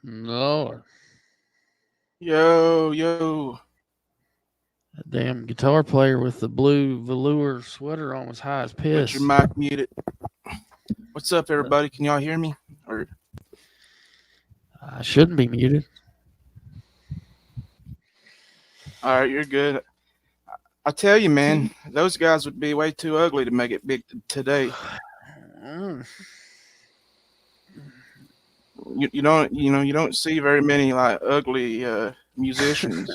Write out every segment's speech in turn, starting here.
No, Yo, yo. that damn guitar player with the blue velour sweater on was high as Put your piss. mic muted. What's up, everybody? Can y'all hear me? Or I shouldn't be muted. all right, you're good. I tell you, man, those guys would be way too ugly to make it big today. Mm, You don't see very many like ugly musicians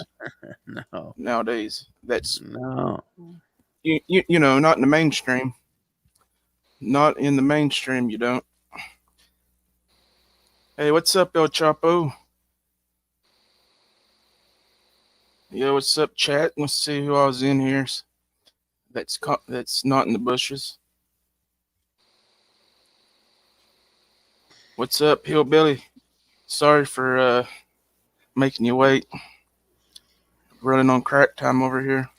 no, nowadays. That's no. not in the mainstream. Not in the mainstream. You don't. Hey, what's up, El Chapo? Yo, what's up, chat? Let's see who I was in here. That's not in the bushes. What's up, hillbilly? Sorry for making you wait. Running on crack time over here.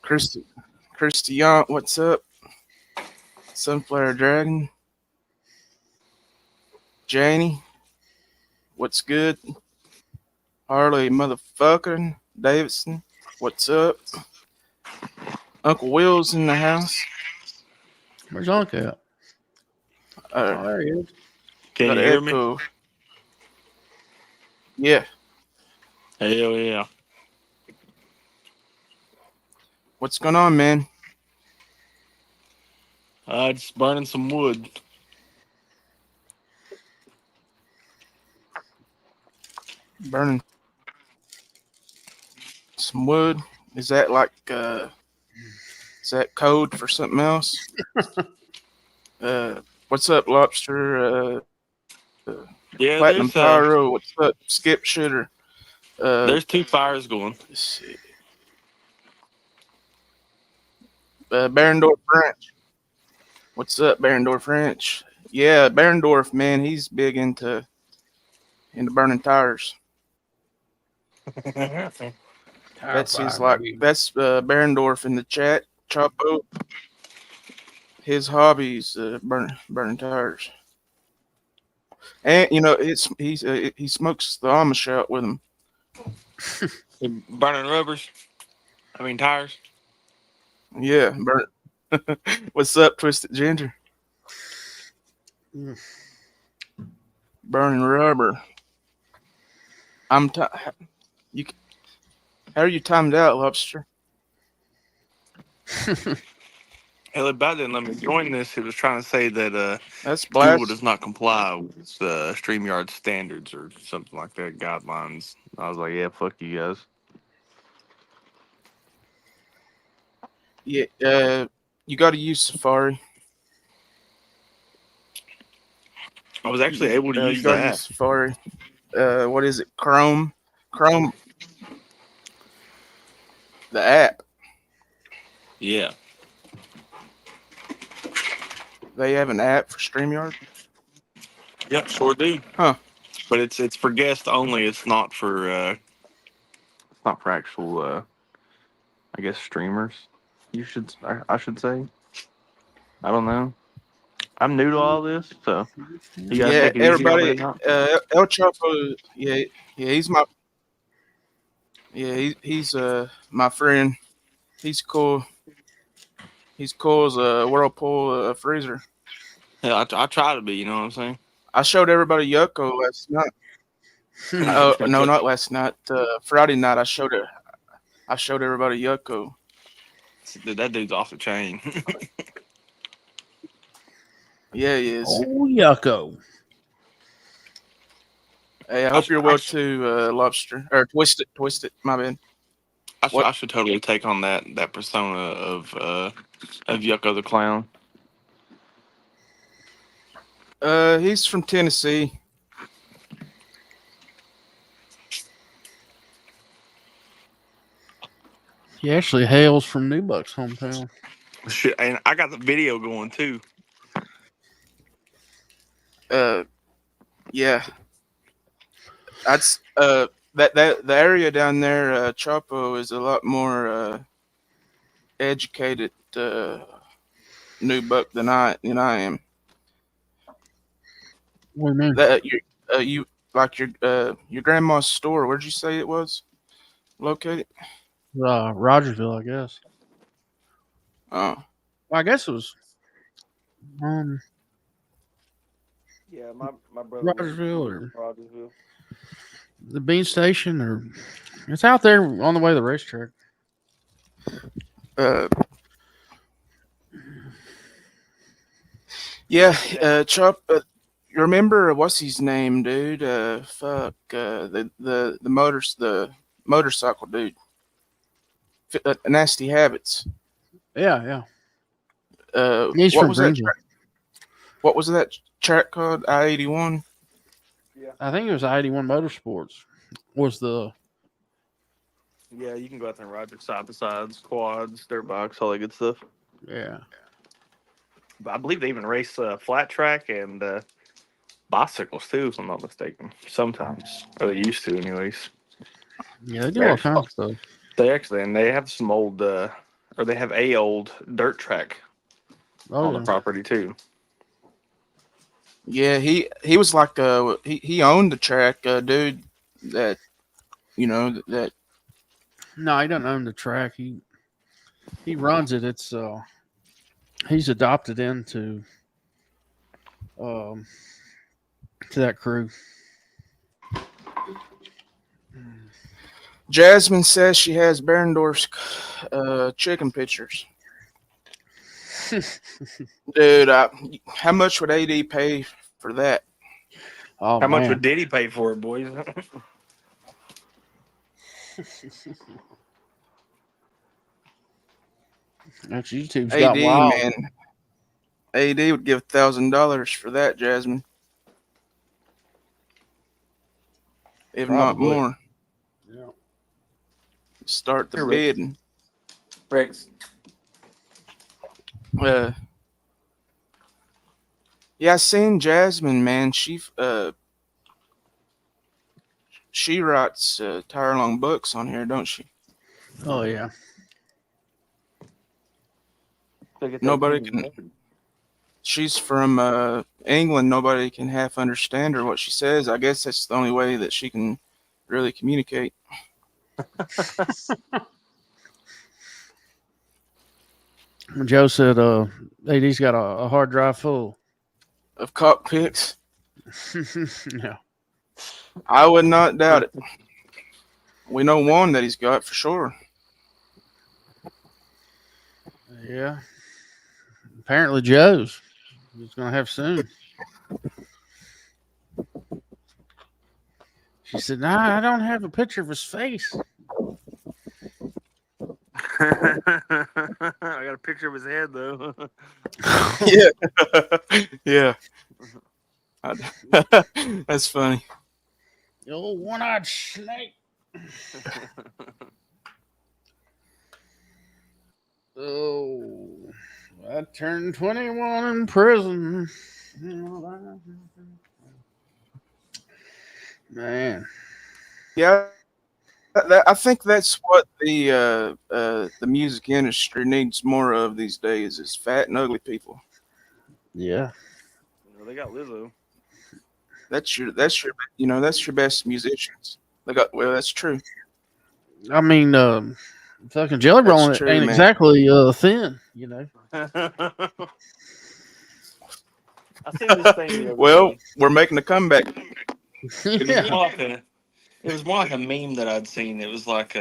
Christy, Christian, what's up? Sunflower Dragon, Janie, what's good? Harley motherfucking Davidson, what's up? Uncle Will's in the house. Where's Uncle at? Uh, Oh, there he is. Can got you an hear me? echo. Yeah, Hell yeah. what's going on, man? Just burning some wood. Burning some wood. Is that like is that code for something else? What's up, Lobster? Yeah, Platinum Pyro. What's up, Skip Shooter? there's two fires going. Let's see. Barendorf French. What's up, Barendorf French? Yeah, Barendorf, man, he's big into burning tires. Tire fire, baby. That's Barendorf in the chat. Chopo, his hobbies burning tires, and he smokes the Amish out with him. Burning rubbers. I mean tires. Yeah, What's up, Twisted Ginger? Mm. Burning rubber. I'm t- you. How are you timed out, Lobster? Hell, about didn't let me join this. It was trying to say that That's Google blast. does not comply with StreamYard standards or something like that, guidelines. I was like, yeah, fuck you guys. Yeah, you got to use Safari. I was actually able to You use got the to use app. Safari. What is it? Chrome. Chrome. The app. Yeah. They have an app for StreamYard. Yep, sure do. Huh. But it's for guests only. It's not for actual I guess streamers. I should say. I don't know. I'm new to all this, so you guys Yeah, make it easy on me everybody. now. El Chapo. Yeah, yeah. He's my. Yeah, he's my friend. He's cool. He's cool as a whirlpool freezer. Yeah, I try to be. You know what I'm saying? I showed everybody Yucko last night. Oh no, not last night. Friday night. I showed everybody Yucko. Dude, that dude's off the chain. Yeah, he is. Oh, yucko. Hey, I I, hope sh- you're I, well sh- too, Lobster. Or twist it. My bad. What? I should totally take on that persona of Yucko the clown. He's from Tennessee. He actually hails from New Buck's hometown. Shit, and I got the video going too. Uh, yeah. That's that the area down there, Chapo, is a lot more educated New Buck than I am. What do you mean? That you like your grandma's store. Where'd you say it was located? Rogersville, I guess. Oh, Well, I guess it was um, Yeah, my brother Rogersville lives or in Rogersville. the Bean Station, or it's out there on the way to the racetrack. uh, yeah. Chop. You remember what's his name, dude? Fuck. The motorcycle dude. Nasty habits. Yeah, yeah. Uh, He's what from was that? Greenville. What was that track called? I-81. Yeah. I think it was I-81 Motorsports. Was the Yeah, you can go out there and ride your side by sides, quads, dirt bikes, all that good stuff. yeah. But I believe they even race flat track and bicycles too, if I'm not mistaken. Sometimes, or they used to, anyways. Yeah, they do They all actually, kinds of stuff. and they have some old, or they have a old dirt track Oh on the yeah. property too. Yeah, he was like he owned the track, dude. That that No, he doesn't own the track. He runs it. It's he's adopted into um to that crew. Jasmine says she has Berendorf's chicken pictures. Dude, how much would AD pay for that? Oh How much man. would Diddy pay for it, boys? That's YouTube's got AD wild. man, AD would give $1,000 for that, Jasmine, if not Probably. more. Yeah. Start the Here, Rex. bidding. Rex. Uh, yeah, I seen Jasmine, man. She writes tire long books on here, don't she? Oh yeah. Nobody can. She's from England. Nobody can half understand her what she says. I guess that's the only way that she can really communicate. Joe said AD's got a hard drive full. Of cockpits, Yeah. I would not doubt it. We know one that he's got for sure. Yeah. Apparently Joe's. He's gonna have soon. She said, "Nah, I don't have a picture of his face." I got a picture of his head though. Yeah, yeah. That's funny. The old one-eyed snake. Oh, I turned 21 in prison. Man, Yeah, I think that's what the music industry needs more of these days is fat and ugly people. yeah. They got Lizzo. That's your best musicians. That's true. I mean, fucking Jelly That's Roll true, ain't man. exactly thin, you know. I seen this thing the other Well, day. we're making a comeback. Yeah. It was more like a meme that I'd seen. It was like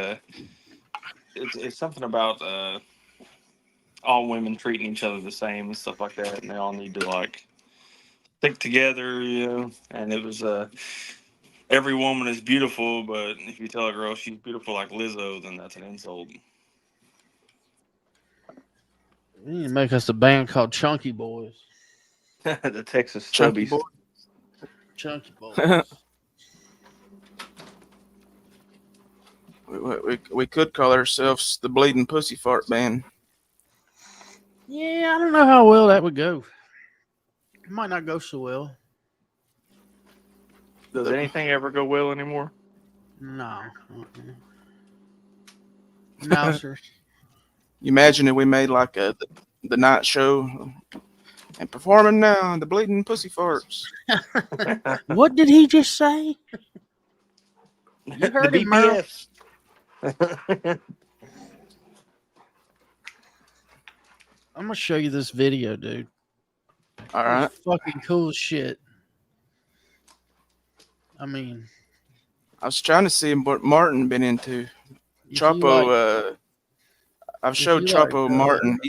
it's something about all women treating each other the same and stuff like that, and they all need to like stick together, you know. And it was every woman is beautiful, but if you tell a girl she's beautiful like Lizzo, then that's an insult. You need to make us a band called Chunky Boys. The Texas Chunky Stubbies. boy. Chunky Boys. We could call ourselves the Bleeding Pussy Fart Band. Yeah, I don't know how well that would go. It might not go so well. Does anything ever go well anymore? No. No, sir. You imagine if we made like the night show And performing now, the bleeding pussy farts. What did he just say? You The heard him, Merle. BPFs. I'm gonna show you this video, dude. All It's right. fucking cool as shit. I mean, I was trying to see what Martin been into. if you like, Chapo. I've if showed you like, Chapo Martin.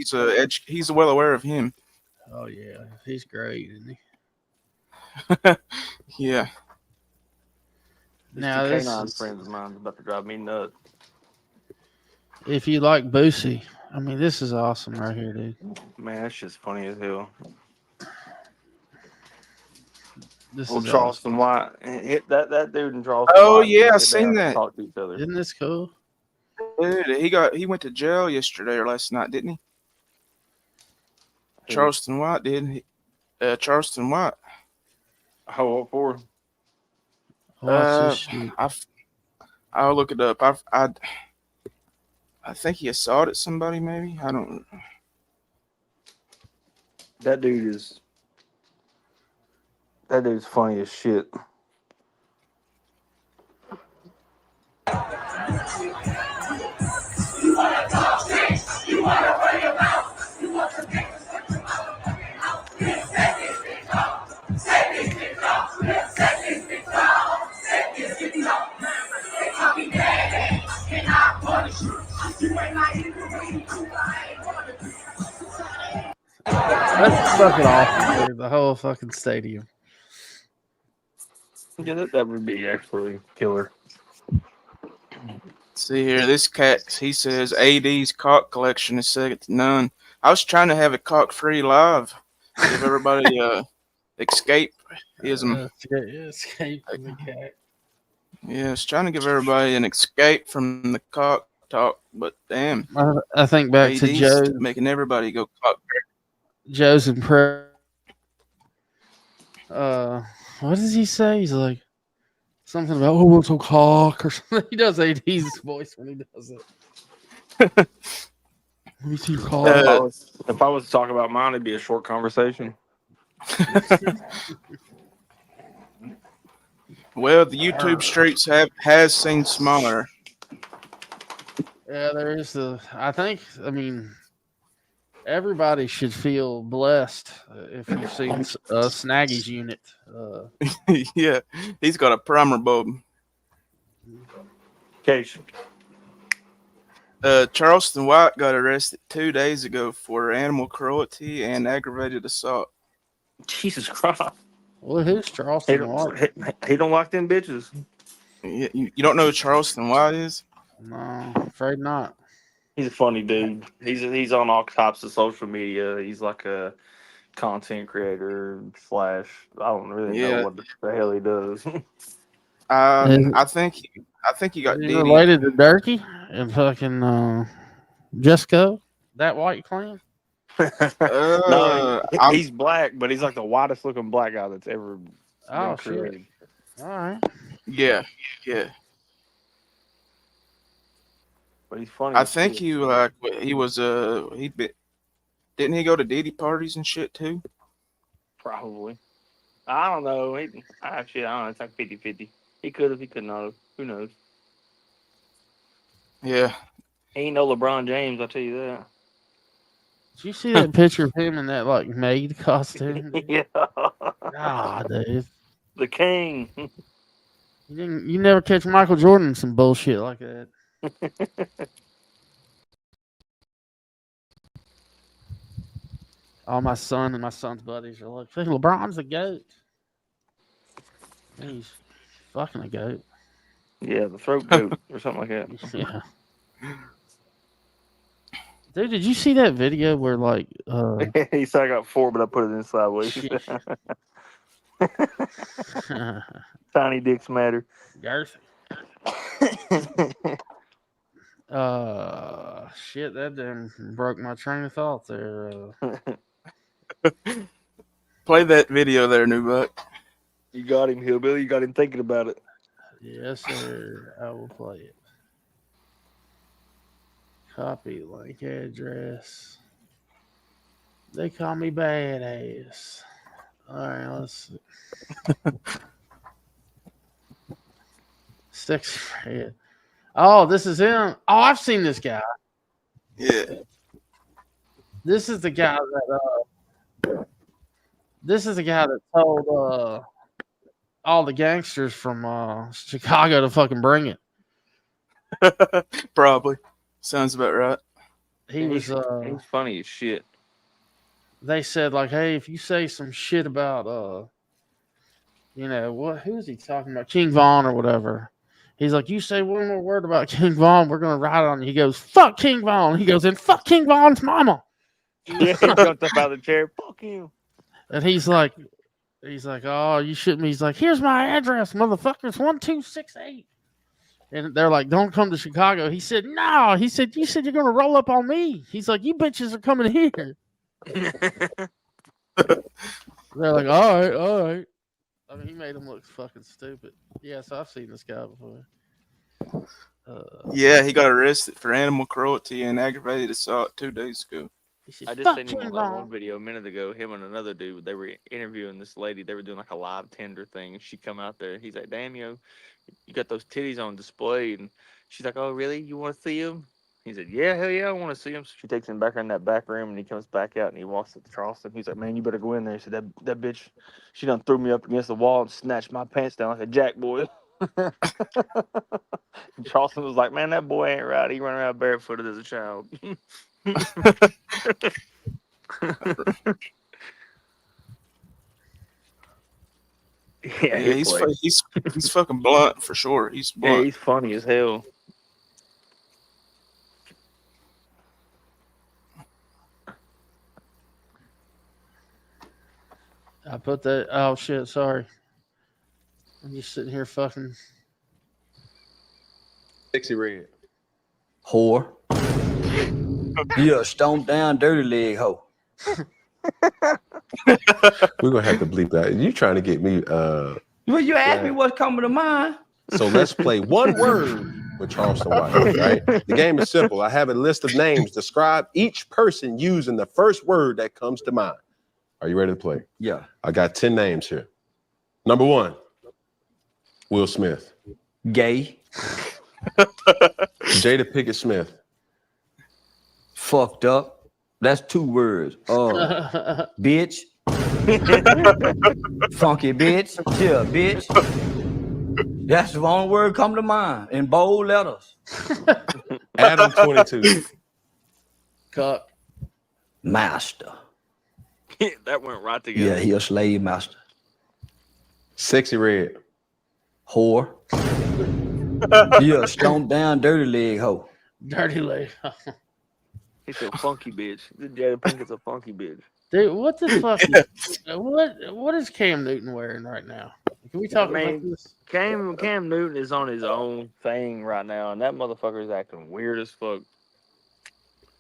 He's well aware of him. oh yeah, he's great, isn't he? Yeah. These two Now this canine is friends of mine about to drive me nuts. if you like Boosie. I mean, this is awesome right here, dude. Man, that's just funny as hell. This Old is awesome. Charleston White. That dude and Charleston Oh White need yeah, to I sit seen down and that. talk to each other. Isn't this cool? Dude, he went to jail yesterday or last night, didn't he? Who? Charleston White did. Charleston White. How old for? Watch this Uh, shit. I'll look it up. I think he assaulted somebody. Maybe I don't. That dude's funny as shit. That's fucking awesome, dude. The whole fucking stadium. Yeah, that would be actually killer. See here, this cat. He says AD's cock collection is second to none. I was trying to have a cock-free live. Give everybody escapeism. Escape from the cat. Yeah, it's trying to give everybody an escape from the cock talk, but damn, I think back to AD's making everybody go cock. Joe's impression. What does he say? He's like something about what's a cock or something. He does AD's voice when he does it. Let me see your cock. If I was to talk about mine, it'd be a short conversation. Well, the YouTube streets has seen smaller. Yeah, there is I mean, everybody should feel blessed if you've seen Snaggy's unit. Yeah, he's got a primer bulb. Case. Charleston White got arrested 2 days ago for animal cruelty and aggravated assault. Jesus Christ. Well, who's He Charleston White? don't like them bitches. You don't know who Charleston White is? No, afraid not. He's a funny dude. He's on all types of social media. He's like a content creator / I don't really know Yeah. what the hell he does. I think he got Is he Diddy. related to Durkee and fucking Jesco? That white clan? No, I'm- he's black, but he's like the whitest looking black guy that's ever Oh been shit! created. All right. yeah. But he's funny. I as think shit. he was didn't he go to Diddy parties and shit too? Probably. I don't know. I don't know. It's like 50-50. He could have. He could not have. Who knows? Yeah. He ain't no LeBron James. I'll tell you that. Did you see that picture of him in that like maid costume? Dude? Yeah. Ah, dude. The king. You never catch Michael Jordan in some bullshit like that. All my son and my son's buddies are like, LeBron's a goat. He's fucking a goat. Yeah, the throat goat or something like that. Yeah. Dude, did you see that video where like He said I got 4, but I put it in sideways. Tiny dicks matter. Garth? Shit, that done broke my train of thought there. Play that video there, New Buck. You got him, Hillbilly. You got him thinking about it. Yes, sir. I will play it. Copy link address. They call me badass. All right, let's see. Six red. Oh, this is him. Oh, I've seen this guy. Yeah. This is the guy that. This is the guy that told all the gangsters from Chicago to fucking bring it. Probably. Sounds about right. He was. He's funny as shit. They said like, hey, if you say some shit about what? Who is he talking about? King Von or whatever. He's like, you say one more word about King Von, we're gonna ride on you. He goes, fuck King Von. He goes, and fuck King Von's mama. Yeah, he jumped up out of the chair. Fuck you. And he's like, oh, you shouldn't be. He's like, here's my address, motherfuckers, 1268. And they're like, don't come to Chicago. He said, no. He said, you said you're gonna roll up on me. He's like, you bitches are coming here. They're like, all right, all right. I mean, he made him look fucking stupid. Yeah, so I've seen this guy before. Yeah, he got arrested for animal cruelty and aggravated assault 2 days ago. Said, I just fuck seen him King on that Von. one video a minute ago. Him and another dude. They were interviewing this lady. They were doing like a live tender thing. And she come out there. He's like, "Damn, you got those titties on display." And she's like, "Oh, really? You want to see them?" He said, "Yeah, hell yeah, I want to see them." So she takes him back in that back room, and he comes back out and he walks up to Charleston. He's like, "Man, you better go in there." He said, "That bitch, she done threw me up against the wall and snatched my pants down like a jack boy." Charleston was like, "Man, that boy ain't right. He ran around barefooted as a child." Yeah, he's fucking blunt for sure. He's Yeah, blunt. he's funny as hell. I put that. Oh shit! Sorry. I'm just sitting here fucking. Sexy red. Whore. You a stoned down dirty leg hoe. We're gonna have to bleep that. You trying to get me Well, you asked me what's coming to mind. so let's play one word with Charleston White, right? The game is simple. I have a list of names. Describe each person using the first word that comes to mind. Are you ready to play? Yeah. I got 10 names here. Number 1, Will Smith. Gay. Jada Pinkett Smith. Fucked up. That's 2 words. Bitch. Funky bitch. Yeah, bitch. That's the only word come to mind in bold letters. Adam 22. Cuck. Master. That went right together. Yeah, he a slave master. Sexy red. Whore. You a stoned down dirty leg hoe. Dirty leg. He said, "Funky bitch." Jada Pinkett's a funky bitch. Dude, what the fuck? What is Cam Newton wearing right now? Can we talk about this? Cam Newton is on his own thing right now, and that motherfucker is acting weird as fuck.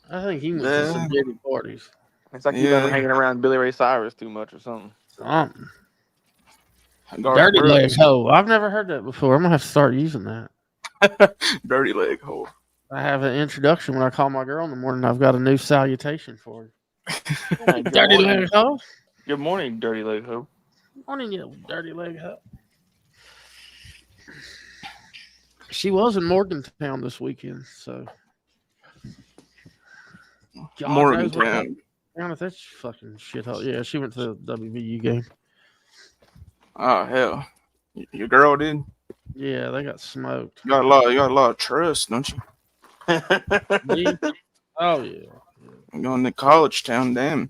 I think he went to some baby parties. It's like he's been hanging around Billy Ray Cyrus too much or something. Dirty leg hoe. I've never heard that before. I'm gonna have to start using that. Dirty leg hole. I have an introduction when I call my girl in the morning. I've got a new salutation for her. Dirty leg hoe. Good morning, dirty leg hoe. Morning, you dirty leg hoe. She was in Morgantown this weekend, so. God Morgantown. That's fucking shithole. Yeah, she went to the WVU game. Oh hell, your girl did. Yeah, they got smoked. You got a lot of trust, don't you? Me? Oh yeah. I'm going to college town, damn.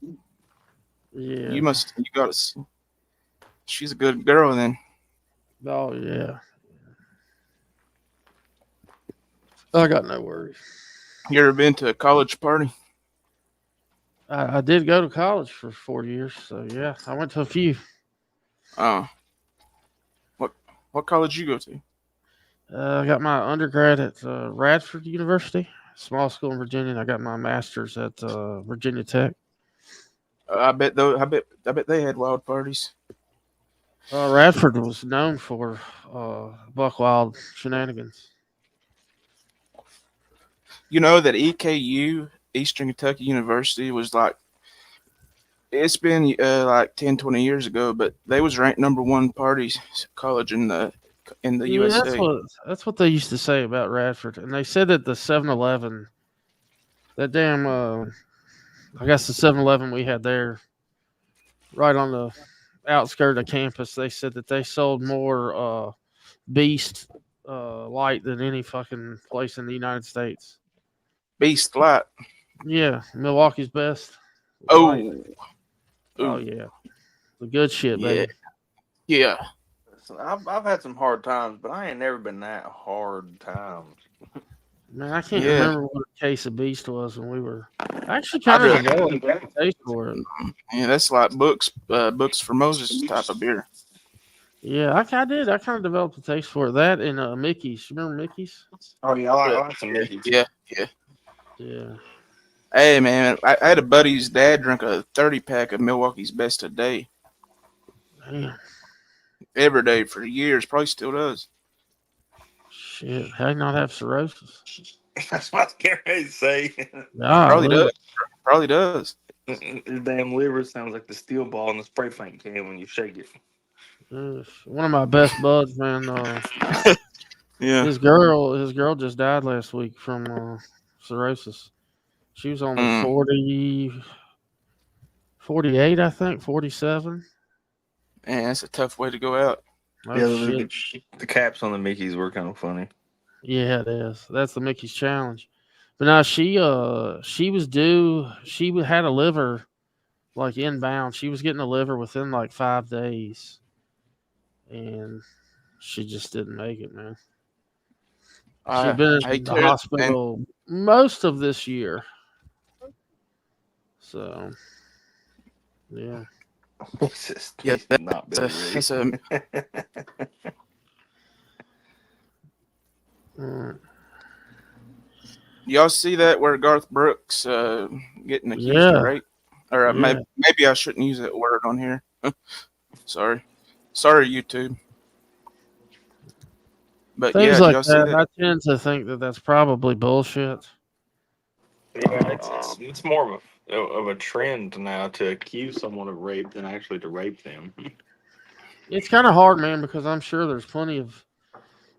Yeah. You got to. She's a good girl then. Oh yeah. I got no worries. You ever been to a college party? I did go to college for 4 years, so yeah, I went to a few. Oh. What college you go to? I got my undergrad at Radford University, small school in Virginia, and I got my master's at Virginia Tech. I bet they had wild parties. Radford was known for buck wild shenanigans. You know that EKU, Eastern Kentucky University, was like It's been like 10, 20 years ago, but they was ranked number one parties college in the Yeah, USA. that's what they used to say about Radford, and they said that the 7-Eleven, that damn, I guess the 7-Eleven we had there, right on the outskirt of campus, they said that they sold more Beast light than any fucking place in the United States. Beast Light. Yeah, Milwaukee's best light. Oh, Oh ooh, yeah, the good shit, yeah, baby. yeah. So I've had some hard times, but I ain't never been that hard times. Man, I can't Yeah. remember what a case of Beast was when we were. I actually I kind of do. developed a taste for it. Yeah, that's like books for Moses type of beer. Yeah, I did. I kind of developed a taste for it. That and Mickey's. You remember Mickey's? Oh yeah, I But, like some Mickey's. yeah, yeah. Yeah. Hey man, I had a buddy's dad drink a 30 pack of Milwaukee's Best a day Damn. every day for years. Probably still does. Shit. How do you not have cirrhosis? That's what I was getting ready to say. Probably Golly. does. Probably does. His damn liver sounds like the steel ball in the spray paint can when you shake it. One of my best buds, man. Yeah. His girl just died last week from cirrhosis. She was only Mm. 48, I think, 47. Man, that's a tough way to go out. Oh Yeah, shit. the caps on the Mickey's were kind of funny. Yeah, it is. That's the Mickey's challenge. But now she was due. Had a liver like inbound. She was getting a liver within like 5 days, and she just didn't make it, man. She's been I hate in to the hear it, man. hospital most of this year. So, yeah. Yeah, He's not been ready. that's a Mm, y'all see that where Garth Brooks getting accused yeah. of rape? Or Yeah. maybe I shouldn't use that word on here. Sorry, YouTube. But Things yeah, did like y'all see that. that? I tend to think that that's probably bullshit. Yeah, it's more of a trend now to accuse someone of rape than actually to rape them. It's kind of hard, man, because I'm sure there's plenty of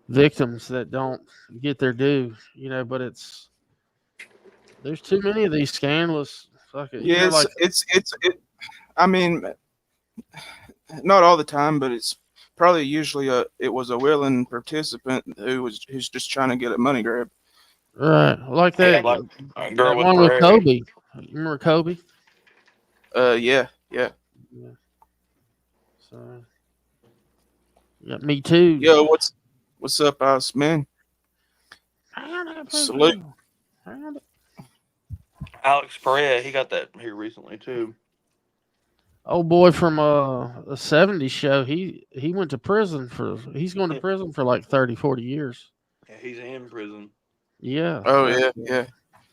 victims that don't get their due, but there's too many of these scandalous fucking, Yeah, like it. I mean, not all the time, but it's probably usually it was a willing participant who's just trying to get a money grab. right, like Yeah, that like a that girl with one with Prairie. Kobe. You remember Kobe? Yeah. Yeah. So, yeah, me too. Yo, what's up, us man? Salute. Alex Perea, he got that here recently too. Old boy from the '70s show. He's going to prison for like 30, 40 years. Yeah, he's in prison. Yeah. Oh that's- yeah.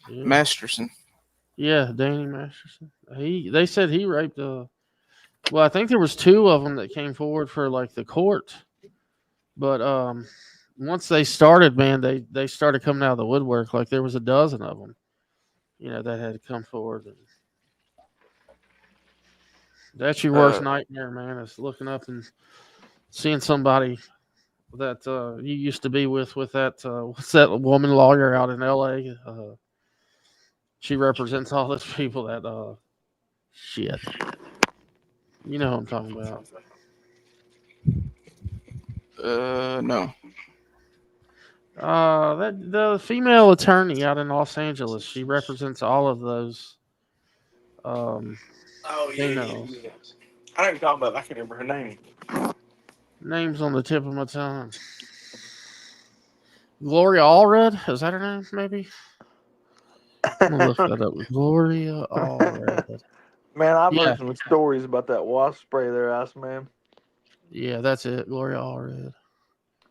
yeah. Masterson. Yeah, Danny Masterson. They said he raped well, I think there was two of them that came forward for like the court. But once they started, man, they started coming out of the woodwork. Like there was a dozen of them, that had to come forward. And that's your worst nightmare, man. Is looking up and seeing somebody that you used to be with that what's that woman lawyer out in L.A. She represents all those people that shit. You know what I'm talking about. No. That the female attorney out in Los Angeles. She represents all of those. Oh females. yeah. I know what you're talking about. I can't remember her name. Names on the tip of my tongue. Gloria Allred, is that her name? Maybe. I'm gonna look that up. Gloria Allred. Man, I've Yeah. heard some stories about that wasp spray their ass, man. Yeah, that's it. Gloria Allred.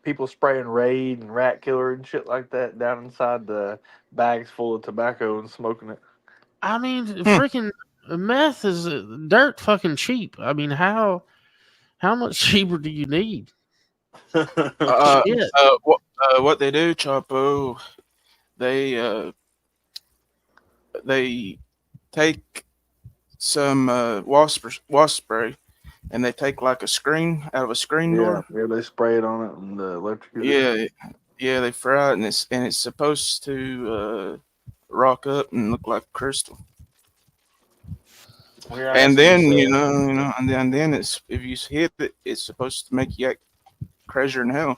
People spraying Raid and Rat Killer and shit like that down inside the bags full of tobacco and smoking it. I mean, freaking meth is dirt fucking cheap. I mean, how much cheaper do you need? Shit. What they do, Chapo? They take some wasp spray, and they take like a screen out of a screen door. Yeah, they spray it on it and electrocute it. Yeah, they fry it, and it's supposed to rock up and look like crystal. And then and then it's if you hit it, it's supposed to make you act crazier than hell.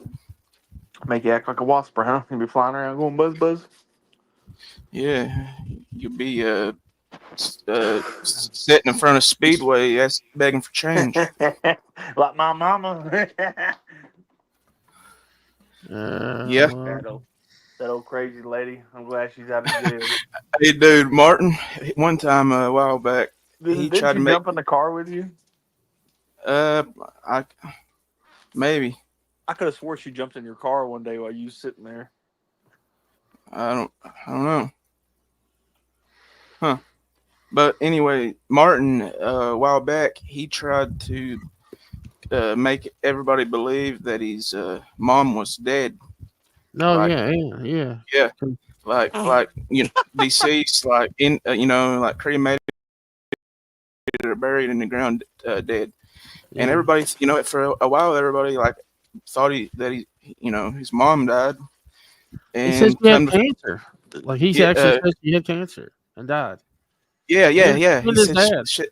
Make you act like a wasper, huh? You be flying around going buzz buzz. Yeah, you'll be sitting in front of Speedway, begging for change. Like my mama. Yeah. That old crazy lady. I'm glad she's out of jail. Hey, dude, Martin. One time a while back, he Did tried she to make. jump in the car with you? Maybe. I could have swore she jumped in your car one day while you was sitting there. I don't know. Huh. But anyway, Martin, a while back, he tried to make everybody believe that his mom was dead. No, Like- yeah. Yeah, like deceased, like in like cremated or buried in the ground, dead. Yeah. And everybody, for a while, everybody like thought his mom died. He says And she had cancer. Like he actually says she had cancer and died. yeah. With his said dad. shit.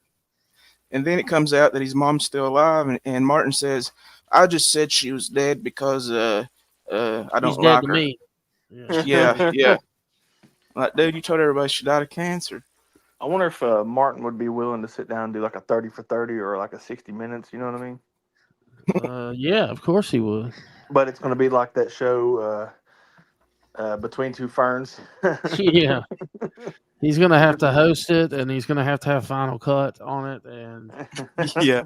And then it comes out that his mom's still alive, and Martin says, "I just said she was dead because I don't He's like dead to her." me. Yeah. Yeah. Like, dude, you told everybody she died of cancer. I wonder if Martin would be willing to sit down and do like a 30 for 30 or like a 60 minutes. You know what I mean? Yeah, of course he would. But it's going to be like that show Between Two Ferns. Yeah. He's gonna have to host it, and he's gonna have final cut on it, and Yeah.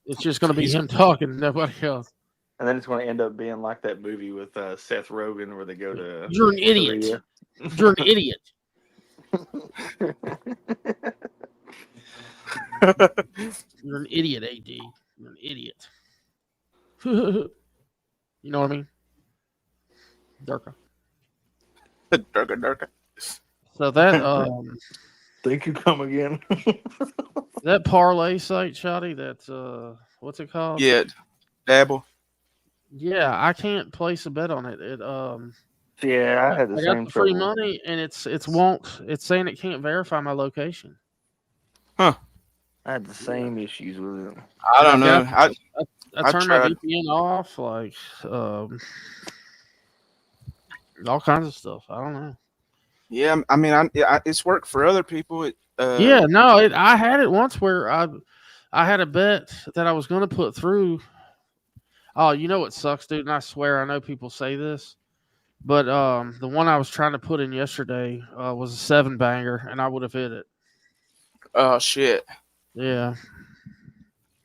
it's just gonna be him talking, nobody else. And then it's going to end up being like that movie with Seth Rogen where they go to. You're an idiot. You're an idiot. You're an idiot, AD. You're an idiot. You know what I mean? Durka. Durka. So that Think you come again? that parlay site, Shotty, that's what's it called? Yeah. Dabble. Yeah, I can't place a bet on it. Yeah, I had the I same got the free trouble. money, and it's saying it can't verify my location. I had the same issues with it. I don't know. I turned my tried. VPN off, like all kinds of stuff. I don't know. Yeah, I mean, it's worked for other people. Yeah, no, I had it once where I had a bet that I was going to put through. Oh, you know what sucks, dude? And I swear I know people say this, but the one I was trying to put in yesterday was a 7-banger, and I would have hit it. Oh shit. Yeah.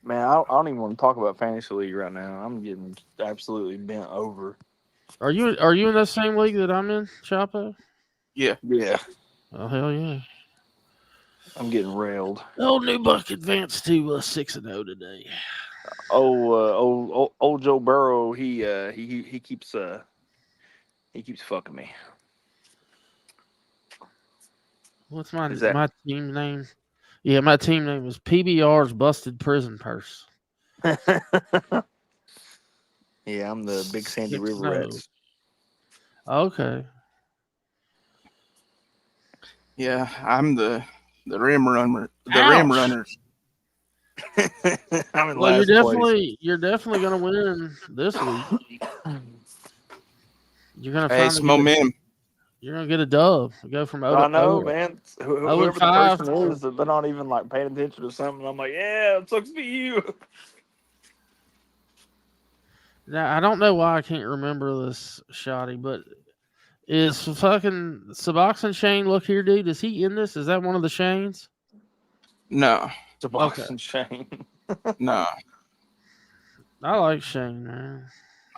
Man, I don't even want to talk about fantasy league right now. I'm getting absolutely bent over. Are you in the same league that I'm in, Chapo? Yeah. Yeah, Oh hell yeah! I'm getting railed. Old New Buck advanced to 6-0 today. Old Joe Burrow, he keeps fucking me. What's my Is that- my team name? Yeah, my team name was PBR's Busted Prison Purse. Yeah, I'm the Big Sandy 6-0. River Rats. Okay. Yeah, I'm the rim runner. The Ouch. rim runners. I'm in Well, last place. you're definitely gonna win this week. You're gonna Hey, it's finally momentum. you're gonna get a dub. Go from 0 I to know, 0. man. and Whoever the 5. person is, they're not even like paying attention to something. I'm like, yeah, it sucks for you. Now I don't know why I can't remember this, Shotty, but is fucking Suboxone Shane? Look here, dude. Is he in this? Is that one of the Shanes? No, It's a boxing shame. no. I like Shane, man.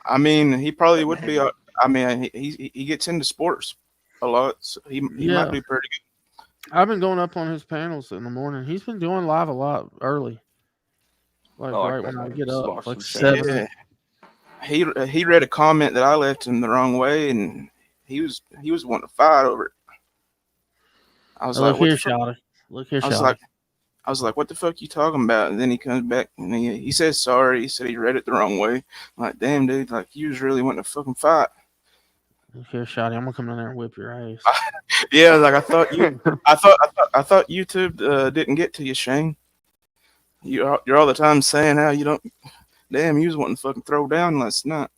I mean, he probably would be. I mean, he gets into sports a lot, so he Yeah. might be pretty good. I've been going up on his panels in the morning. He's been doing live a lot early. Like I like right that when I name, get up, Suboxone like Shane. 7. Yeah. He read a comment that I left him the wrong way, and he was wanting to fight over it. I was Look like, what here, the fuck? Shotty. Look here, I was Shotty. like, I was like, "What the fuck you talking about?" And then he comes back and he says sorry. He said he read it the wrong way. I'm like, damn, dude, like you was really wanting to fucking fight. Okay, Shotty, I'm gonna come in there and whip your ass. Yeah, like I thought YouTube didn't get to you, Shane. You're all the time saying how you don't. Damn, you was wanting to fucking throw down last night.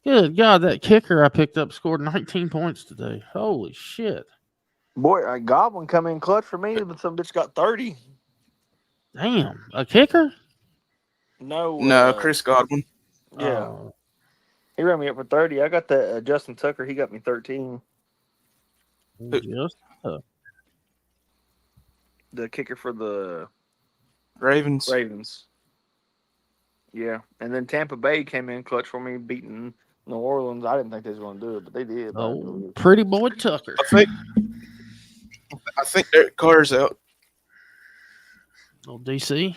Good God, that kicker I picked up scored 19 points today. Holy shit. Boy, Goblin come in clutch for me, but some bitch got 30. Damn, a kicker? No, No, Chris Godwin. yeah, Oh, he ran me up for 30. I got the Justin Tucker. He got me 13. just The kicker for the Ravens. Ravens. Yeah, and then Tampa Bay came in clutch for me, beating New Orleans. I didn't think they was going to do it, but they did. oh, pretty boy Tucker. I think Derek Carr's out. Oh, DC.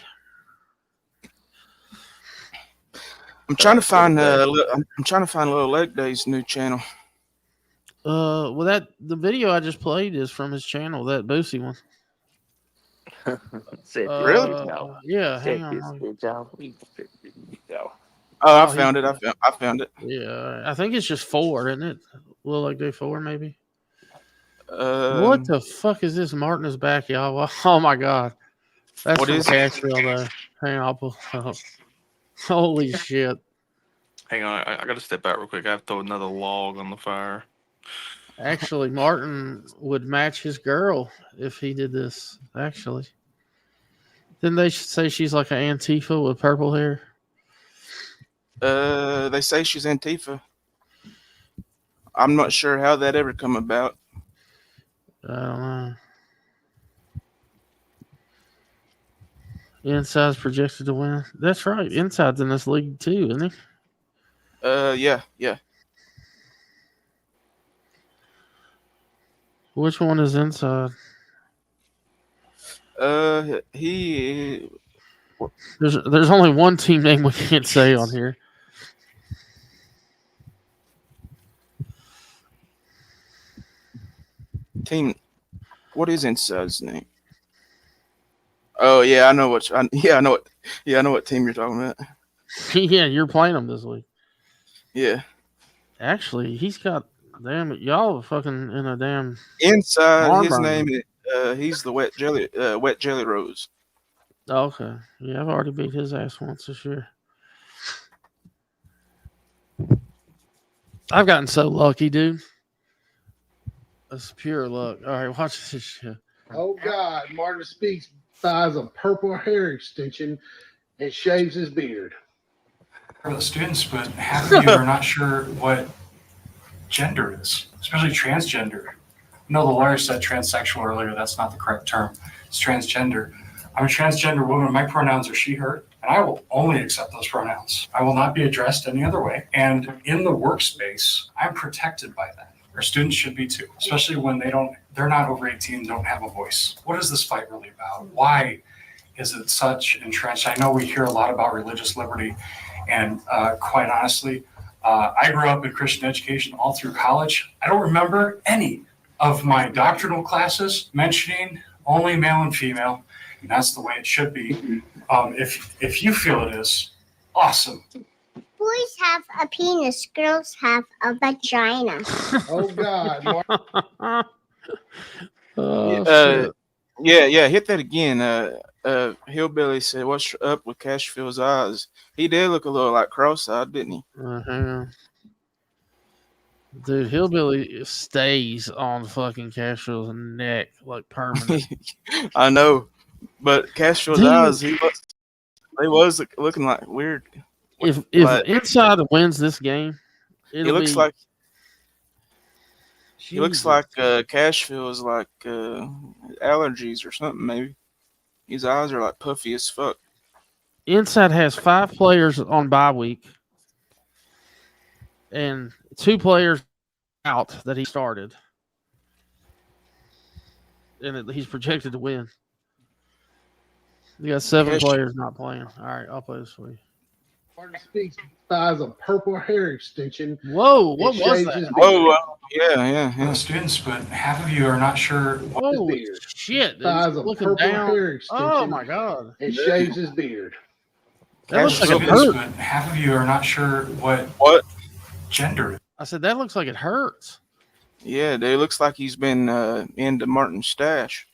I'm trying to find I'm trying to find Little Leg Day's new channel. Well, the video I just played is from his channel, that Boosie one. Really? Yeah, hang on. Oh, I Oh, found it. I found it. Yeah, I think it's just 4, isn't it? Little Like Day 4, maybe. What the fuck is this? Martin is back, y'all. Oh my god, that's What from is it? Cashville, though. Hang on, I'll pull it up. Holy shit! Hang on, I got to step out real quick. I have to throw another log on the fire. Actually, Martin would match his girl if he did this. Actually, didn't they say she's like an Antifa with purple hair? They say she's Antifa. I'm not sure how that ever come about. I don't know. Inside's projected to win. That's right. Inside's in this league too, isn't he? Yeah. Which one is Inside? He There's only one team name we can't say on here. team. What is Inside's name? Oh yeah, I know what. I know what. Yeah, I know what team you're talking about. Yeah, you're playing him this week. Yeah. Actually, he's got damn it, y'all are fucking in a damn Inside, barn his burner. name is. He's the wet jelly rose. Oh, okay. Yeah, I've already beat his ass once this year. I've gotten so lucky, dude. That's pure luck. All right, watch this shit. Oh God, Martin Speaks buys a purple hair extension and shaves his beard. For the students, but half of you are not sure what gender is, especially transgender. No, the lawyer said transsexual earlier. That's not the correct term. It's transgender. I'm a transgender woman. My pronouns are she, her, and I will only accept those pronouns. I will not be addressed any other way. And in the workspace, I'm protected by that. Our students should be too, especially when they're not over 18, don't have a voice. What is this fight really about? Why is it such entrenched? I know we hear a lot about religious liberty, and quite honestly, I grew up in Christian education all through college. I don't remember any of my doctrinal classes mentioning only male and female, and that's the way it should be. If you feel it is, awesome. Boys have a penis, girls have a vagina. Oh God, Martin. Oh, shit. Yeah, hit that again. Hillbilly said, "What's up with Cashfield's eyes?" He did look a little like cross-eyed, didn't he? Hang on. Dude, Hillbilly stays on fucking Cashfield's neck like permanent. I know, but Cashfield's Dude. eyes, he was looking like weird. If Like- Inside wins this game, He looks like Cashfield's like allergies or something. Maybe his eyes are like puffy as fuck. Inside has 5 players on bye week and 2 players out that he started, and he's projected to win. You got 7 players not playing. All right, I'll play this for you. Martin Speaks buys a purple hair extension Whoa, and what was shaves that? his Whoa, beard. yeah. For the students, but half of you are not sure. Holy beard. shit! Buys It's a looking purple down. hair Oh extension my god, and shaves his beard. that looks like it Students, hurts. but half of you are not sure what gender. I said that looks like it hurts Yeah, dude, it looks like he's been into Martin's stash.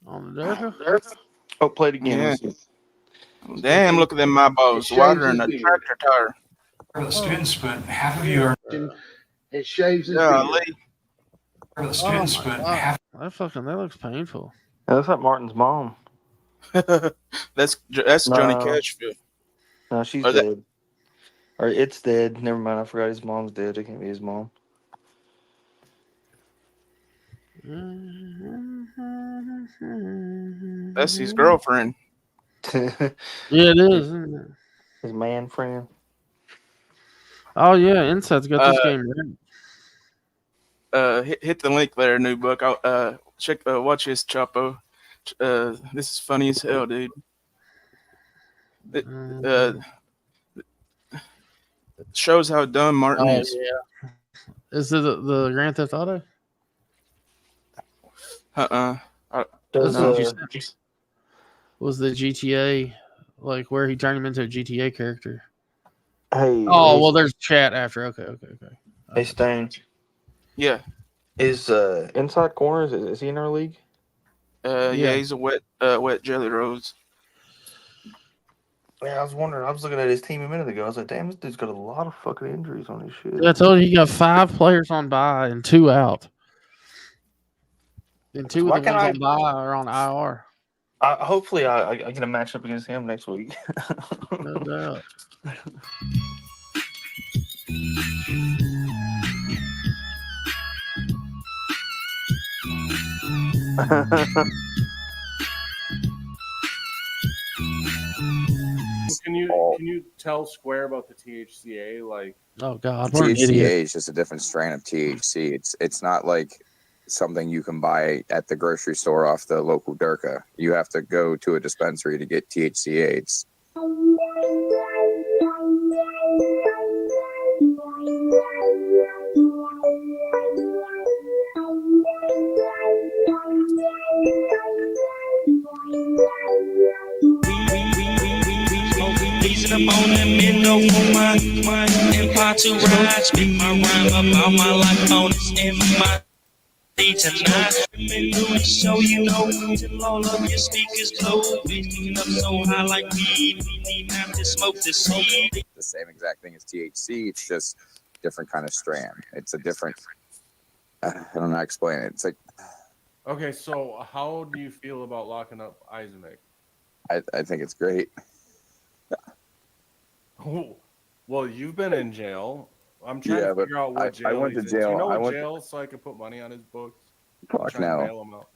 on the Durka. Oh, play it again. Yeah. Let's see. Damn, look at them eyeballs, wider than a tractor tire. For the students, but half of you are. And shaves his Yeah, beard. For the Oh students, my but god, half. that looks painful. Yeah, that's like Martin's mom. that's Johnny No. Cashville. No, she's Or that- dead. Or it's dead. Never mind. I forgot his mom's dead. It can't be his mom. That's his girlfriend. Yeah, it is. Isn't it? His man friend. Oh yeah, Inside's got this game right. Hit the link there, new book. I'll watch his Chapo. This is funny as hell, dude. It shows how dumb Martin is. Yeah. Is it the Grand Theft Auto? Was the GTA like where he turned him into a GTA character? Hey. Oh well, there's chat after. Okay. Hey, Stain. Yeah. Is Inside Corners? Is he in our league? Yeah, he's a wet jelly rose. Yeah, I was wondering. I was looking at his team a minute ago. I was like, damn, this dude's got a lot of fucking injuries on his shit. Yeah, I told you he got 5 players on bye and 2 out. And 2 of the ones on bye are on IR. Hopefully, I get a matchup against him next week. No doubt. Can you tell Square about the THCA? Like, oh god, we're an THCA idiot. is just a different strain of THC. It's not like something you can buy at the grocery store off the local Durka. You have to go to a dispensary to get THCA. It's Up on that window for my empire to ride. Spit my rhyme about my life on this in my tonight. To show you know till all of your speakers blow. Picking up so high like weed, we need not to smoke the seed. the same exact thing as THC. It's just different kind of strand. It's a different. I don't know how to explain it. It's like. okay, so how do you feel about locking up Isaac? I think it's great. Well, you've been in jail. I'm trying to figure out what jail I went to he's jail. in. Do you know I what went jail so I can put money on his books? Fuck To bail no. him out.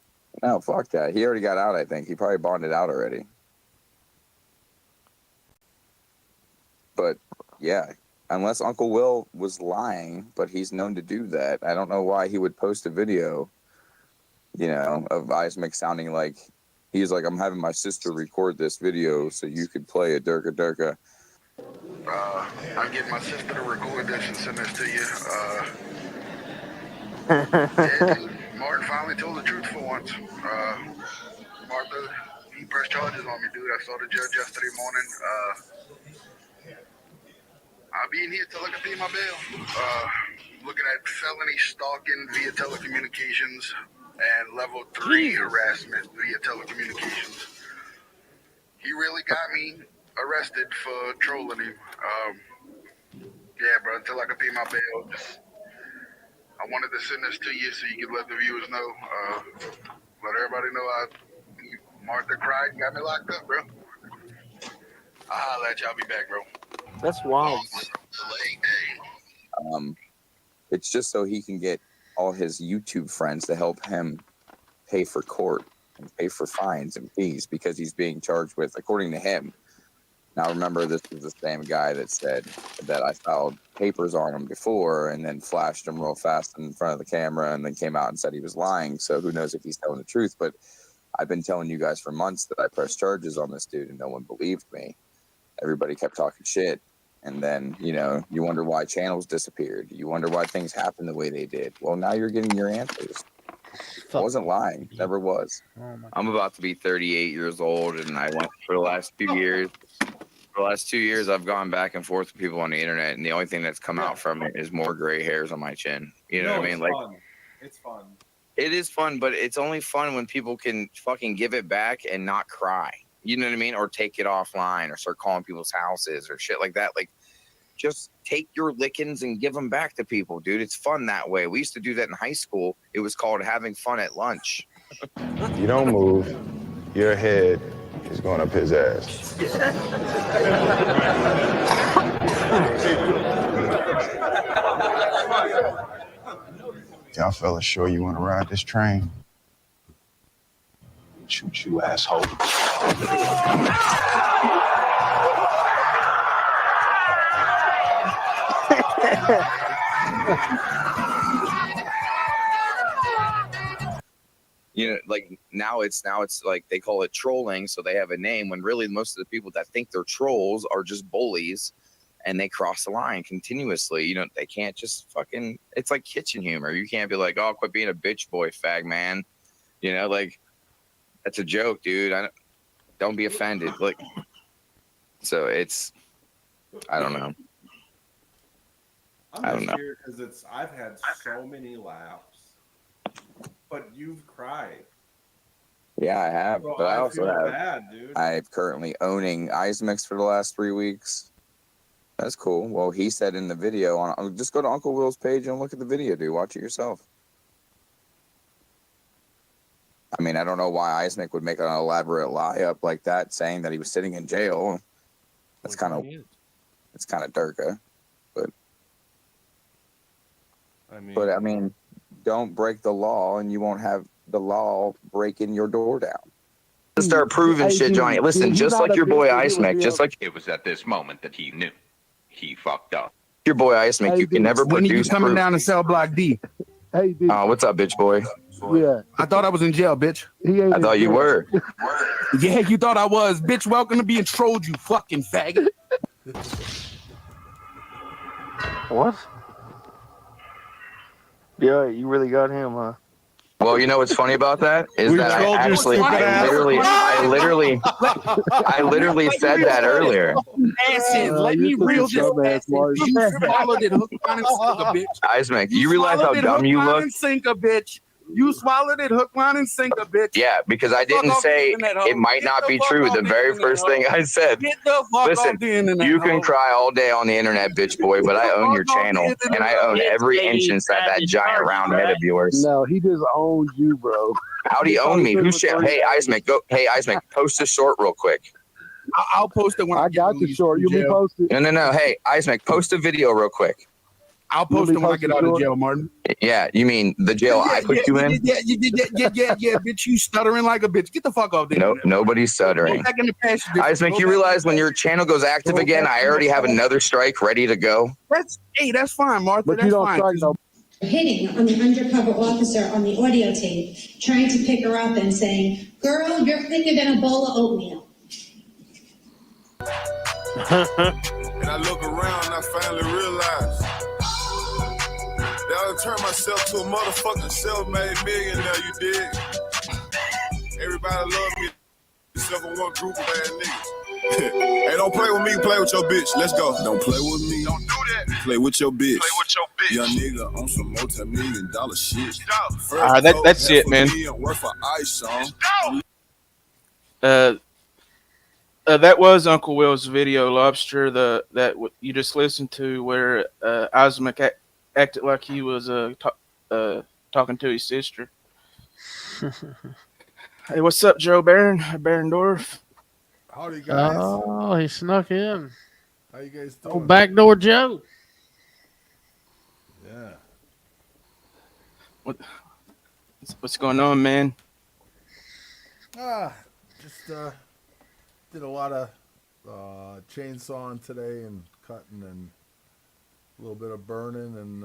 No, fuck that. He already got out, I think. He probably bonded out already. But yeah, unless Uncle Will was lying, but he's known to do that. I don't know why he would post a video, of Isaac sounding like he's like, I'm having my sister record this video so you could play a Durka Durka. I'll get my sister to record this and send this to you. Martin finally told the truth for once. Martha, he pressed charges on me, dude. I saw the judge yesterday morning. I'll be in here till I can pay my bail. Looking at felony stalking via telecommunications and level 3 harassment via telecommunications. He really got me arrested for trolling him. Yeah, bro, until I can pay my bail, I wanted to send this to you so you could let the viewers know. Let everybody know Martha cried and got me locked up, bro. I'll holler at you. I'll be back, bro. That's wild. It's just so he can get all his YouTube friends to help him pay for court and pay for fines and fees because he's being charged with, according to him. Now, remember, this is the same guy that said that I filed papers on him before and then flashed him real fast in front of the camera and then came out and said he was lying. So who knows if he's telling the truth. But I've been telling you guys for months that I pressed charges on this dude and no one believed me. Everybody kept talking shit. And then, you know, you wonder why channels disappeared. You wonder why things happened the way they did. Well, now you're getting your answers. I wasn't lying. Never was. Oh my I'm about to be 38 years old, and I went for the last 2 years. For the last 2 years, I've gone back and forth with people on the internet, and the only thing that's come out from it is more gray hairs on my chin. You know what I mean? Like, fun. It's fun. it is fun, but it's only fun when people can fucking give it back and not cry. You know what I mean? Or take it offline or start calling people's houses or shit like that. Like, just take your lickings and give them back to people, dude. It's fun that way. We used to do that in high school. It was called having fun at lunch. If you don't move, your head is going up his ass. Y'all fellas sure you want to ride this train? Shoot you, asshole. You know, like now it's like they call it trolling, so they have a name when really most of the people that think they're trolls are just bullies, and they cross the line continuously. You know, they can't just fucking. It's like kitchen humor. You can't be like, "Oh, quit being a bitch boy, fag man." You know, like that's a joke, dude. Don't be offended. Like, so it's. I don't know. I don't know. Because I've had so many laughs, but you've cried. Yeah, I have. Bro, but I also feel have. bad, dude. I'm currently owning Ice Mix for the last 3 weeks. That's cool. Well, he said in the video, just go to Uncle Will's page and look at the video, dude. Watch it yourself. I mean, I don't know why Ice Mix would make an elaborate lie up like that, saying that he was sitting in jail. That's kind of, it's kind of Durka. But I mean, don't break the law, and you won't have the law breaking your door down. Let's start proving shit, Johnny. Listen, just like your boy Ice Mech, just like it was at this moment that he knew he fucked up. Your boy Ice Mech, you can never produce coming proof. down to cell block D. Hey, dude. Oh, what's up, bitch boy? Yeah. I thought I was in jail, bitch. I thought you were. Yeah, you thought I was. Bitch, welcome to being trolled, you fucking faggot. What? Yeah, you really got him, huh? Well, you know what's funny about that is that I literally said that earlier. Let me reel this ass. You swallowed it, hook, line, and sinker, bitch. Isaac, you realize how dumb you look? Sinker, bitch. You swallowed it, hook, line, and sinker, bitch. Yeah, because I didn't say it might not be true. The very first thing I said. Listen, you can cry all day on the internet, bitch boy, but I own your channel, and I own every inch inside that giant round head of yours. No, he just owns you, bro. How do you own me? Who shit? Hey, Isaac, go. Hey, Isaac, post a short real quick. I'll post it when I got the short. You be posted. No. Hey, Isaac, post a video real quick. I'll post it when I get out of jail, Martin. Yeah, you mean the jail I put you in? Yeah, bitch, you stuttering like a bitch. Get the fuck off there. No, nobody's stuttering. Isaac, you realize when your channel goes active again, I already have another strike ready to go? That's fine, Martha. But you don't strike no. Hitting on the undercover officer on the audio tape, trying to pick her up and saying, "Girl, you're thicker than a bowl of oatmeal." And I look around and I finally realize that I turned myself to a motherfucking self-made millionaire, you dig? Everybody love me except for one group of bad niggas. Hey, don't play with me, play with your bitch. Let's go. Don't play with me. Don't do that. Play with your bitch. Play with your bitch. Young nigga on some multi-million-dollar shit. That's it, man. Worth of ice on. That was Uncle Will's video, Lobster. That you just listened to, where Isaac acted like he was talking to his sister. Hey, what's up, Joe Barrendorf? Howdy, guys. Oh, he snuck in. How you guys doing? Oh, backdoor Joe. Yeah. What's going on, man? Just did a lot of chainsawing today and cutting and a little bit of burning and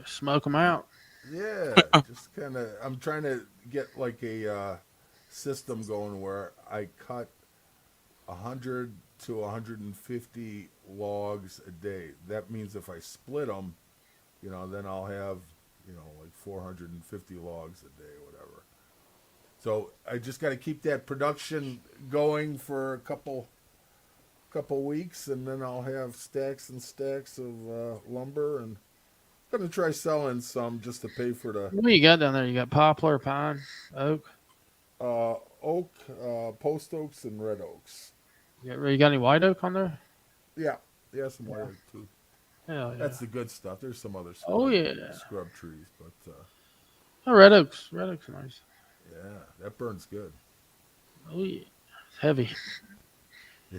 smoke them out. Yeah, just kind of. I'm trying to get like a system going where I cut 100 to 150 logs a day. That means if I split them, then I'll have, like 450 logs a day, whatever. So I just got to keep that production going for a couple weeks, and then I'll have stacks and stacks of lumber, and I'm gonna try selling some just to pay for the What do you got down there? You got poplar, pine, oak. oak, post oaks, and red oaks. You got any white oak on there? Yeah, some white oak too. Hell yeah. That's the good stuff. There's some other Oh, yeah. scrub trees, but Oh, red oaks. Red oaks are nice. yeah, that burns good. Oh yeah, it's heavy.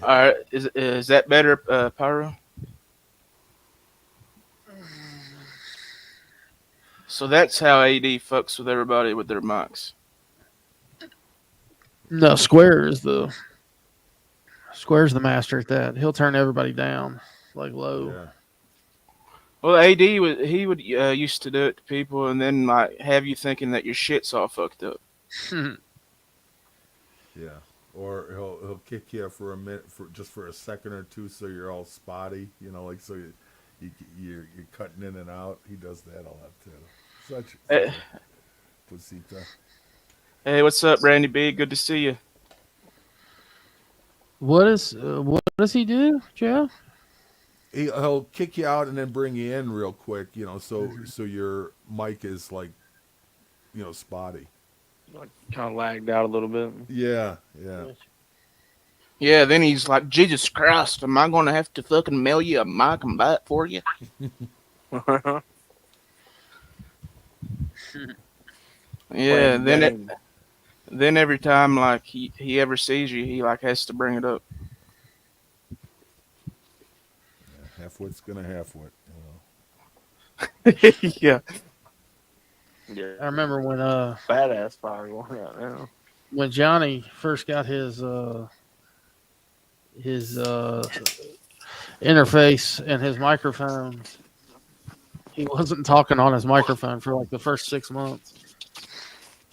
All right, is that better, Pyro? So that's how AD fucks with everybody with their mics. No, Square's the master at that. He'll turn everybody down like low. Yeah. Well, AD would used to do it to people, and then like have you thinking that your shit's all fucked up. Yeah, or he'll kick you for a minute, for a second or two, so you're all spotty. Like so you're cutting in and out. He does that a lot too. Such a pusita. Hey, what's up, Randy B? Good to see you. What does he do, Joe? He'll kick you out and then bring you in real quick. So your mic is like, spotty. Like, kind of lagged out a little bit. Yeah. Yeah, then he's like, Jesus Christ, am I going to have to fucking mail you a mic and buy it for you? Yeah, then every time like he ever sees you, he like has to bring it up. Yeah, half-wit's gonna half-wit. Yeah. Yeah. I remember when badass fire going out now. When Johnny first got his interface and his microphone, he wasn't talking on his microphone for like the first 6 months.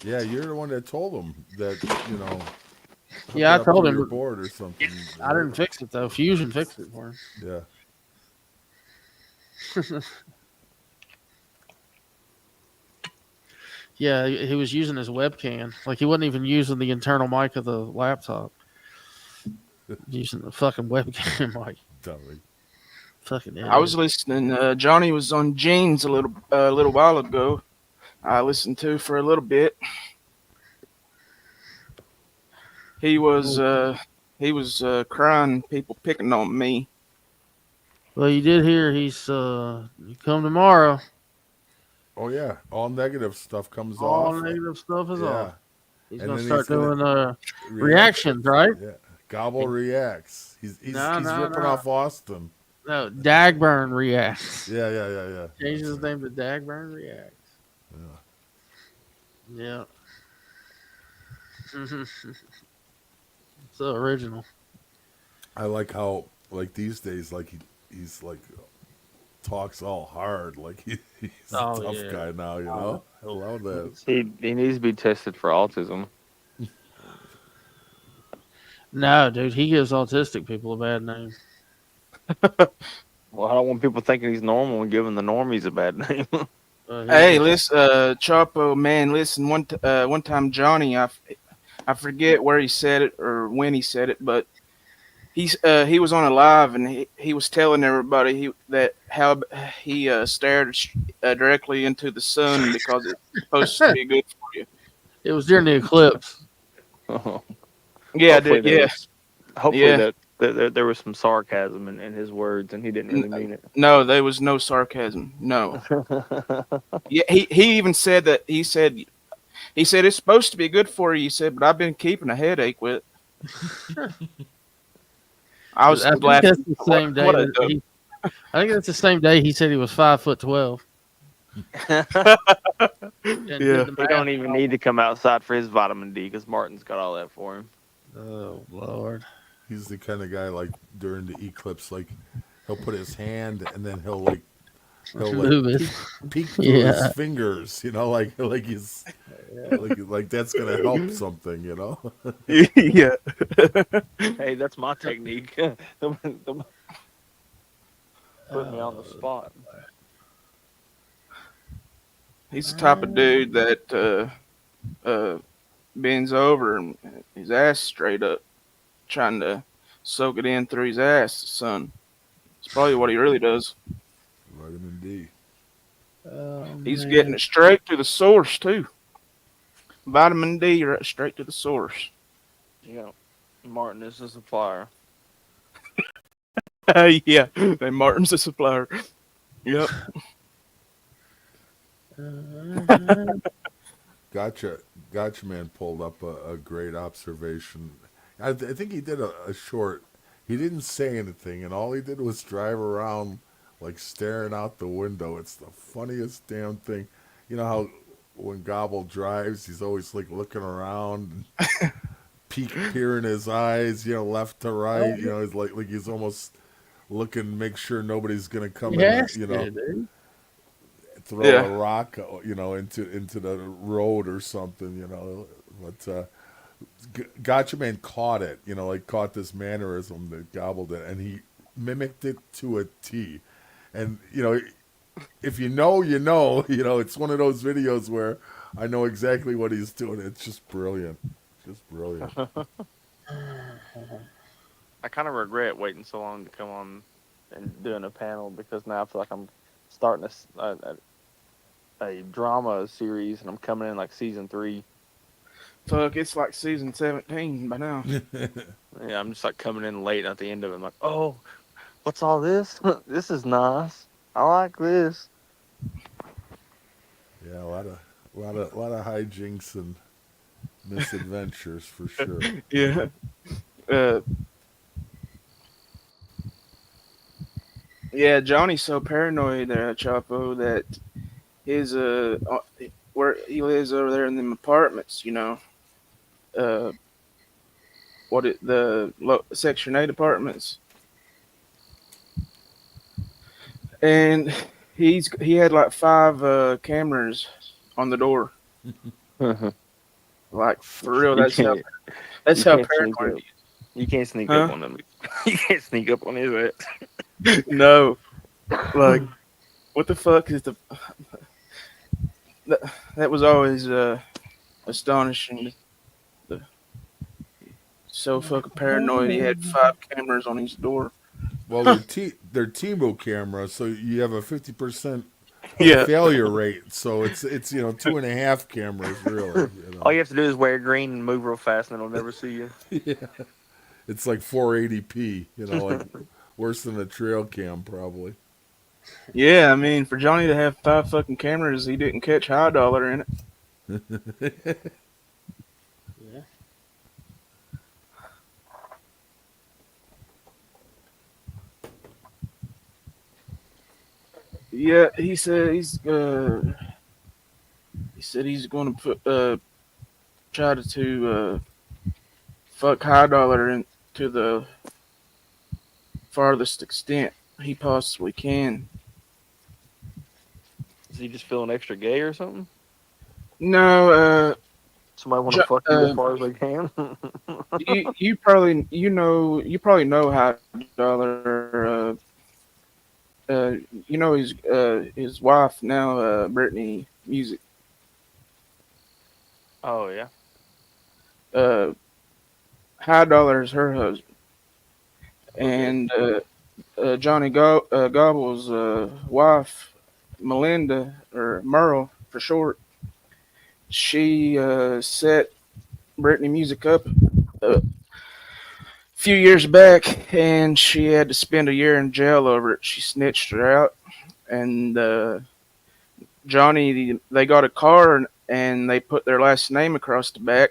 Yeah, you're the one that told him that, Yeah, I told him. Your board or something. I didn't fix it though. Fusion fixed it for him. Yeah. Yeah, he was using his webcam. Like he wasn't even using the internal mic of the laptop. Using the fucking webcam mic. Dummy. Fucking idiot. I was listening. Johnny was on Jane's a little while ago. I listened to for a little bit. He was crying. People picking on me. Well, you did hear he's come tomorrow. Oh yeah, all negative stuff comes All off. negative stuff is off. He's And gonna then start doing reactions, reactions, right? Yeah, Gobble reacts. He's No. ripping off Austin. No, Dagburn reacts. Yeah. Changed his name to Dagburn reacts. Yeah. So original. I like how like these days like he's like talks all hard like he's a tough guy now. I love that. He needs to be tested for autism. No, dude, he gives autistic people a bad name. Well, I don't want people thinking he's normal and giving the normies a bad name. Hey, listen, Chapo, man, listen. One time, Johnny, I forget where he said it or when he said it, but he was on a live and he was telling everybody how he stared directly into the sun because it's supposed to be good for you. It was during the eclipse. Yeah, Hopefully that there was some sarcasm in his words, and he didn't really mean it. No, there was no sarcasm. No. Yeah, he even said that. He said it's supposed to be good for you. He said, but I've been keeping a headache with it. I was laughing. That's the same day. I think that's the same day he said he was 5'12". Yeah, he don't even need to come outside for his vitamin D because Martin's got all that for him. Oh Lord, he's the kind of guy like during the eclipse, like he'll put his hand and then he'll like He'll like Move it. peek through his Yeah. fingers, like he's like that's gonna help something, you know. Yeah. Hey, that's my technique. Put me on the spot. He's the type of dude that bends over and his ass straight up, trying to soak it in through his ass, son. It's probably what he really does. Vitamin D. Oh He's getting man. it straight to the source too. Vitamin D right straight to the source. Yeah, Martin is a supplier. Yeah, and Martin's a supplier. Yep. Gotcha. Gotcha man pulled up a great observation. I think he did a short. He didn't say anything, and all he did was drive around, like staring out the window. It's the funniest damn thing. You know how when Gobble drives, he's always like looking around, and peering his eyes, left to right. He's like he's almost looking, make sure nobody's gonna come in, Yes, dude. throw Yeah. a rock, into the road or something, But Gotcha Man caught it, like caught this mannerism that Gobbled it, and he mimicked it to a T. And if you know, it's one of those videos where I know exactly what he's doing. It's just brilliant, just brilliant. I kind of regret waiting so long to come on and doing a panel because now I feel like I'm starting a drama series and I'm coming in like season 3. Fuck, it's like season 17 by now. Yeah, I'm just like coming in late at the end of it. I'm like, oh, what's all this? This is nice. I like this. Yeah, a lot of hijinks and misadventures for sure. Yeah. Yeah, Johnny's so paranoid, Chapo, that his where he lives over there in them apartments, uh, Section 8 apartments, and he had like 5 cameras on the door. Like for real, You that's how can't sneak paranoid up. he is. You can't sneak Huh? up on them. You can't sneak up on his ass. No, like what the fuck is that was always astonishing. The, so fucking paranoid. He had 5 cameras on his door. Well, they're Timo cameras, so you have a 50% Yeah. failure rate. So it's 2.5 cameras really. All you have to do is wear green and move real fast, and they'll never see you. Yeah, it's like 480p. Like worse than a trail cam probably. Yeah, I mean, for Johnny to have 5 fucking cameras, he didn't catch High Dollar in it. Yeah. Yeah, he said he's going to try to fuck High Dollar to the farthest extent he possibly can. Is he just feeling extra gay or something? No, somebody want to fuck you as far as they can. you probably know High Dollar. His wife now, Brittany Music. Oh yeah. High Dollar is her husband, and Johnny Gobble's wife, Melinda or Merle for short. She set Brittany Music up a few years back, and she had to spend a year in jail over it. She snitched her out, and Johnny, they got a car and they put their last name across the back.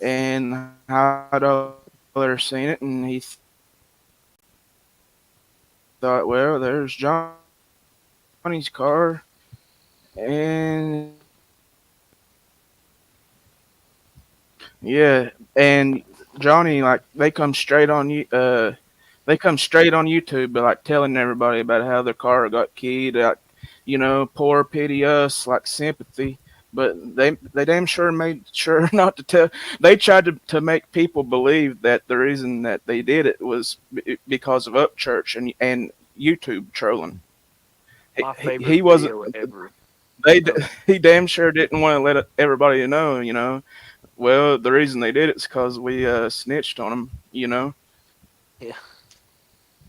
And High Dollar seen it, and he thought, well, there's Johnny's car, and yeah, and Johnny, like, they come straight on you, they come straight on YouTube, but like telling everybody about how their car got keyed, like, poor pity us, like sympathy. But they damn sure made sure not to tell. They tried to make people believe that the reason that they did it was because of Upchurch and YouTube trolling. My favorite He wasn't. video ever. They he damn sure didn't want to let everybody know. Well, the reason they did it is because we snitched on them. Yeah.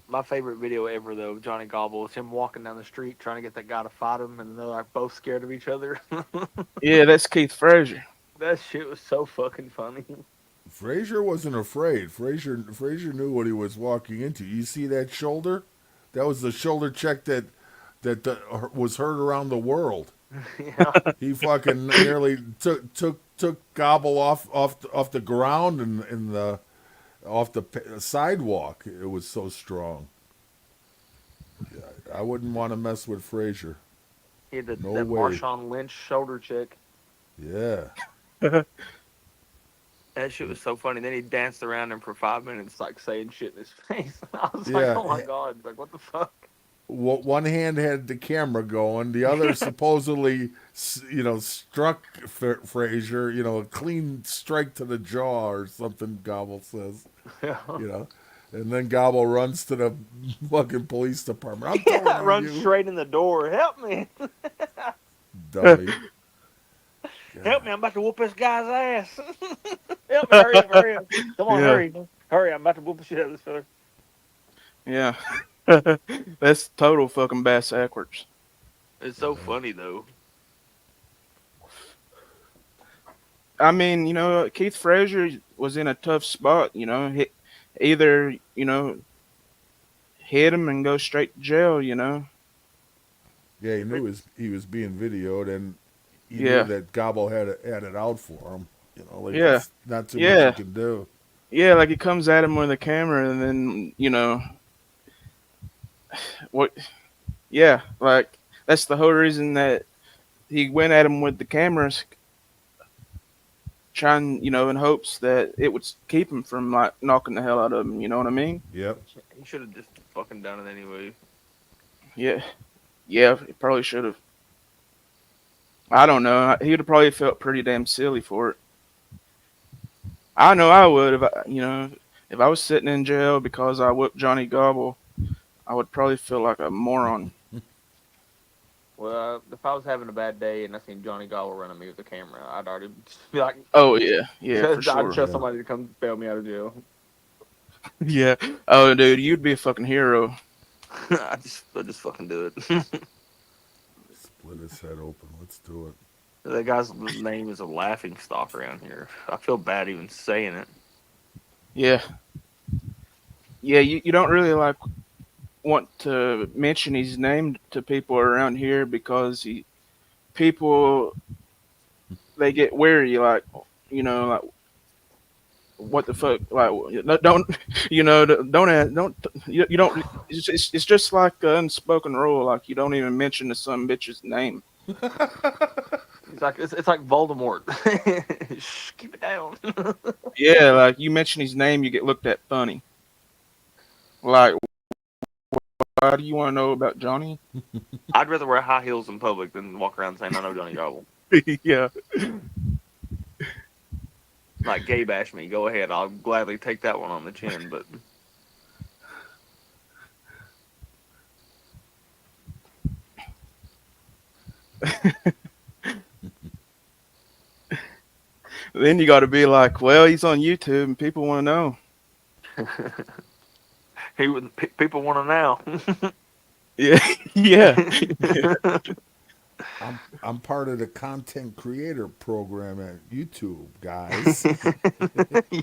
My favorite video ever though, of Johnny Gobble, is him walking down the street trying to get that guy to fight him, and they're like both scared of each other. Yeah, that's Keith Frazier. That shit was so fucking funny. Frazier wasn't afraid. Frazier knew what he was walking into. You see that shoulder? That was the shoulder check that was heard around the world. Yeah. He fucking nearly took Gobble off the ground and off the sidewalk. It was so strong. I wouldn't want to mess with Frazier. He had that way. Marshawn Lynch shoulder check. Yeah. That shit was so funny. Then he danced around him for 5 minutes, like saying shit in his face. I was Yeah. like, oh my God. Like, what the fuck? One hand had the camera going, the other supposedly, struck Frazier, a clean strike to the jaw or something, Gobble says. Yeah. And then Gobble runs to the fucking police department. I'm telling on Runs you. straight in the door. Help me. Dummy. Help me. I'm about to whoop this guy's ass. Help me. Hurry up. Hurry up. Come on, Yeah. hurry. Hurry. I'm about to whoop the shit out of this fella. Yeah, that's total fucking bass backwards. It's so funny, though. I mean, Keith Frazier was in a tough spot. Either hit him and go straight to jail. Yeah, he knew he was being videoed, and he Yeah. knew that Gobble had it out for him. Yeah. It's not too Yeah. much you can do. Yeah, like he comes at him with a camera, and then what? Yeah, like that's the whole reason that he went at him with the cameras, trying, in hopes that it would keep him from like knocking the hell out of him. You know what I mean? Yep. He should have just fucking done it anyway. Yeah, yeah, he probably should have. I don't know. He would have probably felt pretty damn silly for it. I know I would if I was sitting in jail because I whooped Johnny Gobble, I would probably feel like a moron. Well, if I was having a bad day and I seen Johnny Gobble running me with the camera, I'd already be like, Oh yeah, for I'd sure. trust somebody to come bail me out of jail. Yeah. Oh, dude, you'd be a fucking hero. I just fucking do it. Split his head open. Let's do it. That guy's name is a laughing stock around here. I feel bad even saying it. Yeah. Yeah, you don't really want to mention his name to people around here because people they get wary, like what the fuck, like don't you don't. It's just like an unspoken rule, like you don't even mention the some bitch's name. It's like Voldemort. Shh, keep it down. Yeah, like you mention his name, you get looked at funny. Like, why do you want to know about Johnny? I'd rather wear high heels in public than walk around saying I know Johnny Gobble. Yeah. Like gay bash me, go ahead. I'll gladly take that one on the chin, but Then you got to be like, well, he's on YouTube and people want to know. people want to know. Yeah, yeah. I'm part of the content creator program at YouTube, guys.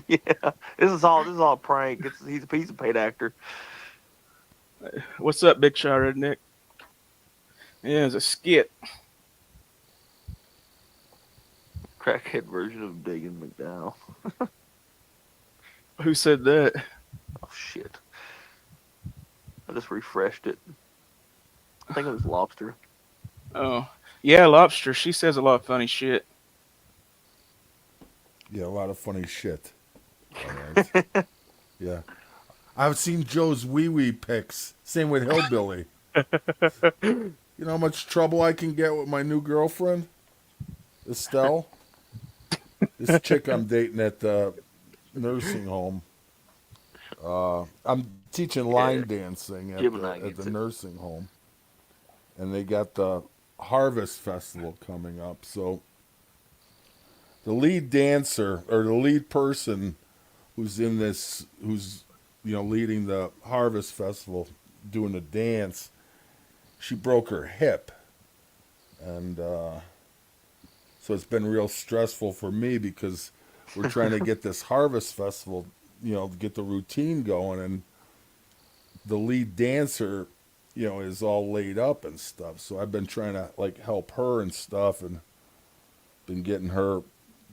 Yeah, this is all a prank. He's a paid actor. What's up, Big Shot Redneck? Yeah, it's a skit. Crackhead version of Digging McDowell. Who said that? Oh shit! I just refreshed it. I think it was Lobster. Oh, yeah, Lobster. She says a lot of funny shit. Yeah, a lot of funny shit. All right. Yeah. I've seen Joe's wee pics. Same with Hillbilly. You know how much trouble I can get with my new girlfriend, Estelle? This chick I'm dating at the nursing home. I'm teaching line dancing at the nursing home, and they got the Harvest Festival coming up. So the lead dancer or the lead person who's in this, who's leading the Harvest Festival, doing the dance, she broke her hip, and so it's been real stressful for me because we're trying to get this Harvest Festival, get the routine going, and the lead dancer, is all laid up and stuff. So I've been trying to help her and stuff, and been getting her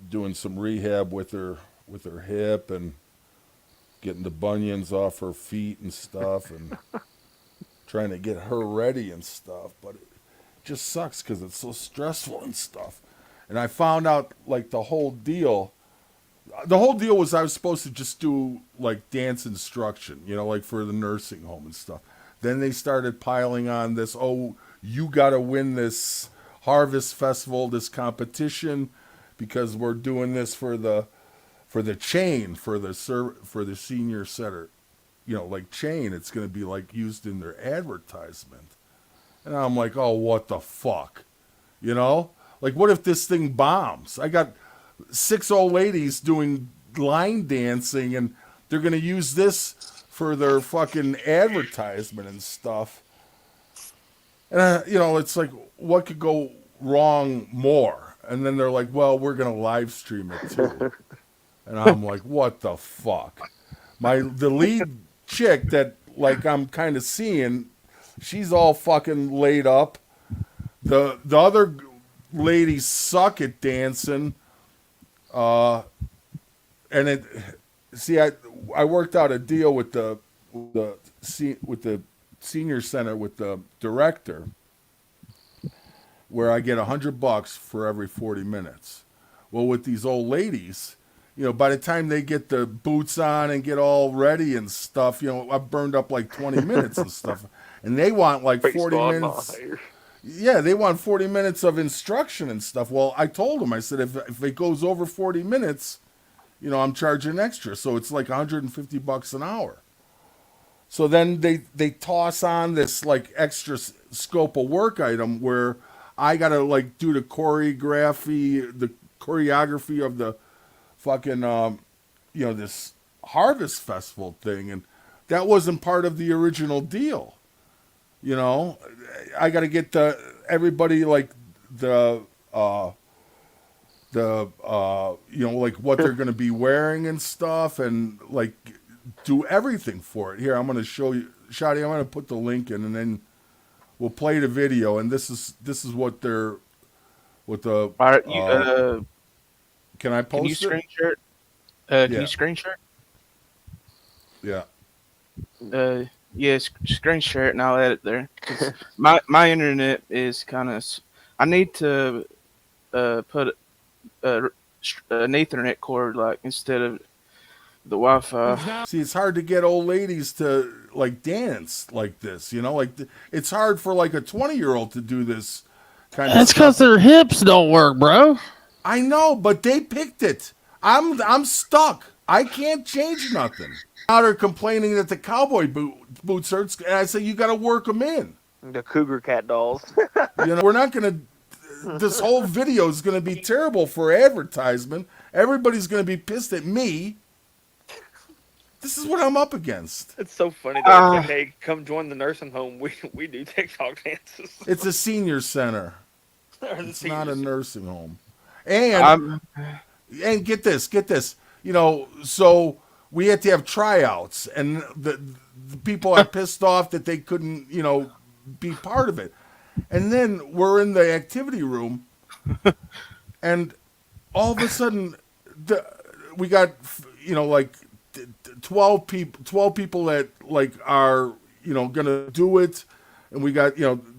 doing some rehab with her hip and getting the bunions off her feet and stuff, and trying to get her ready and stuff. But it just sucks because it's so stressful and stuff. And I found out the whole deal. The whole deal was I was supposed to just do dance instruction, for the nursing home and stuff. Then they started piling on this, oh, you got to win this Harvest Festival, this competition, because we're doing this for the chain, for the senior center, chain. It's going to be used in their advertisement. And I'm like, oh, what the fuck? What if this thing bombs? I got 6 old ladies doing line dancing, and they're going to use this for their fucking advertisement and stuff. And, it's like, what could go wrong more? And then they're like, well, we're going to live stream it too. And I'm like, what the fuck? The lead chick that I'm kind of seeing, she's all fucking laid up. The other ladies suck at dancing. And I worked out a deal with the senior center with the director, where I get $100 for every 40 minutes. Well, with these old ladies, by the time they get the boots on and get all ready and stuff, I've burned up 20 minutes and stuff, and they want 40 minutes. Yeah, they want 40 minutes of instruction and stuff. Well, I told them, I said, if it goes over 40 minutes, I'm charging extra. So it's $150 an hour. So then they toss on this extra scope of work item where I got to do the choreography of the fucking, this Harvest Festival thing. And that wasn't part of the original deal. I got to get everybody what they're going to be wearing and stuff, and do everything for it. Here, I'm going to show you, Shadi. I'm going to put the link in, and then we'll play the video. And this is what they're All right, can I post can you it? screen share? Can you screen share? Yeah. Yeah, screen share it and I'll edit there. My internet is kind of. I need to put an Ethernet cord instead of the Wi-Fi. See, it's hard to get old ladies to dance like this. It's hard for a 20-year-old to do this kind of That's stuff. because their hips don't work, bro. I know, but they picked it. I'm stuck. I can't change nothing. Now they're complaining that the cowboy boots hurts, and I say you got to work them in. The cougar cat dolls. We're not gonna. This whole video is gonna be terrible for advertisement. Everybody's gonna be pissed at me. This is what I'm up against. It's so funny though. It's hey, come join the nursing home. We do TikTok dances. It's a senior center. It's not a nursing home. And get this. So we had to have tryouts, and the people are pissed off that they couldn't, be part of it. And then we're in the activity room, and all of a sudden, we got 12 people that are gonna do it, and we got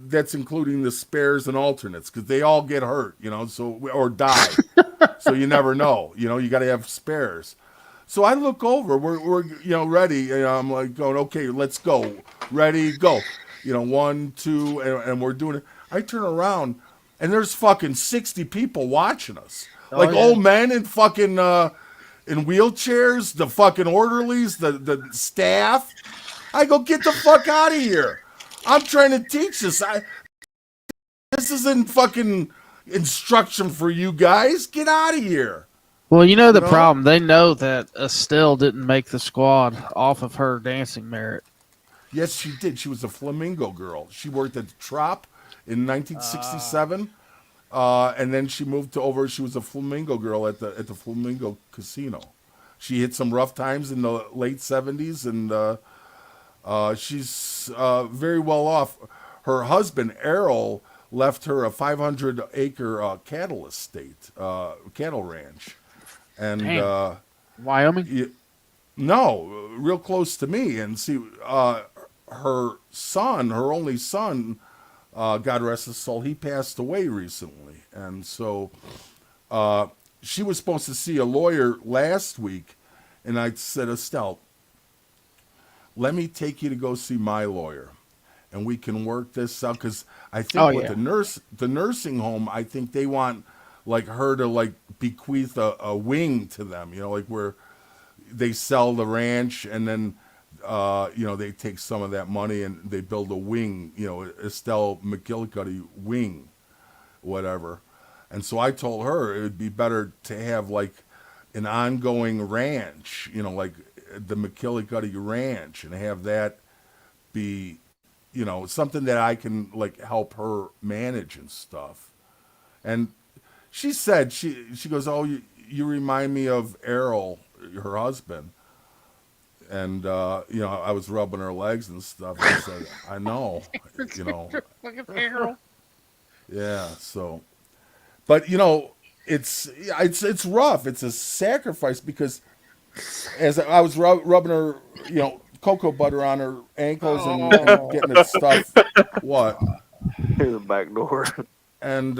that's including the spares and alternates because they all get hurt, so or die, so you never know, you got to have spares. So I look over. We're ready. I'm like going, okay, let's go. Ready, go. 1, 2, and we're doing it. I turn around, and there's fucking 60 people watching us. Oh, Like yeah. old men in fucking in wheelchairs, the fucking orderlies, the staff. I go, get the fuck out of here. I'm trying to teach this. This isn't fucking instruction for you guys. Get out of here. Well, the You know? problem. They know that Estelle didn't make the squad off of her dancing merit. Yes, she did. She was a flamingo girl. She worked at the Trop in 1967, and then she moved to over. She was a flamingo girl at the Flamingo Casino. She hit some rough times in the late 70s, and she's very well off. Her husband Errol left her a 500-acre cattle estate, cattle ranch, and Damn. Wyoming. no, real close to me. And see, her son, her only son, God rest his soul, he passed away recently. And so she was supposed to see a lawyer last week. And I said, Estelle, let me take you to go see my lawyer. And we can work this out. Because I think with the nursing home, I think they want like her to like bequeath a wing to them, like where they sell the ranch and then they take some of that money and they build a wing, Estelle McGillicuddy wing, whatever. And so I told her it would be better to have like an ongoing ranch, like the McGillicuddy Ranch, and have that be, something that I can like help her manage and stuff. And she said, she goes, oh, you remind me of Errol, her husband. And, I was rubbing her legs and stuff. I said, I know, Yeah, so. But, it's rough. It's a sacrifice because as I was rubbing her, cocoa butter on her ankles and getting it stuff. What? Here's the back door. And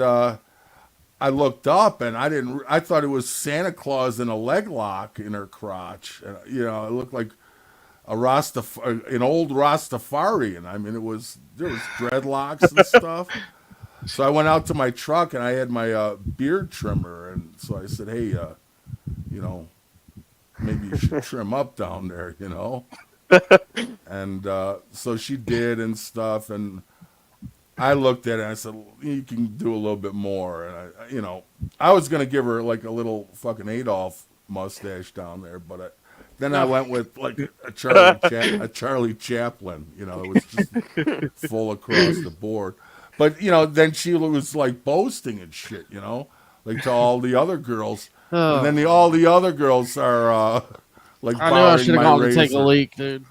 I looked up and I thought it was Santa Claus in a leg lock in her crotch. And, it looked like an old Rastafarian. I mean, there was dreadlocks and stuff. So I went out to my truck and I had my beard trimmer. And so I said, hey, maybe you should trim up down there, And so she did and stuff. And I looked at it and I said, you can do a little bit more. And I was going to give her like a little fucking Adolf mustache down there, but then I went with like a Charlie Chaplin, it was just full across the board. But, then she was like boasting and shit, like to all the other girls. And then all the other girls are like I knew I should have gone razor. to take a leak, dude.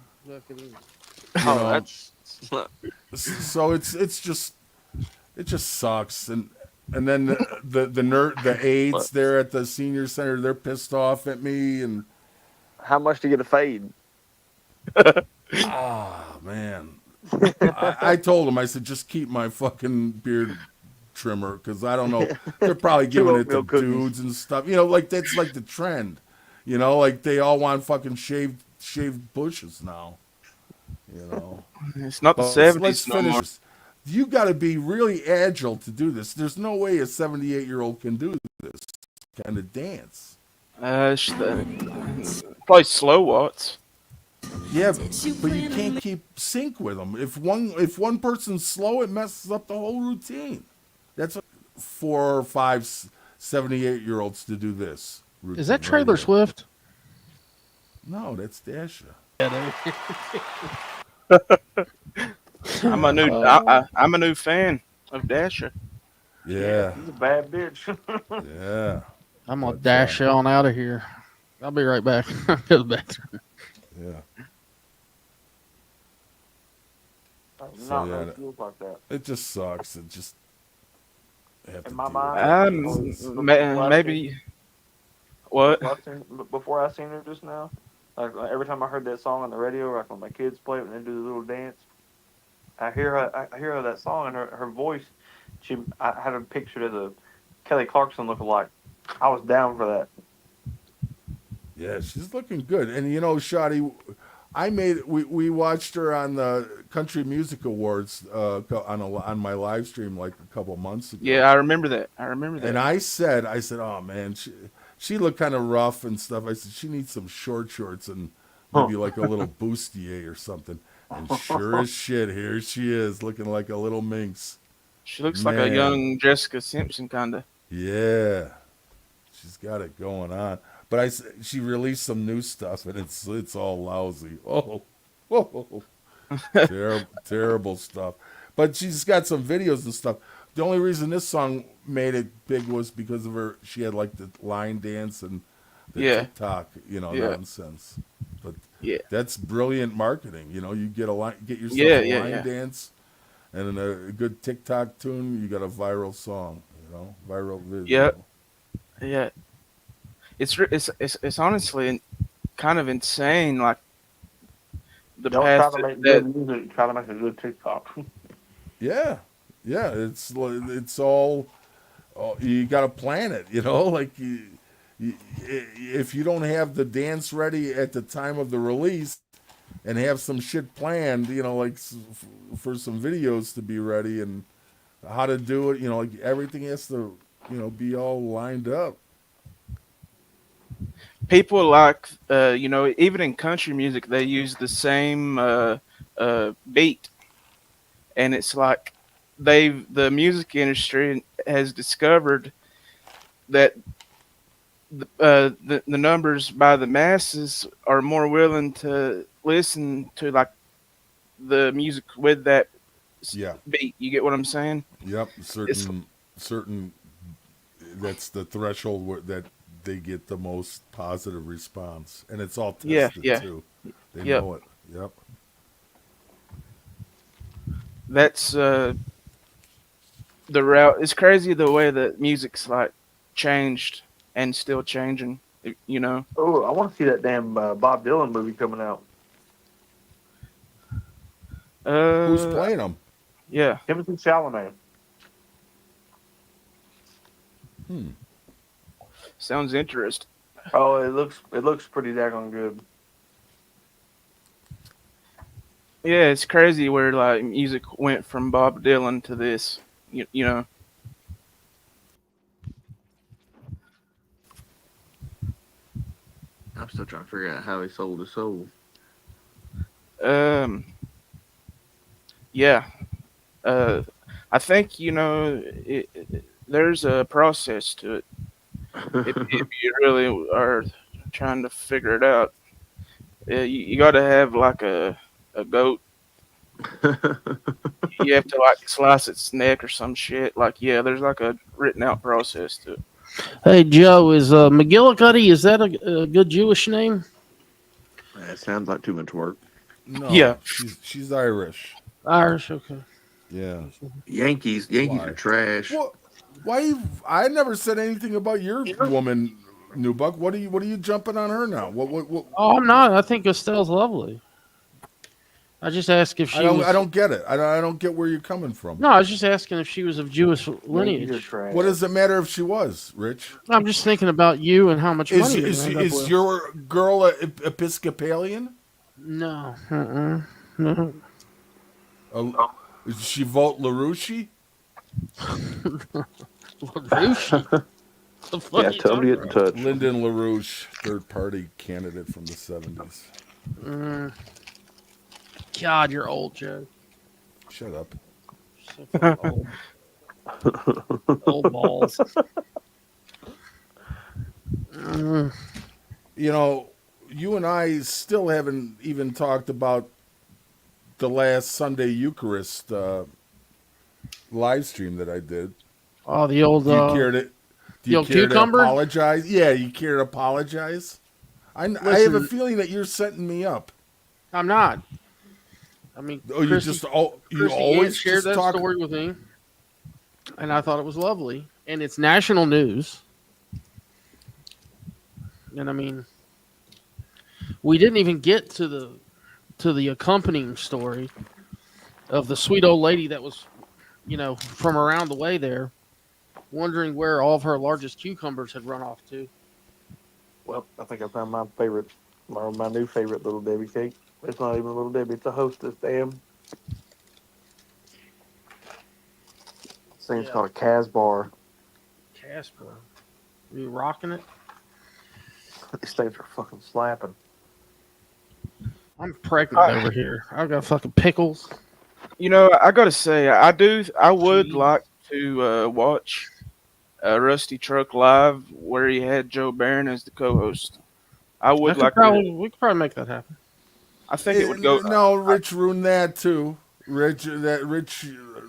That's so it just sucks. And then the aides there at the senior center, they're pissed off at me. And how much to get a fade? Man. I told him, I said, just keep my fucking beard trimmer because I don't know. They're probably giving it to dudes and stuff. Like that's like the trend. Like they all want fucking shaved bushes now. It's not the 70s. Let's finish this. You got to be really agile to do this. There's no way a 78-year-old can do this kind of dance. Play slow waltz. Yeah, but you can't keep sync with them. If one person's slow, it messes up the whole routine. That's 4 or 5 78-year-olds to do this routine. Is that Taylor Swift? No, that's Dasha. I'm a new fan of Dasha. Yeah. She's a bad bitch. Yeah. I'm gonna dash on out of here. I'll be right back. Go to the bathroom. Yeah. So, like that. It just sucks. It just in my mind. Maybe. What? Before I seen her just now, like every time I heard that song on the radio, like when my kids play it and they do the little dance, I hear her that song and her voice. I had a picture of the Kelly Clarkson lookalike. I was down for that. Yeah, she's looking good. And you know, Shotty, we watched her on the Country Music Awards on my live stream like a couple months ago. Yeah, I remember that. I remember that. And I said, oh man, she looked kind of rough and stuff. I said she needs some short shorts and maybe like a little bustier or something. And sure as shit, here she is looking like a little minx. She looks like a young Jessica Simpson kind of. Yeah, she's got it going on. But she released some new stuff and it's all lousy. Oh, terrible stuff. But she's got some videos and stuff. The only reason this song made it big was because of her. She had like the line dance and the TikTok, nonsense. But that's brilliant marketing. You know, you get yourself a line dance, and a good TikTok tune. You got a viral song. You know, viral video. Yeah. It's honestly kind of insane. Like the Don't past try to make good music. Try to make a good TikTok. Yeah, it's all you got to plan it. You know, like if you don't have the dance ready at the time of the release and have some shit planned, you know, like for some videos to be ready and how to do it, you know, like everything has to, you know, be all lined up. People like, you know, even in country music, they use the same beat, and it's like the music industry has discovered that the numbers by the masses are more willing to listen to like the music with that beat. You get what I'm saying? Yep, certain. That's the threshold that they get the most positive response, and it's all tested too. They know it. Yep. That's the route. It's crazy the way that music's like changed and still changing. You know. Oh, I want to see that damn Bob Dylan movie coming out. Who's playing him? Yeah, Timothy Chalamet. Sounds interesting. Oh, it looks pretty daggone good. Yeah, it's crazy where like music went from Bob Dylan to this. You know. I'm still trying to figure out how he sold his soul. Yeah. I think you know there's a process to it. If you really are trying to figure it out, you got to have like a goat. You have to like slice its neck or some shit. Like there's like a written out process to it. Hey Joe, is McGillicuddy? Is that a good Jewish name? That sounds like too much work. No, she's Irish. Irish, okay. Yeah. Yankees are trash. Why? I never said anything about your woman, Newbuck. What are you jumping on her now? What? Oh, I'm not. I think Estelle's lovely. I just asked if she was. I don't get it. I don't get where you're coming from. No, I was just asking if she was of Jewish lineage. What does it matter if she was, Rich? I'm just thinking about you and how much money is your girl a Episcopalian? No. No. Did she vote LaRouche? LaRouche? Yeah, tell him to get in touch. Lyndon LaRouche, third-party candidate from the 70s. God, you're old, Joe. Shut up. So fucking old. Old balls. You know, you and I still haven't even talked about the last Sunday Eucharist live stream that I did. Oh, the old. Do you care cucumber? to apologize? Yeah, you care to apologize? I have a feeling that you're setting me up. I'm not. I mean, Christy you always shared that story with me, and I thought it was lovely, and it's national news. And I mean, we didn't even get to the accompanying story of the sweet old lady that was, from around the way there, wondering where all of her largest cucumbers had run off to. Well, I think I found my favorite, my new favorite Little Debbie cake. It's not even a Little Debbie; it's a Hostess. Damn, this thing's Yeah. called a Casbar. Casper. You rocking it? These things are fucking slapping. I'm pregnant over here. I've got fucking pickles. You know, I gotta say, I would Cheese. like to watch Rusty Truck live where he had Joe Barron as the co-host. I would like to. We could probably make that happen. I think it would go. No, Rich ruined that too. Rich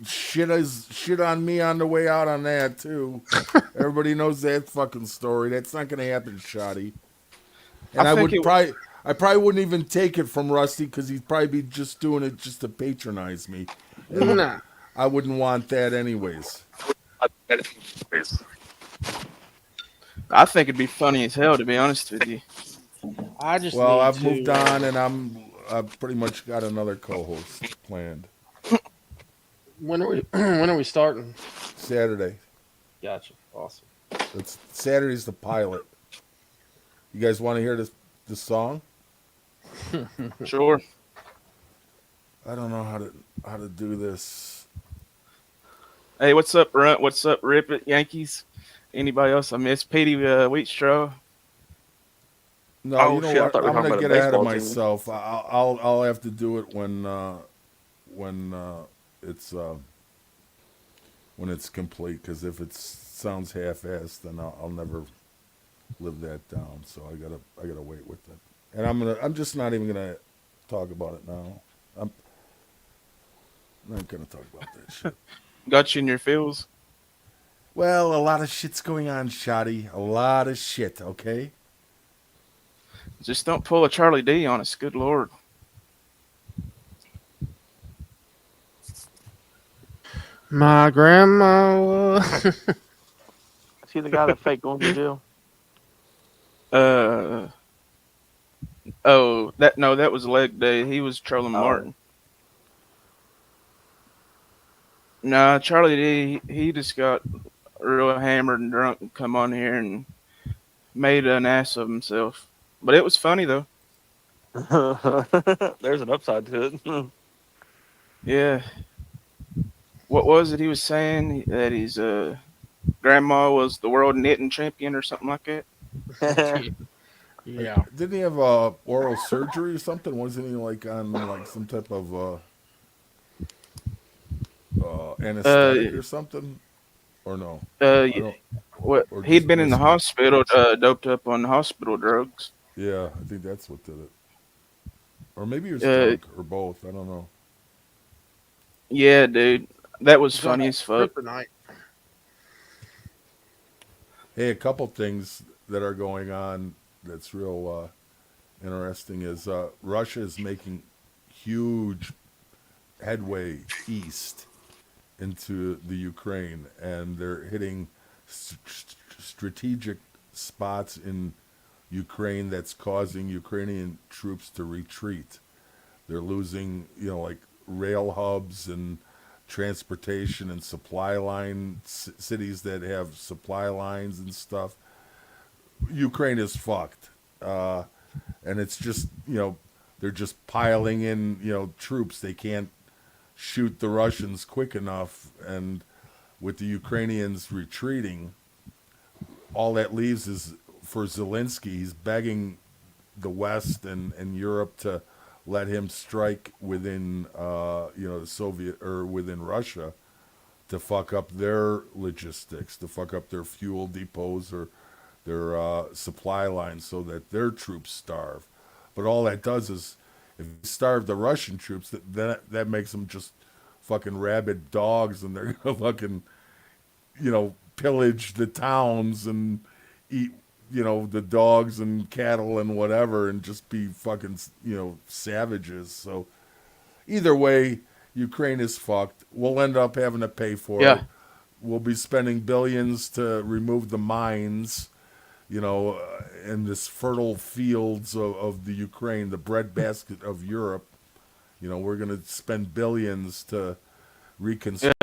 shit on me on the way out on that too. Everybody knows that fucking story. That's not gonna happen, Shoddy. And I think it. I probably wouldn't even take it from Rusty because he'd probably be just doing it just to patronize me. And Nah. I wouldn't want that anyways. I think it'd be funny as hell, to be honest with you. I just Well, need I've to, moved on, and I've pretty much got another co-host planned. When are we starting? Saturday. Gotcha. Awesome. Saturday's the pilot. You guys want to hear the song? Sure. I don't know how to do this. Hey, what's up, Runt? What's up, Rip It, Yankees? Anybody else? I miss Petey Wheatstraw. No, you know what? I'm gonna get ahead of myself. I'll have to do it when it's complete. Because if it sounds half-assed, then I'll never live that down. So I gotta wait with it. And I'm just not even gonna talk about it now. I'm not gonna talk about that shit. Got you in your feels. Well, a lot of shit's going on, Shoddy. A lot of shit. Okay. Just don't pull a Charlie D on us. Good Lord. My grandma. Is he the guy that faked going to jail? That was leg day. He was trolling Martin. Nah, Charlie D, he just got real hammered and drunk and come on here and made an ass of himself. But it was funny though. There's an upside to it. Yeah. What was it he was saying? That his grandma was the world knitting champion or something like that? Yeah. Didn't he have oral surgery or something? Wasn't he like on like some type of anesthetic or something? Or no? He'd been in the hospital, doped up on hospital drugs. Yeah, I think that's what did it. Or maybe he was drunk, or both. I don't know. Yeah, dude, that was funny as fuck. Hey, a couple things that are going on that's real interesting is Russia is making huge headway east into the Ukraine, and they're hitting strategic spots in Ukraine that's causing Ukrainian troops to retreat. They're losing, like rail hubs and transportation and supply line cities that have supply lines and stuff. Ukraine is fucked, and it's just they're just piling in troops. They can't shoot the Russians quick enough, and with the Ukrainians retreating, all that leaves is for Zelensky. He's begging the West and Europe to let him strike within the Soviet or within Russia to fuck up their logistics, to fuck up their fuel depots or their supply lines so that their troops starve. But all that does is, if you starve the Russian troops, that makes them just fucking rabid dogs, and they're gonna fucking pillage the towns and eat the dogs and cattle and whatever, and just be fucking savages. So either way, Ukraine is fucked. We'll end up having to pay for it. We'll be spending billions to remove the mines, in this fertile fields of the Ukraine, the breadbasket of Europe. We're going to spend billions to reconstruct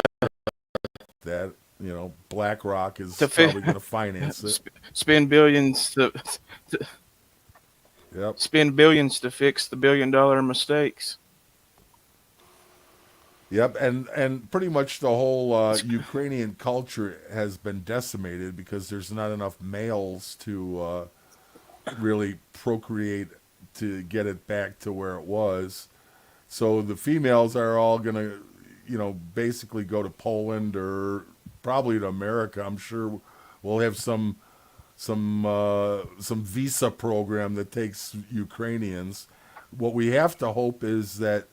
BlackRock is probably going to finance it. Spend billions to Yep. Spend billions to fix the $1 billion mistakes. Yep, and pretty much the whole Ukrainian culture has been decimated because there's not enough males to really procreate to get it back to where it was. So the females are all gonna, basically go to Poland or probably to America. I'm sure we'll have some visa program that takes Ukrainians. What we have to hope is that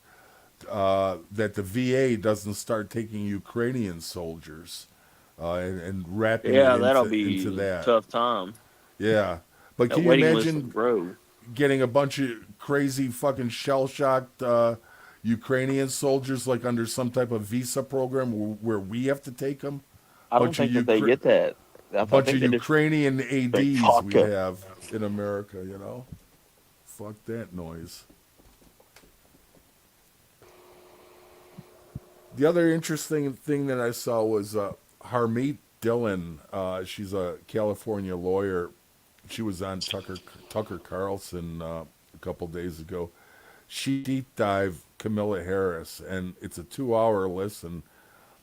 that the VA doesn't start taking Ukrainian soldiers and wrapping it Yeah, that'll into be that. tough time. Yeah, but That can you waiting list will imagine grow. getting a bunch of crazy fucking shell-shocked Ukrainian soldiers like under some type of visa program where we have to take them? I don't think that they get that. I Bunch of think they just Ukrainian drink ADs we vodka. have in America, Fuck that noise. The other interesting thing that I saw was Harmeet Dillon. She's a California lawyer. She was on Tucker Carlson a couple days ago. She deep dived Camilla Harris, and it's a 2-hour listen.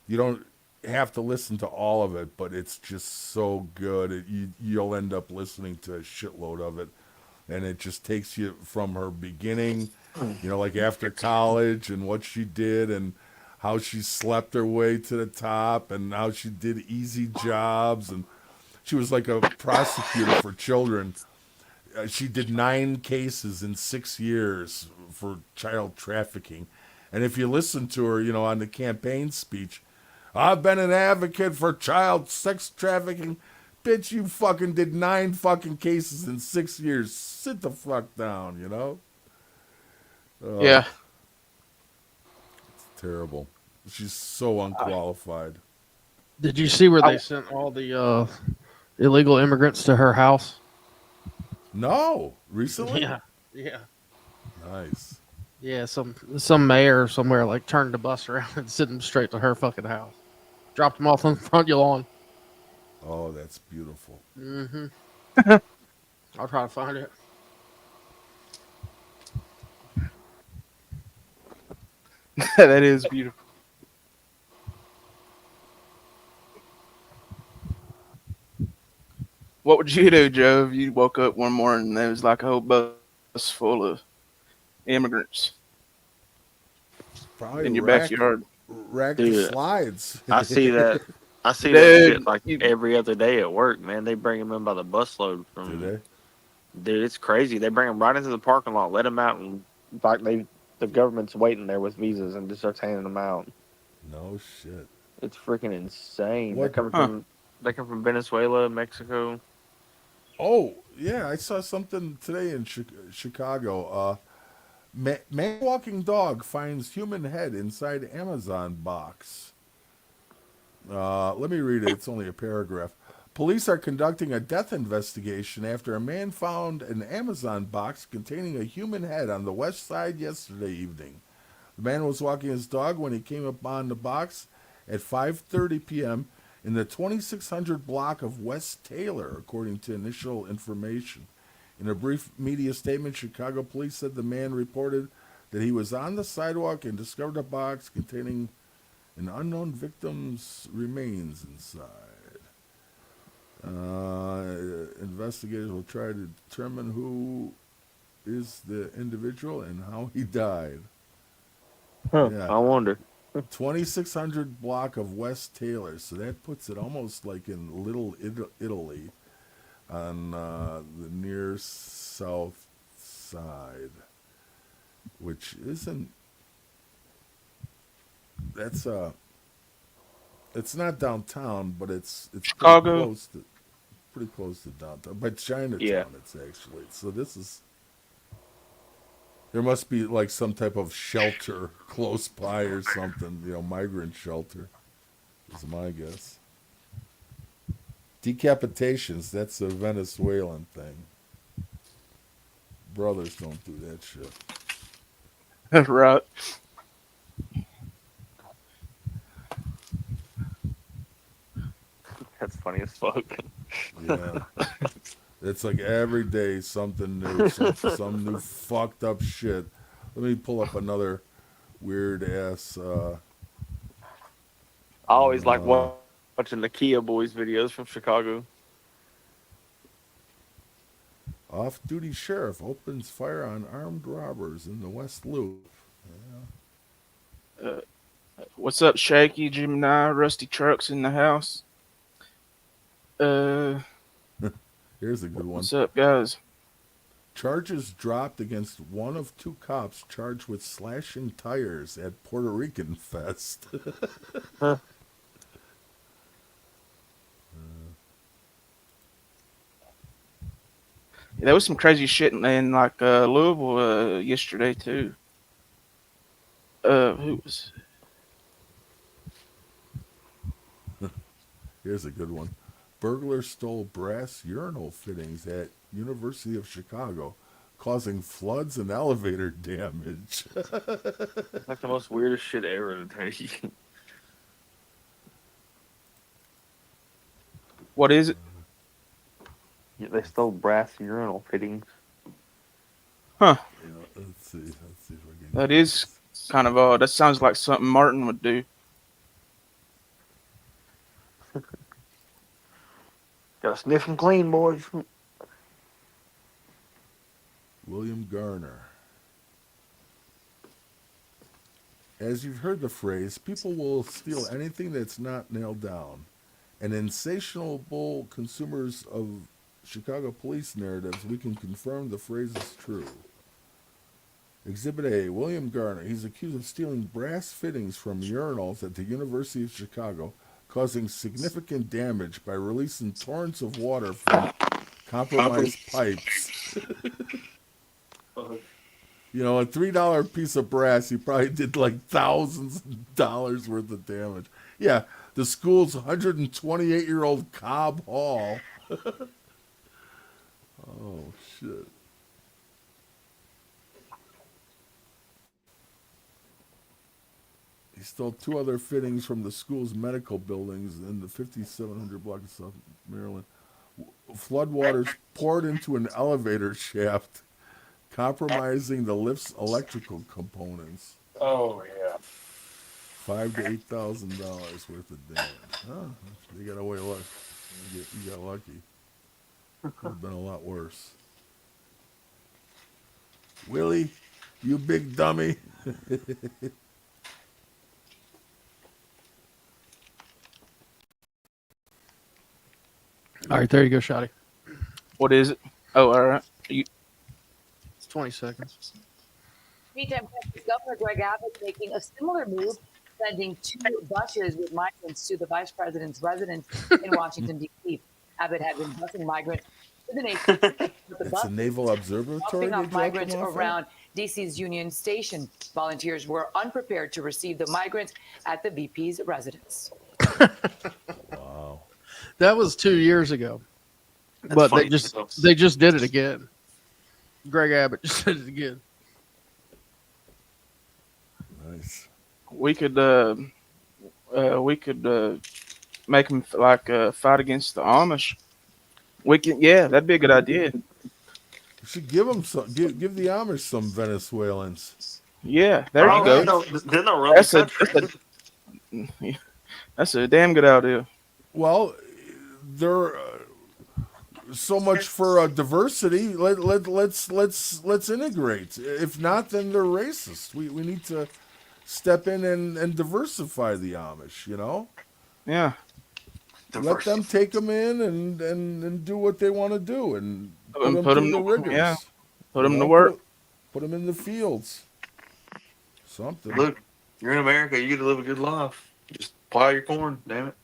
You don't have to listen to all of it, but it's just so good. You'll end up listening to a shitload of it, and it just takes you from her beginning, like after college and what she did and how she slept her way to the top and how she did easy jobs. And she was like a prosecutor for children. She did 9 cases in 6 years for child trafficking. And if you listen to her, on the campaign speech, I've been an advocate for child sex trafficking. Bitch, you fucking did 9 fucking cases in 6 years. Sit the fuck down, Yeah. It's terrible. She's so unqualified. Did you see where they sent all the illegal immigrants to her house? No, recently? Yeah, yeah, Nice. yeah. Some mayor somewhere like turned the bus around and sent them straight to her fucking house. Dropped them off on the front of your lawn. Oh, that's beautiful. Mm-hmm. I'll try to find it. That is beautiful. What would you do, Joe, if you woke up one morning and there was like a whole bus full of immigrants Probably in your rack backyard? the Dude, slides. I see that. I see that Dude, shit like every other day at work, man. They bring them in by the busload from. Do they? Dude, it's crazy. They bring them right into the parking lot, let them out, and like the government's waiting there with visas and just starts handing them out. No shit. It's freaking insane. What? They come from Venezuela, Mexico. Oh, yeah, I saw something today in Chicago. Man walking dog finds human head inside Amazon box. Let me read it. It's only a paragraph. Police are conducting a death investigation after a man found an Amazon box containing a human head on the west side yesterday evening. The man was walking his dog when he came upon the box at 5:30 p.m. in the 2600 block of West Taylor, according to initial information. In a brief media statement, Chicago police said the man reported that he was on the sidewalk and discovered a box containing an unknown victim's remains inside. Investigators will try to determine who is the individual and how he died. Huh, Yeah. I wonder. 2600 block of West Taylor, so that puts it almost like in Little Italy on the near south side, which isn't. That's it's not downtown, but it's Chicago. pretty close to downtown. By Chinatown, Yeah. it's actually. So this is. There must be like some type of shelter close by or something, migrant shelter, is my guess. Decapitations, that's a Venezuelan thing. Brothers don't do that shit. Right. That's funny as fuck. Yeah. It's like every day something new, some new fucked up shit. Let me pull up another weird ass. I always like watching the Kia Boys videos from Chicago. Off-duty sheriff opens fire on armed robbers in the West Loop. What's up, Shaky, Gemini, Rusty Trucks in the house? Here's a good one. What's up, guys? Charges dropped against one of two cops charged with slashing tires at Puerto Rican Fest. There was some crazy shit in like Louisville yesterday too. Who was? Here's a good one. Burglar stole brass urinal fittings at University of Chicago, causing floods and elevator damage. It's like the most weirdest shit ever to take. What is it? Yeah, they stole brass urinal fittings. Huh. Yeah, let's see if I can. That is kind of odd. That sounds like something Martin would do. Gotta sniff and clean, boys. William Garner. As you've heard the phrase, people will steal anything that's not nailed down. And insatiable consumers of Chicago police narratives, we can confirm the phrase is true. Exhibit A, William Garner. He's accused of stealing brass fittings from urinals at the University of Chicago, causing significant damage by releasing torrents of water from compromised pipes. You know, a $3 piece of brass, he probably did like thousands of dollars worth of damage. Yeah, the school's 128-year-old Cobb Hall. Oh, shit. He stole two other fittings from the school's medical buildings in the 5700 block of South Maryland. Floodwaters poured into an elevator shaft, compromising the lift's electrical components. Oh yeah. $5,000 to $8,000 worth of damage. Huh? They got away lucky. You got lucky. Could have been a lot worse. Willie, you big dummy. All right, there you go, Shotty. What is it? Oh, all right. It's 20 seconds. Meantime, Texas Governor Greg Abbott making a similar move, sending 2 buses with migrants to the vice president's residence in Washington, D.C. Abbott had been busing migrants to the nation. It's a naval observatory. Dropping off migrants around D.C.'s Union Station. Volunteers were unprepared to receive the migrants at the VP's residence. Wow. That was 2 years ago. But they just did it again. Greg Abbott just did it again. Nice. We could make them like fight against the Amish. We can, yeah, that'd be a good idea. You should give them some. Give the Amish some Venezuelans. Yeah, there you go. That's a damn good idea. Well, they're so much for diversity. Let's integrate. If not, then they're racist. We need to step in and diversify the Amish. You know. Yeah. Let them take them in and do what they want to do and put them put through them the to- rigors. yeah. Put You them to know, work. Put them in the fields. Something. Look, you're in America. You get to live a good life. Just plow your corn, damn it.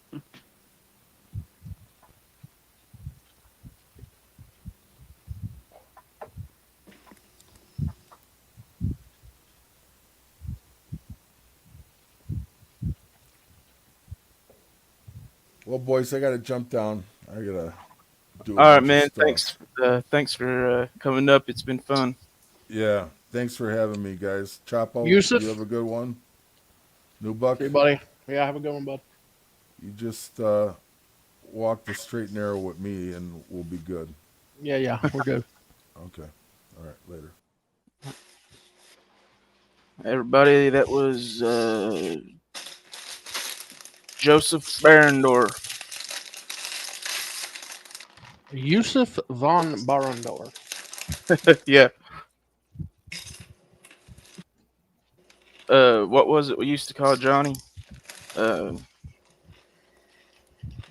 Well, boys, I gotta jump down. I gotta do. All right, man. Thanks for coming up. It's been fun. Yeah. Thanks for having me, guys. Chapo, Yusuf? you have a good one. New Buck. Hey, buddy. Yeah, have a good one, bud. You just walk the straight and narrow with me, and we'll be good. Yeah, we're good. Okay. All right. Later. Everybody, that was Joseph Barendorf. Yusuf von Barendorf. Yeah. What was it we used to call Johnny? Uh,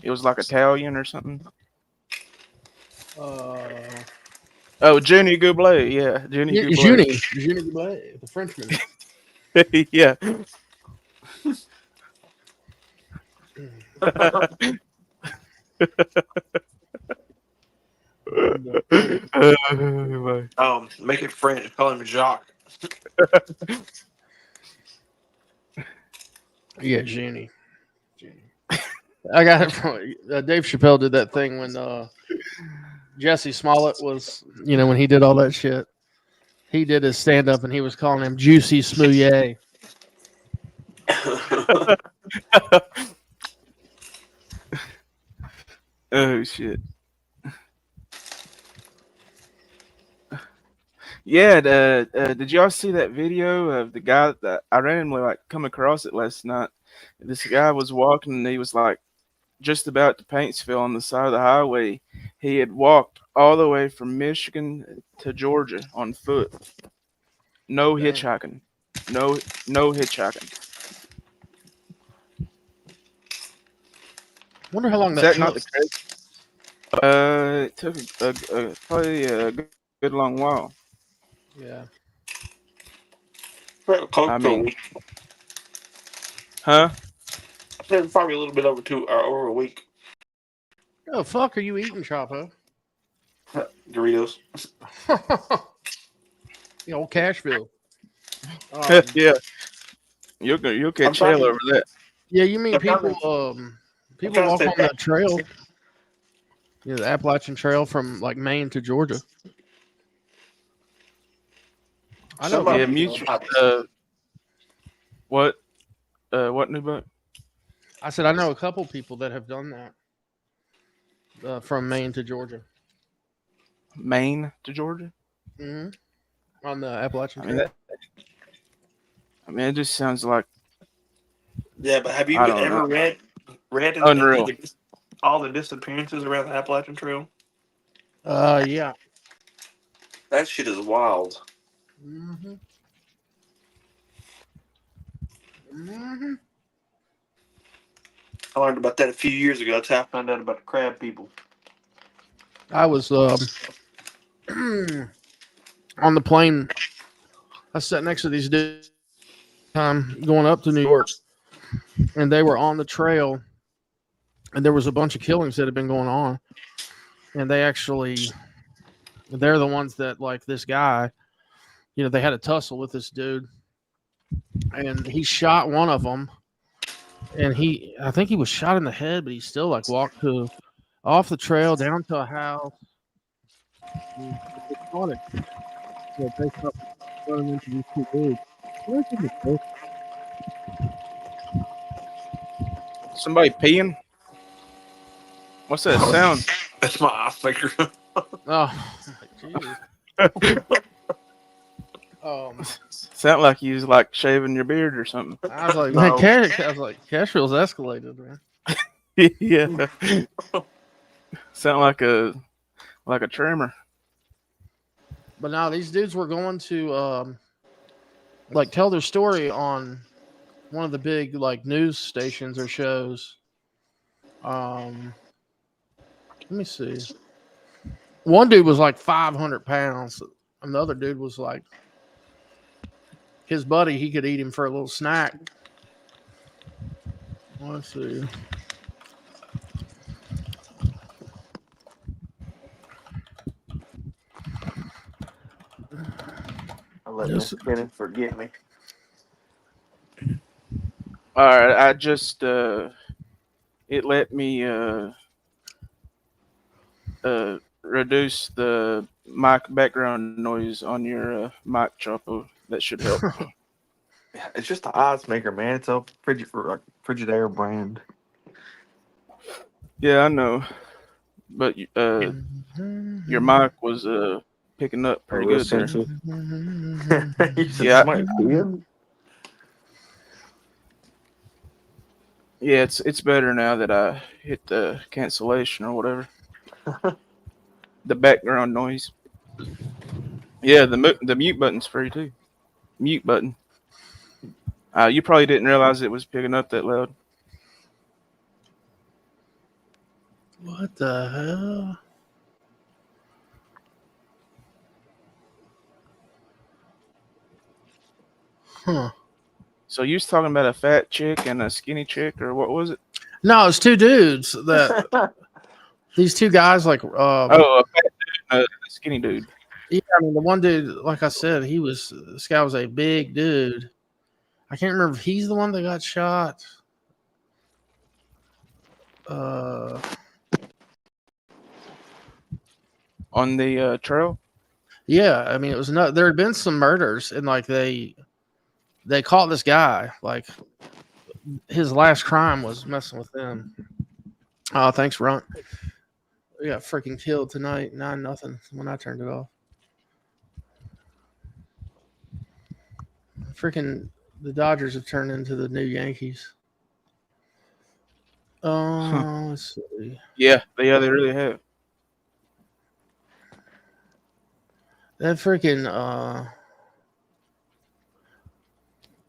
it was like Italian or something. Uh, Oh, Jenny Goulet. Yeah, Jenny Goulet. Juni Goulet, the Frenchman. Yeah. Make it French. Call him Jacques. Yeah, Juni. I got it from Dave Chappelle did that thing when Jesse Smollett was, when he did all that shit. He did his stand up and he was calling him Juicy Smouye. Oh shit. Yeah, did y'all see that video of the guy that I randomly come across it last night? This guy was walking and he was like just about to Paintsville on the side of the highway. He had walked all the way from Michigan to Georgia on foot. No Dang. hitchhiking. No hitchhiking. Wonder how long Is that that not took. the case? It took probably a good long while. Yeah. I mean, huh? I said probably a little bit over a week. Oh, fuck are you eating, Chapo? Doritos. Old Cashville. Yeah. You'll catch hell over that. Yeah, you mean people people trying to walk say on that trail. Yeah, the Appalachian Trail from like Maine to Georgia. I know. Yeah, mutual. What? What new book? I said I know a couple people that have done that from Maine to Georgia. Maine to Georgia. Mm-hmm. On the Appalachian I mean, Trail. it just sounds like. Yeah, but have you I don't ever know. read Unreal. all the disappearances around the Appalachian Trail? Yeah. That shit is wild. Mm-hmm. Mm-hmm. I learned about that a few years ago. That's how I found out about the crab people. I was on the plane. I sat next to these dudes going up to New York, and they were on the trail, and there was a bunch of killings that had been going on, and they're the ones that like this guy, they had a tussle with this dude, and he shot one of them, and I think he was shot in the head, but he still like walked off the trail down to a house. And they caught it. So they stopped running into these two dudes. Somebody peeing. What's that sound? That's my ice maker. Oh, Jesus. Sound like you was like shaving your beard or something. I was like, man, Cashville's escalated, man. Yeah. Sound like a trimmer. But now these dudes were going to like tell their story on one of the big like news stations or shows. Let me see. One dude was like 500 pounds, and the other dude was like his buddy. He could eat him for a little snack. Let's see. I let Miss Kenneth forget me. All right, I just it let me reduce the mic background noise on your mic, Chopo. That should help. It's just the ice maker, man. It's a Frigidaire brand. Yeah, I know. but your mic was picking up pretty real good there. sensitive. You said Yeah, somebody peeing? yeah, it's better now that I hit the cancellation or whatever. The background noise. Yeah, the mute button's free too. Mute button. You probably didn't realize it was picking up that loud. What the hell? Huh. So you was talking about a fat chick and a skinny chick, or what was it? No, it's two dudes that these two guys like. Oh, a fat dude and a skinny dude. Yeah, I mean the one dude, like I said, this guy was a big dude. I can't remember if he's the one that got shot. On the trail. Yeah, I mean it was not. There had been some murders, and like they caught this guy. Like his last crime was messing with them. Oh, thanks, Runt. We got freaking killed tonight, 9-0 when I turned it off. Freaking the Dodgers have turned into the new Yankees. Let's see. Yeah, they really have. That freaking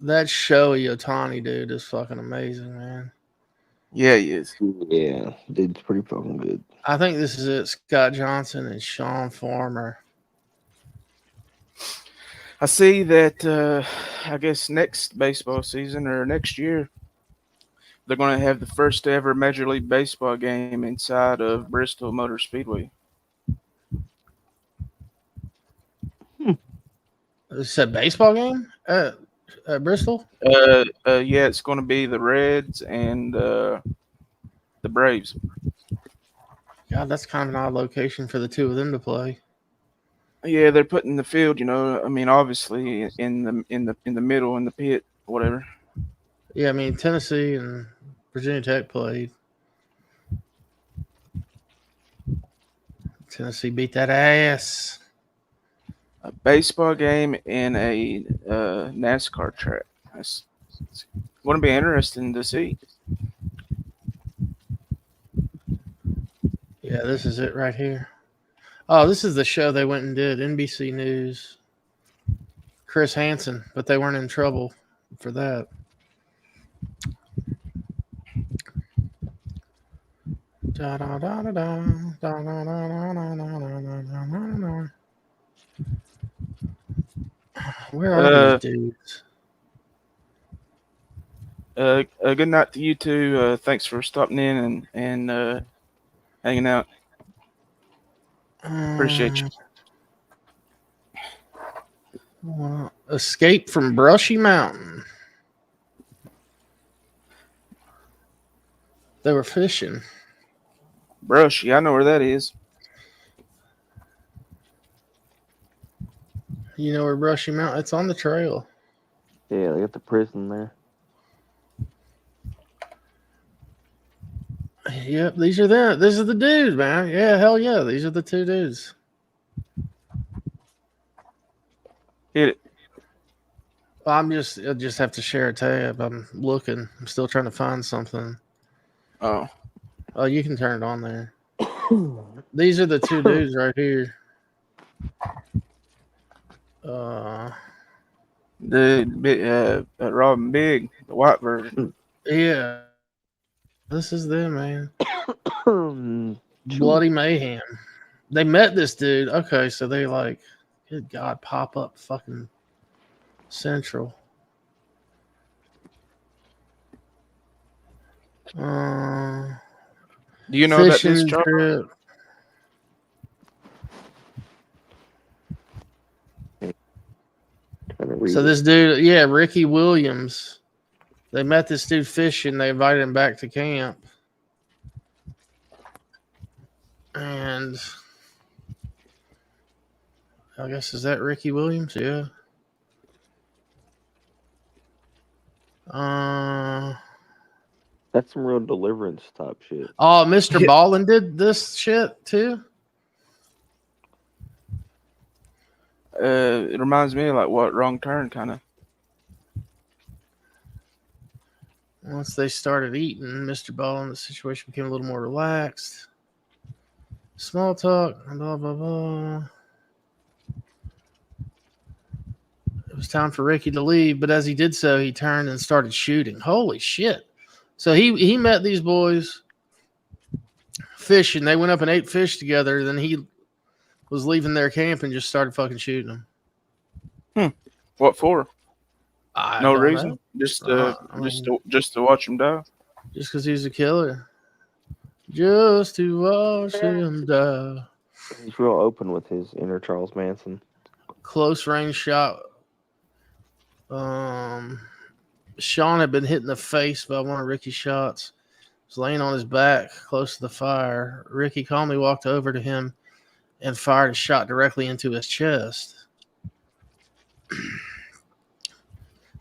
that Shohei Ohtani dude is fucking amazing, man. Yeah, he is. Yeah, dude's pretty fucking good. I think this is it. Scott Johnson and Sean Farmer. I see that. I guess next baseball season or next year, they're going to have the first ever Major League Baseball game inside of Bristol Motor Speedway. It's a baseball game at Bristol. Yeah, it's going to be the Reds and the Braves. God, that's kind of an odd location for the two of them to play. Yeah, they're putting the field. I mean, obviously in the middle in the pit, whatever. Yeah, I mean Tennessee and Virginia Tech played. Tennessee beat that ass. A baseball game in a NASCAR track. It's going to be interesting to see. Yeah, this is it right here. Oh, this is the show they went and did. NBC News. Chris Hansen, but they weren't in trouble for that. Where are these dudes? Good night to you too. Thanks for stopping in and hanging out. Appreciate you. Escape from Brushy Mountain. They were fishing. Brushy, I know where that is. You know where Brushy Mountain? It's on the trail. Yeah, they got the prison there. Yep, these are them. This is the dudes, man. Yeah, hell yeah. These are the two dudes. Hit it. I just have to share a tab. I'm looking. I'm still trying to find something. Oh, you can turn it on there. These are the two dudes right here. The Robin Big, the white version. Yeah, this is them, man. Bloody Mayhem. They met this dude. Okay, so they like, good God, pop up fucking Central. Do you know about this, Charles? Trip. So this dude, yeah, Ricky Williams, they met this dude fishing. They invited him back to camp. And I guess, is that Ricky Williams? Yeah. That's some real deliverance type shit. Oh, Mr. Yeah. Ballin did this shit too. It reminds me of like what Wrong Turn kind of. Once they started eating, Mr. Ballin, the situation became a little more relaxed. Small talk, blah blah blah. It was time for Ricky to leave, but as he did so, he turned and started shooting. Holy shit! So he met these boys fishing. They went up and ate fish together. Then he was leaving their camp and just started fucking shooting them. What for? I No don't reason. know. Just I mean, just to watch him die. just because he's a killer. Just to watch him die. He's real open with his inner Charles Manson. Close range shot. Sean had been hit in the face by one of Ricky's shots. He was laying on his back close to the fire. Ricky calmly walked over to him and fired a shot directly into his chest.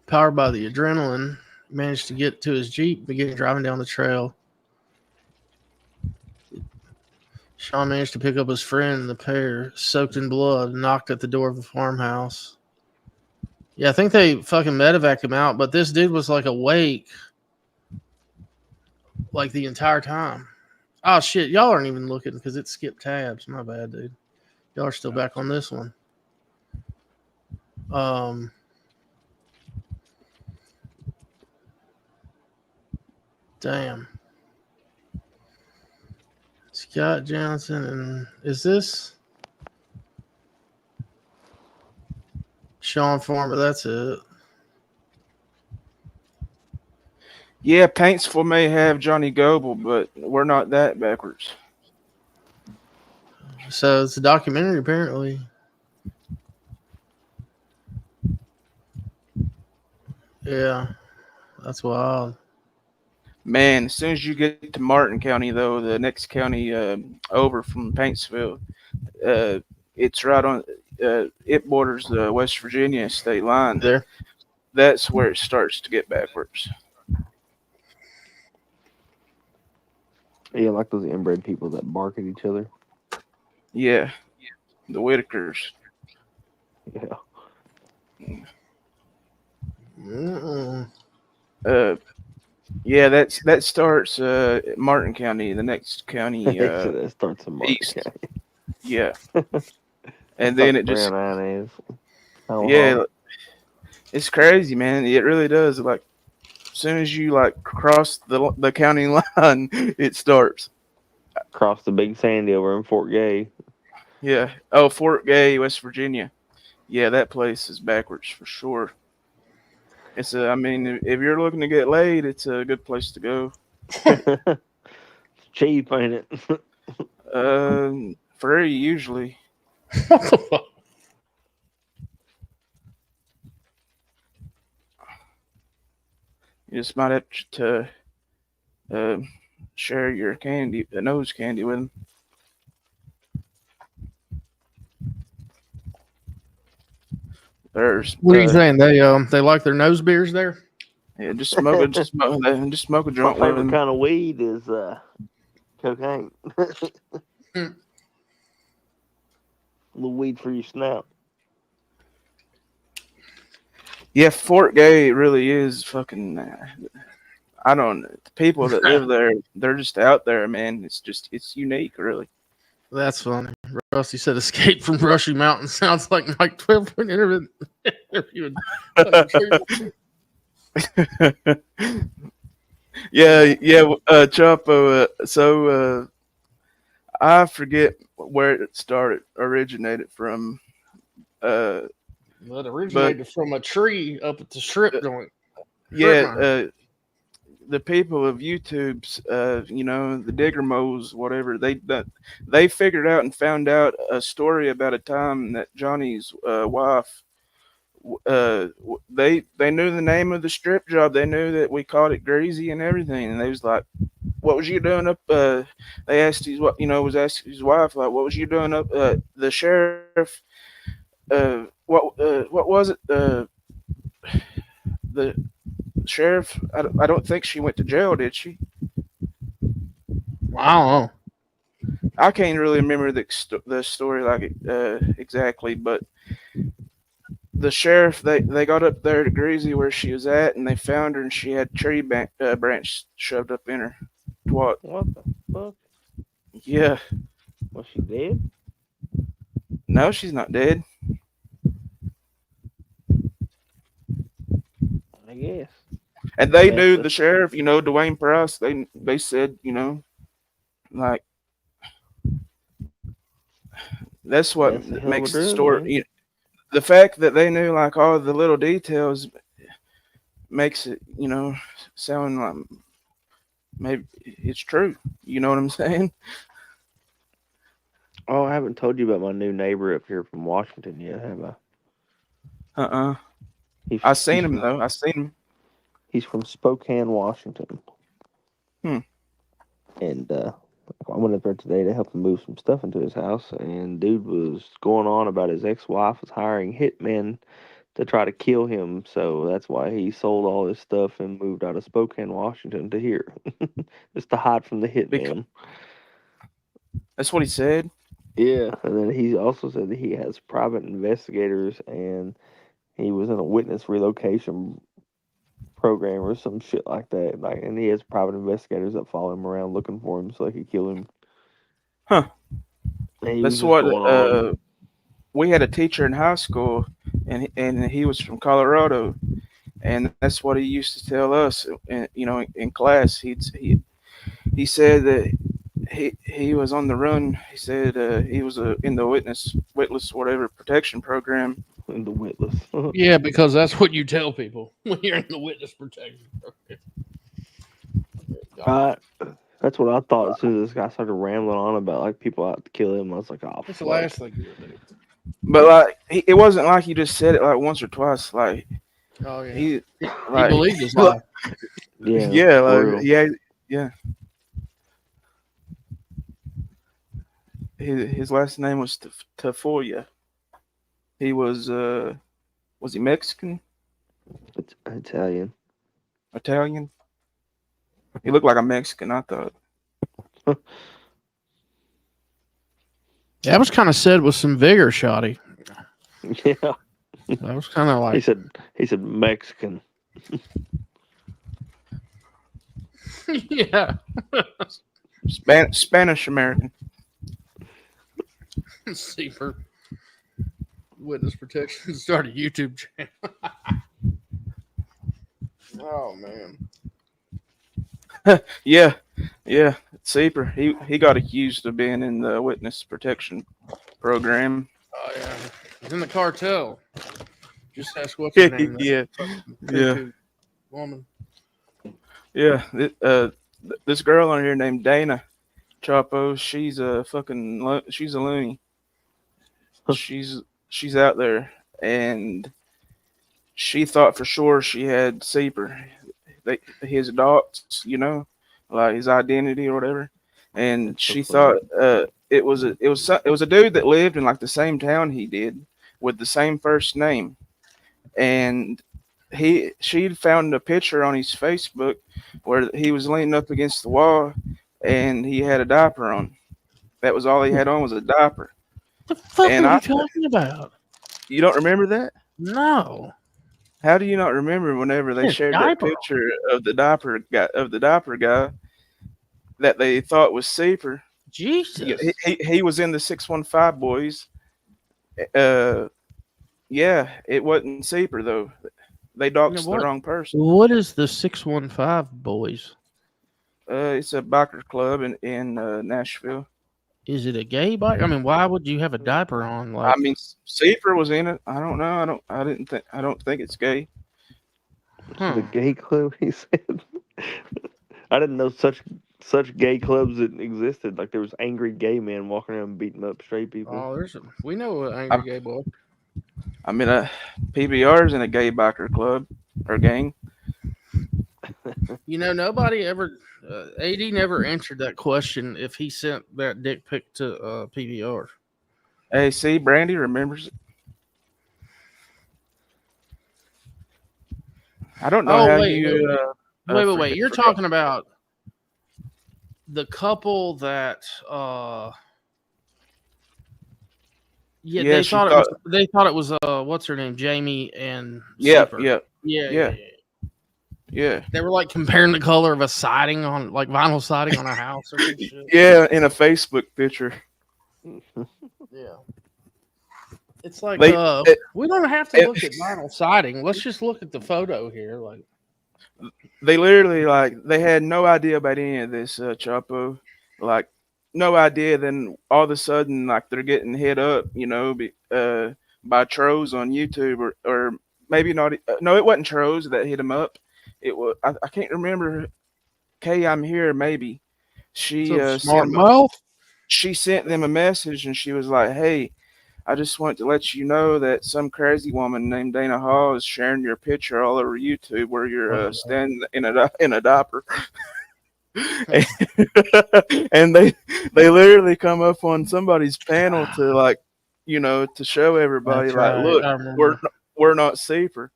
Powered by the adrenaline, he managed to get to his Jeep and began driving down the trail. Sean managed to pick up his friend, and the pair, soaked in blood, knocked at the door of the farmhouse. Yeah, I think they fucking medevac him out, but this dude was like awake like the entire time. Oh shit, y'all aren't even looking because it skipped tabs. My bad, dude. Y'all are still back on this one. Damn. Scott Johnson, and is this Sean Farmer? That's it. Yeah, Paintsville may have Johnny Goble, but we're not that backwards. So it's a documentary, apparently. Yeah, that's wild. Man, as soon as you get to Martin County, though, the next county over from Paintsville, it's right on. It borders the West Virginia state line. There. That's where it starts to get backwards. Yeah, like those inbred people that bark at each other. Yeah, the Whitakers. Yeah. Yeah, that starts Martin County, the next county That starts in Martin east. County. Yeah, and then it just it's crazy, man. It really does. Like, as soon as you like cross the county line, it starts. Cross the Big Sandy over in Fort Gay. Yeah. Oh, Fort Gay, West Virginia. Yeah, that place is backwards for sure. I mean, if you're looking to get laid, it's a good place to go. It's cheap, ain't it? Free usually. You just might have to share your nose candy with them. What are you saying? They like their nose beers there? Yeah, just smoke a joint My with favorite them. kind of weed is cocaine. Little weed for your snout. Yeah, Fort Gay really is fucking. I don't know. The people that live there, they're just out there, man. It's unique, really. That's funny. Rusty said escape from Brushy Mountain sounds like Mike 12 interview. Yeah, Chapo. So I forget where it originated from. Well, it originated from a tree up at the strip joint. Yeah, the people of YouTube's, the digger moles, whatever, they figured out and found out a story about a time that Johnny's wife, they knew the name of the strip job. They knew that we called it Greasy and everything, and they was like, "What was you doing up?" They asked was asking his wife, like, "What was you doing up?" The sheriff, what was it? The sheriff, I don't think she went to jail, did she? I don't know. I can't really remember the story like exactly, but the sheriff they got up there to Greasy where she was at, and they found her, and she had branch shoved up in her. What? What the fuck? Yeah. Was she dead? No, she's not dead. I guess. And they That's knew a, the sheriff, Dwayne Price. They said, like that's what that's a hell of a makes the drug, story. man. The fact that they knew like all the little details makes it, sound like maybe it's true. You know what I'm saying? Oh, I haven't told you about my new neighbor up here from Washington yet, have I? I seen him though. I seen him. He's from Spokane, Washington. Hmm. And I went up there today to help him move some stuff into his house, and dude was going on about his ex-wife was hiring hitmen to try to kill him, so that's why he sold all his stuff and moved out of Spokane, Washington to here, just to hide from the hitman. That's what he said. Yeah, and then he also said that he has private investigators, and he was in a witness relocation program or some shit like that. Like, and he has private investigators that follow him around looking for him so they could kill him. Huh. And he was That's just what going on. we had a teacher in high school, and he was from Colorado, and that's what he used to tell us. In class, he said that he was on the run. He said he was in the witless whatever protection program. In the witless. Yeah, because that's what you tell people when you're in the witness protection program. That's what I thought as soon as this guy started rambling on about like people out to kill him. I was like, oh, It's the fuck. last thing you would do. But like, it wasn't like he just said it like once or twice. Like, Oh yeah, he believed his lie. Yeah, yeah, for like, real. yeah. His last name was Tafoya. He was he Mexican? It's Italian. Italian? He looked like a Mexican, I thought. That was kind of said with some vigor, Shoddy. Yeah. That was kind of like he said Mexican. Yeah. Spanish American. See for witness protection. Start a YouTube channel. Oh man. Yeah. Seeper. He got accused of being in the witness protection program. Oh yeah. He's in the cartel. Just ask what's her name. Yeah. Woman. Yeah. This girl on here named Dana Chapo, she's a loony. She's out there, and she thought for sure she had Seeper, his dots, like his identity or whatever, and she thought it was a dude that lived in like the same town he did with the same first name, and she'd found a picture on his Facebook where he was leaning up against the wall and he had a diaper on. That was all he had on was a diaper. The fuck are you talking about? You don't remember that? No. How do you not remember whenever they shared that picture of the diaper guy that they thought was Seeper? Jesus. He was in the 615 boys. Yeah, it wasn't Seeper though. They doxed the wrong person. What is the 615 boys? It's a biker club in Nashville. Is it a gay bike? I mean, why would you have a diaper on? Like, I mean, Seeper was in it. I don't know. I don't think it's gay. The gay club, he said. I didn't know such gay clubs that existed. Like there was angry gay men walking around beating up straight people. Oh, we know an angry gay boy. I mean, PBR's in a gay biker club or gang. Nobody ever. AD never answered that question if he sent that dick pic to PBR. Hey, see, Brandy remembers it. I don't know how wait, you. wait. You're talking about the couple that Yeah, she thought thought. they thought it was what's her name, Jamie and Yeah, Sleeper. yeah, Yeah. yeah, They were like comparing the color of a siding on like vinyl siding on a house or some shit. yeah. In a Facebook picture, Yeah. It's like they it, we don't have to it, look at vinyl siding. Let's just look at the photo here. Like they literally like they had no idea about any of this, Chapo. Like no idea. Then all of a sudden, like they're getting hit up, by trolls on YouTube or maybe not. No, it wasn't trolls that hit them up. It was I can't remember. Kay, I'm here. Maybe she some sent smart them. mouth. She sent them a message and she was like, "Hey, I just want to let you know that some crazy woman named Dana Hall is sharing your picture all over YouTube where you're standing in a diaper." And they literally come up on somebody's panel to like, to show everybody That's like, right. look, I we're remember. we're not safer,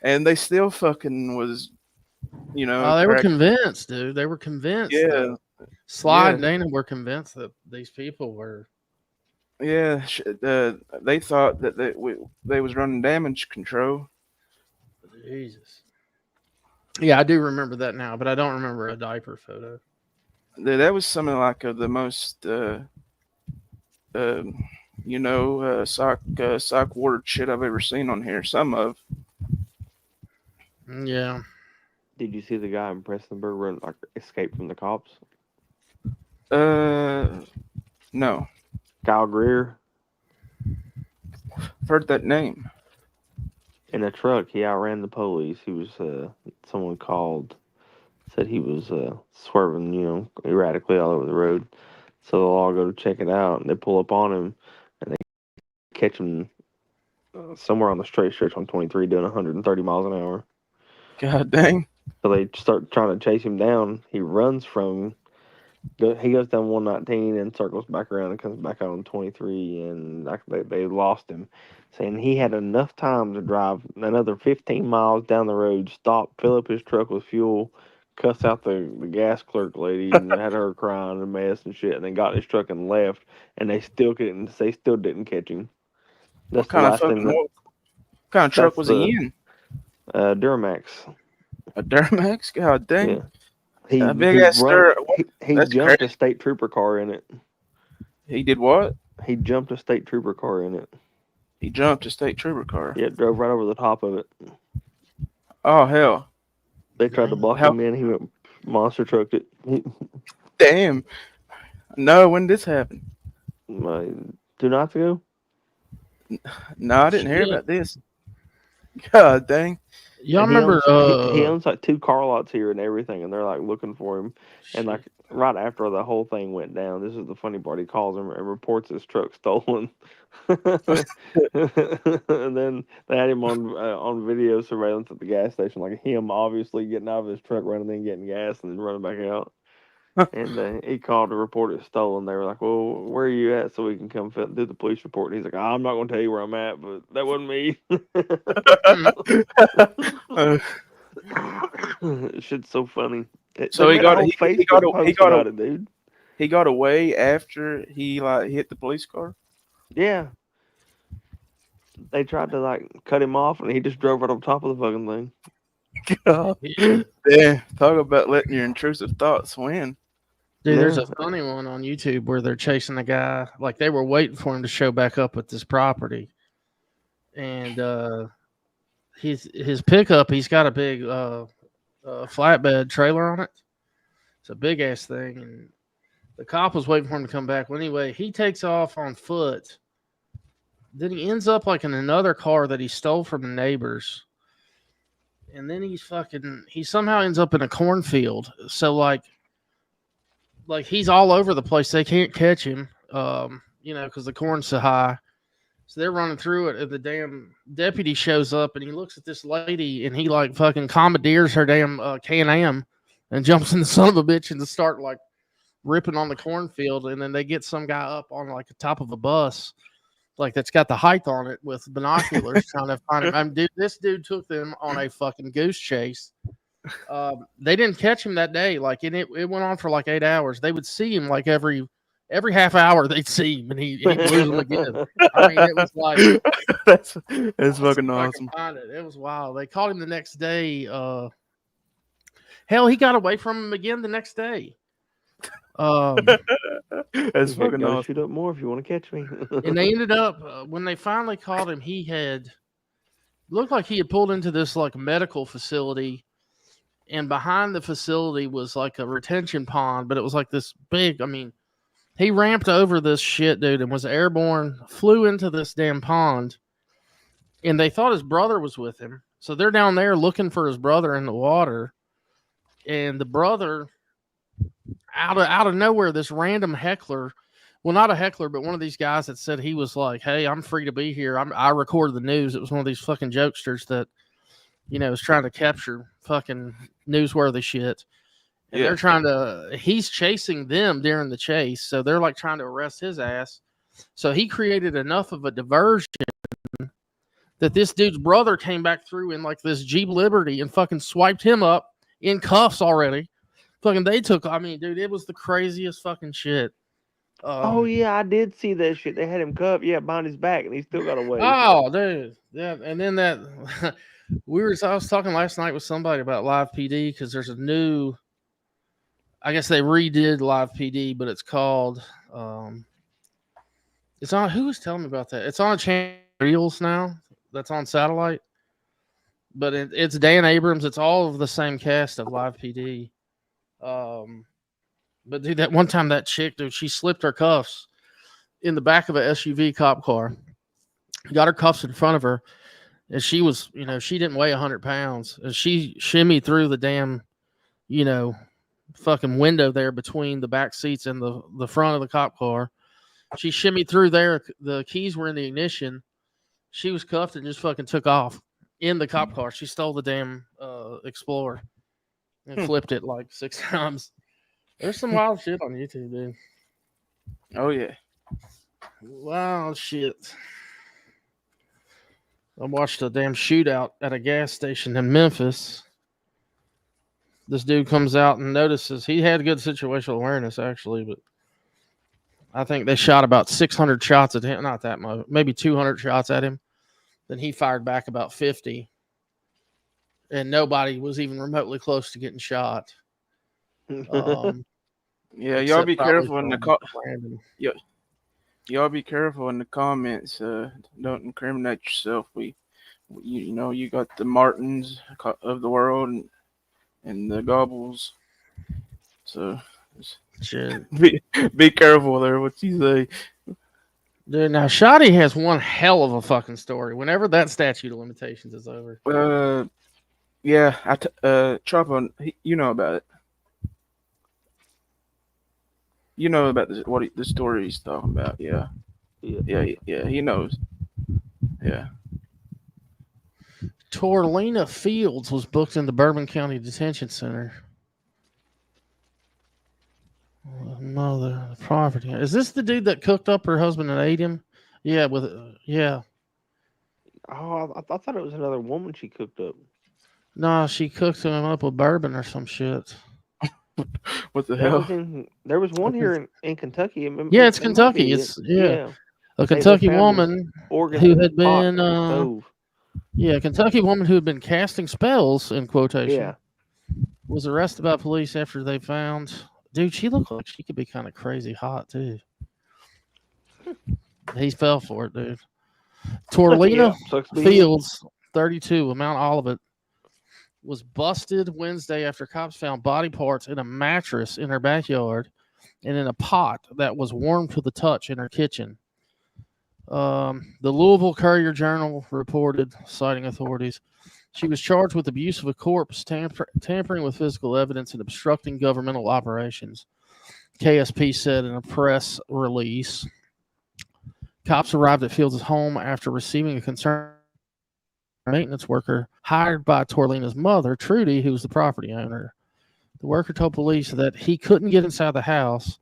and they still fucking was, Oh, they were crack. convinced, dude. They were convinced that Yeah, Sly yeah. and Dana were convinced that these people were. Yeah, they thought that they was running damage control. Jesus. Yeah, I do remember that now, but I don't remember a diaper photo. That was some of like the most uh, sock word shit I've ever seen on here. Some of. Yeah. Did you see the guy in Prestonsburg run like escape from the cops? No. Kyle Greer. Heard that name. In a truck, he outran the police. He was someone called, said he was swerving, erratically all over the road. So they'll all go to check it out, and they pull up on him, and they catch him somewhere on the straight stretch on 23 doing 130 miles an hour. God dang. So they start trying to chase him down. He runs from he goes down 119 and circles back around and comes back out on 23, and they lost him, saying he had enough time to drive another 15 miles down the road, stop, fill up his truck with fuel, cuss out the gas clerk lady, and had her crying and mess and shit, and then got in his truck and left, and they still didn't catch him. That's What the kind of last fucking thing that. what kind of truck That's was the he in? Duramax. A Duramax? God dang. Yeah. He A big he ass run stir. he That's jumped a crazy. state trooper car in it. He did what? He jumped a state trooper car in it. He jumped a state trooper car. Yeah, drove right over the top of it. Oh hell. They tried to block How him in. He went monster trucked it. damn. No, when did this happen? 2 nights ago. No, I didn't hear Shit. about this. God dang. Y'all And remember? he owns like 2 car lots here and everything, and they're like looking for him. And like right after the whole thing went down, this is the funny part. He calls him and reports his truck stolen. And then they had him on video surveillance at the gas station, like him obviously getting out of his truck, running in, getting gas, and then running back out. And he called to report it stolen. They were like, "Well, where are you at so we can come do the police report?" And he's like, "I'm not going to tell you where I'm at, but that wasn't me." Shit's so funny. So They he made a got whole Facebook post about it, dude. He got away after he like hit the police car. Yeah, they tried to like cut him off, and he just drove right on top of the fucking thing. Yeah, talk about letting your intrusive thoughts win. Dude, there's a funny one on YouTube where they're chasing the guy. Like they were waiting for him to show back up at this property, and his pickup. He's got a big flatbed trailer on it. It's a big ass thing, and the cop was waiting for him to come back. Well, anyway, he takes off on foot. Then he ends up like in another car that he stole from the neighbors. And then he somehow ends up in a cornfield. So like he's all over the place. They can't catch him, because the corn's so high. So they're running through it, and the damn deputy shows up, and he looks at this lady, and he like fucking commandeers her damn Can-Am and jumps in the son of a bitch and start like ripping on the cornfield. And then they get some guy up on like the top of a bus, like that's got the height on it with binoculars trying to find him. Dude, this dude took them on a fucking goose chase. They didn't catch him that day. Like, and it went on for like 8 hours. They would see him like every half hour. They'd see him, and he'd lose them again. I mean, it was like that's let's fucking see if I can awesome. find it. It was wild. They caught him the next day. Hell, he got away from him again the next day. That's fucking Gotta awesome. shoot up more if you want to catch me. And they ended up when they finally caught him, he had looked like he had pulled into this like medical facility, and behind the facility was like a retention pond, but it was like this big. I mean, he ramped over this shit, dude, and was airborne, flew into this damn pond, and they thought his brother was with him. So they're down there looking for his brother in the water, and the brother, out of nowhere, this random heckler, well, not a heckler, but one of these guys that said he was like, "Hey, I'm free to be here. I recorded the news." It was one of these fucking jokesters that, you know, is trying to capture fucking newsworthy shit. And Yeah. they're trying to, he's chasing them during the chase. So they're like trying to arrest his ass. So he created enough of a diversion that this dude's brother came back through in like this Jeep Liberty and fucking swiped him up in cuffs already. Fucking, they took, I mean, dude, it was the craziest fucking shit. Oh yeah, I did see that shit. They had him cuffed, behind his back, and he still got away. Oh, dude, yeah. And then that I was talking last night with somebody about Live PD because there's a new, I guess they redid Live PD, but it's called, it's on, who was telling me about that? It's on a channel Reels now that's on satellite, but it's Dan Abrams. It's all of the same cast of Live PD. But dude, that one time that chick, dude, she slipped her cuffs in the back of a SUV cop car, got her cuffs in front of her, and she was, you know, she didn't weigh 100 pounds, and she shimmied through the damn, you know, fucking window there between the back seats and the front of the cop car. She shimmied through there. The keys were in the ignition. She was cuffed and just fucking took off in the cop car. She stole the damn Explorer and flipped it like 6 times. There's some wild shit on YouTube, dude. Oh yeah. Wild shit. I watched a damn shootout at a gas station in Memphis. This dude comes out and notices he had good situational awareness, actually, but I think they shot about 600 shots at him. Not that much, maybe 200 shots at him. Then he fired back about 50, and nobody was even remotely close to getting shot. Yeah, y'all be probably careful in the random. y'all be careful in the comments. Don't incriminate yourself. You know, you got the Martins of the world and the Gobbles. So Shit. be careful there. What you say? Dude, now Shoddy has one hell of a fucking story. Whenever that statute of limitations is over. Yeah, Chapo, you know about it. You know about this, the story he's talking about. Yeah. He knows. Yeah. Torlena Fields was booked in the Bourbon County Detention Center. Mother, the property. Is this the dude that cooked up her husband and ate him? Yeah, yeah. Oh, I thought it was another woman she cooked up. No, she cooked him up with bourbon or some shit. What the hell? There was one here in Kentucky. It's Kentucky. A Kentucky woman who had been Kentucky woman who had been casting spells in quotation. Was arrested by police after they found, dude, she looked like she could be kind of crazy hot too. He fell for it, dude. Torlena Fields, 32, of Mount Olivet, was busted Wednesday after cops found body parts in a mattress in her backyard and in a pot that was warm to the touch in her kitchen. The Louisville Courier Journal reported, citing authorities, she was charged with abuse of a corpse, tampering with physical evidence, and obstructing governmental operations, KSP said in a press release. Cops arrived at Fields' home after receiving a concern maintenance worker hired by Torlena's mother, Trudy, who was the property owner. The worker told police that he couldn't get inside the house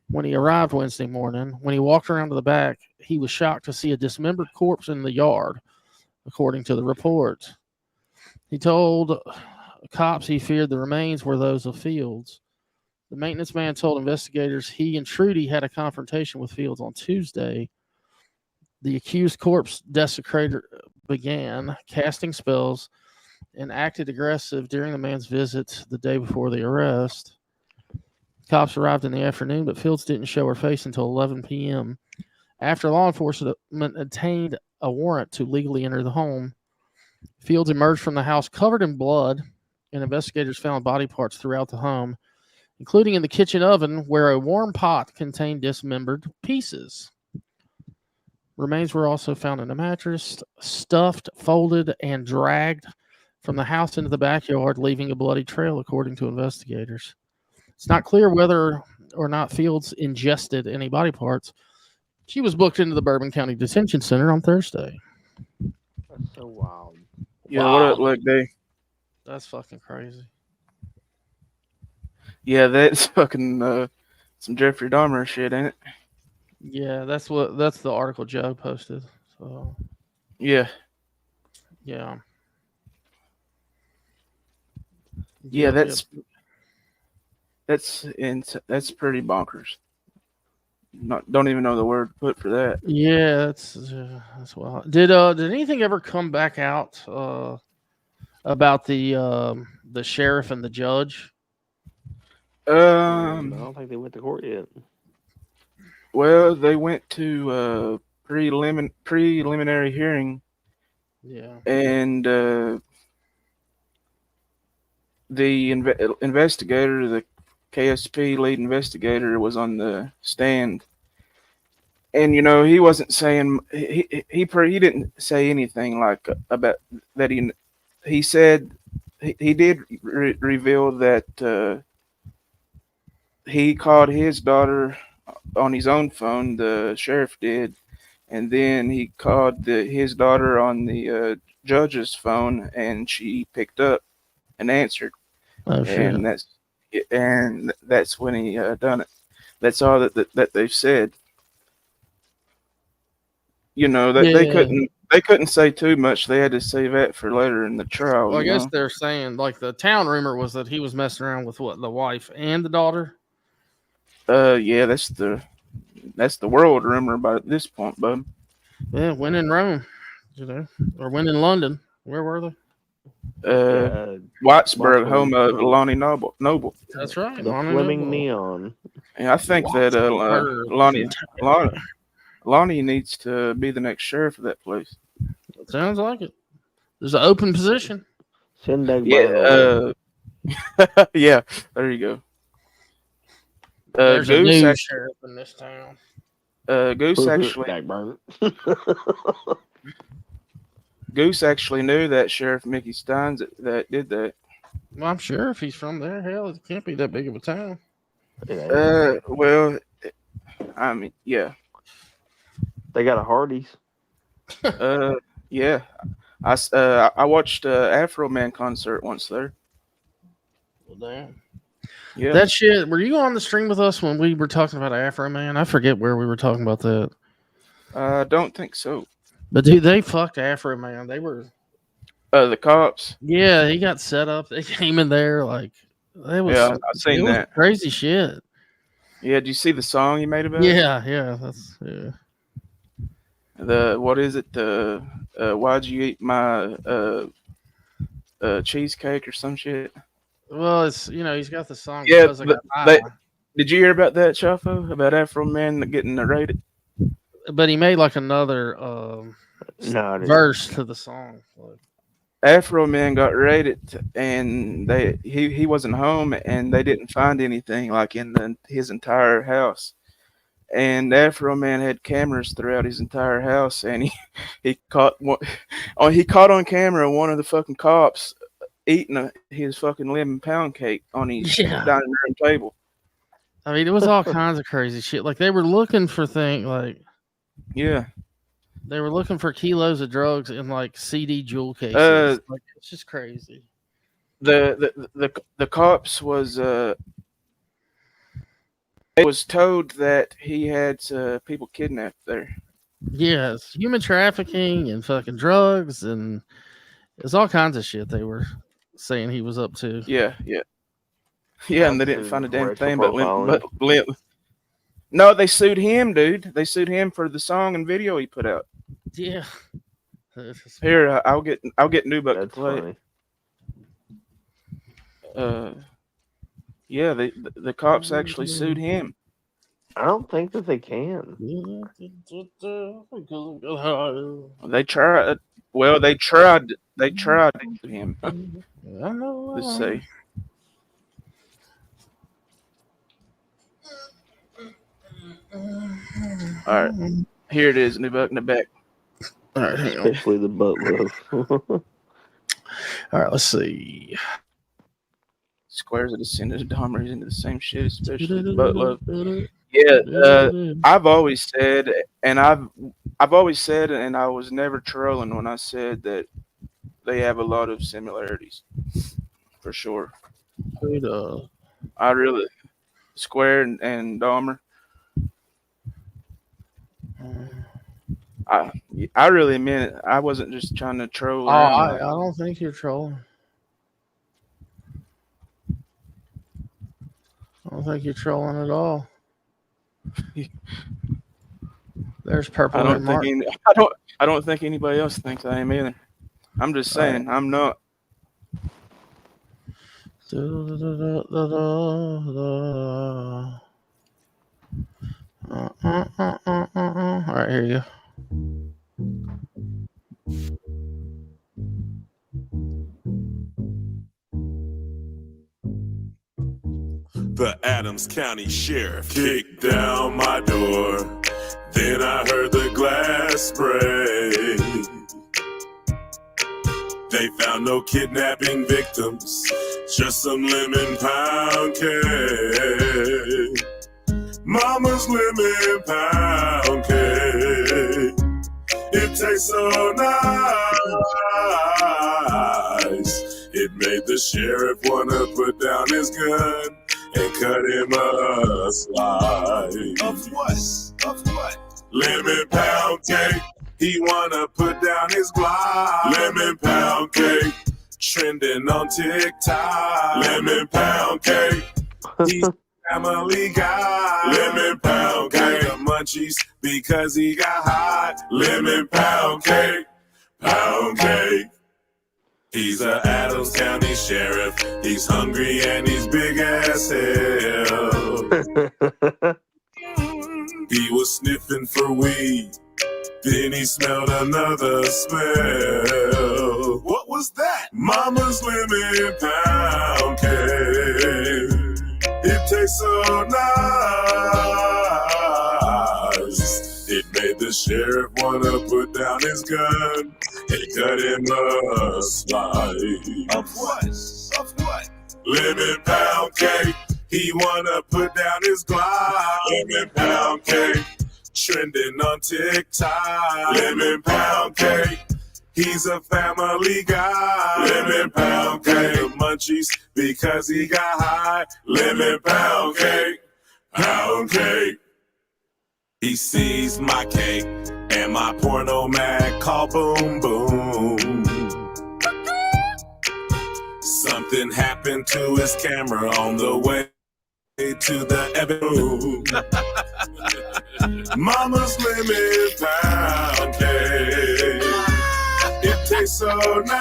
when he arrived Wednesday morning. When he walked around to the back, he was shocked to see a dismembered corpse in the yard, according to the report. He told cops he feared the remains were those of Fields. The maintenance man told investigators he and Trudy had a confrontation with Fields on Tuesday. The accused corpse desecrator began casting spells and acted aggressive during the man's visit the day before the arrest. Cops arrived in the afternoon, but Fields didn't show her face until 11 p.m. After law enforcement obtained a warrant to legally enter the home, Fields emerged from the house covered in blood, and investigators found body parts throughout the home, including in the kitchen oven where a warm pot contained dismembered pieces. Remains were also found in a mattress, stuffed, folded, and dragged from the house into the backyard, leaving a bloody trail, according to investigators. It's not clear whether or not Fields ingested any body parts. She was booked into the Bourbon County Detention Center on Thursday. That's so wild. Yeah, what up, Leg Day? That's fucking crazy. Yeah, that's fucking some Jeffrey Dahmer shit, ain't it? Yeah, that's the article Joe posted. So Yeah. yeah. Yeah, that's pretty bonkers. Don't even know the word to put for that. Yeah, that's wild. Did anything ever come back out about the sheriff and the judge? I don't think they went to court yet. Well, they went to preliminary hearing. Yeah. And the investigator, the KSP lead investigator, was on the stand, and he wasn't saying he didn't say anything like about that. He said he did reveal that he called his daughter on his own phone. The sheriff did, and then he called his daughter on the judge's phone, and she picked up and answered. Oh, shit. And that's when he done it. That's all that they've said. That they couldn't say too much. They had to save that for later in the trial. Well, I guess they're saying, like, the town rumor was that he was messing around with the wife and the daughter. Yeah, that's the world rumor by this point, bud. Yeah, when in Rome, or when in London. Where were they? Whitesburg, home of Lonnie Noble. That's right. The Fleming Neon. And I think that Lonnie needs to be the next sheriff of that place. Sounds like it. There's an open position. Yeah. Yeah. There you go. There's a Goose new actually, sheriff in this town. Goose actually knew that Sheriff Mickey Steins that did that. Well, I'm sure if he's from there, hell, it can't be that big of a town. Well, I mean, yeah. They got a Hardee's. Yeah. I watched Afro Man concert once there. Well, damn. Yeah. That shit. Were you on the stream with us when we were talking about Afro Man? I forget where we were talking about that. I don't think so. But dude, they fucked Afro Man. They were the cops. Yeah, he got set up. They came in there like they was. Yeah, I've seen that crazy shit. Yeah, did you see the song he made about it? Yeah. What is it? Why'd you eat my cheesecake or some shit? Well, it's he's got the song. Yeah, Because I got high. Did you hear about that, Chaffo? About Afro Man getting narrated? But he made like another verse to the song. Afro Man got raided, and he wasn't home, and they didn't find anything like in his entire house. And Afro Man had cameras throughout his entire house, and he caught on camera one of the fucking cops eating his fucking lemon pound cake on his dining room table. I mean, it was all kinds of crazy shit. Like they were looking for things like. Yeah. They were looking for kilos of drugs in like CD jewel cases. Like it's just crazy. The cops was it was told that he had people kidnapped there. Yes, human trafficking and fucking drugs and there's all kinds of shit they were saying he was up to. Yeah, and they didn't to find a damn racial thing. profiling. No, they sued him, dude. They sued him for the song and video he put out. Yeah. Here, I'll get Newbuck to That's play funny. it. Yeah, the cops actually sued him. I don't think that they can. They tried. Well, they tried. They tried to sue him. Let's see. All right, here it is, Newbuck in the back. All right, hang on. Especially the butt love. All right, let's see. Squares of descended Dahmers into the same shit, especially the butt love. Yeah, I've always said, and I was never trolling when I said that they have a lot of similarities, for sure. I really Square and Dahmer. I really meant it. I wasn't just trying to troll around. I don't think you're trolling. I don't think you're trolling at all. There's purple. I don't think anybody else thinks I am either. I'm just saying I'm not. All right, here you go. The Adams County Sheriff kicked down my door. Then I heard the glass break. They found no kidnapping victims, just some lemon pound cake. Mama's lemon pound cake. It tastes so nice. It made the sheriff wanna put down his gun and cut him a slice. Of what? Of what? Lemon pound cake. He wanna put down his block. Lemon pound cake. Trending on TikTok. Lemon pound cake. He's a family guy. Lemon pound cake. The munchies because he got hot. Lemon pound cake. Pound cake. He's a Adams County Sheriff. He's hungry and he's big as hell. He was sniffing for weed. Then he smelled another smell. What was that? Mama's lemon pound cake. It tastes so nice. It made the sheriff wanna put down his gun and cut him a slice. Of what? Of what? Lemon pound cake. He wanna put down his Glock. Lemon pound cake. Trending on TikTok. Lemon pound cake. He's a family guy. Lemon pound cake. The munchies because he got high. Lemon pound cake. Pound cake. He sees my cake and my porno mag call boom boom. Something happened to his camera on the way to the Evan. Mama's lemon pound cake. It tastes so nice.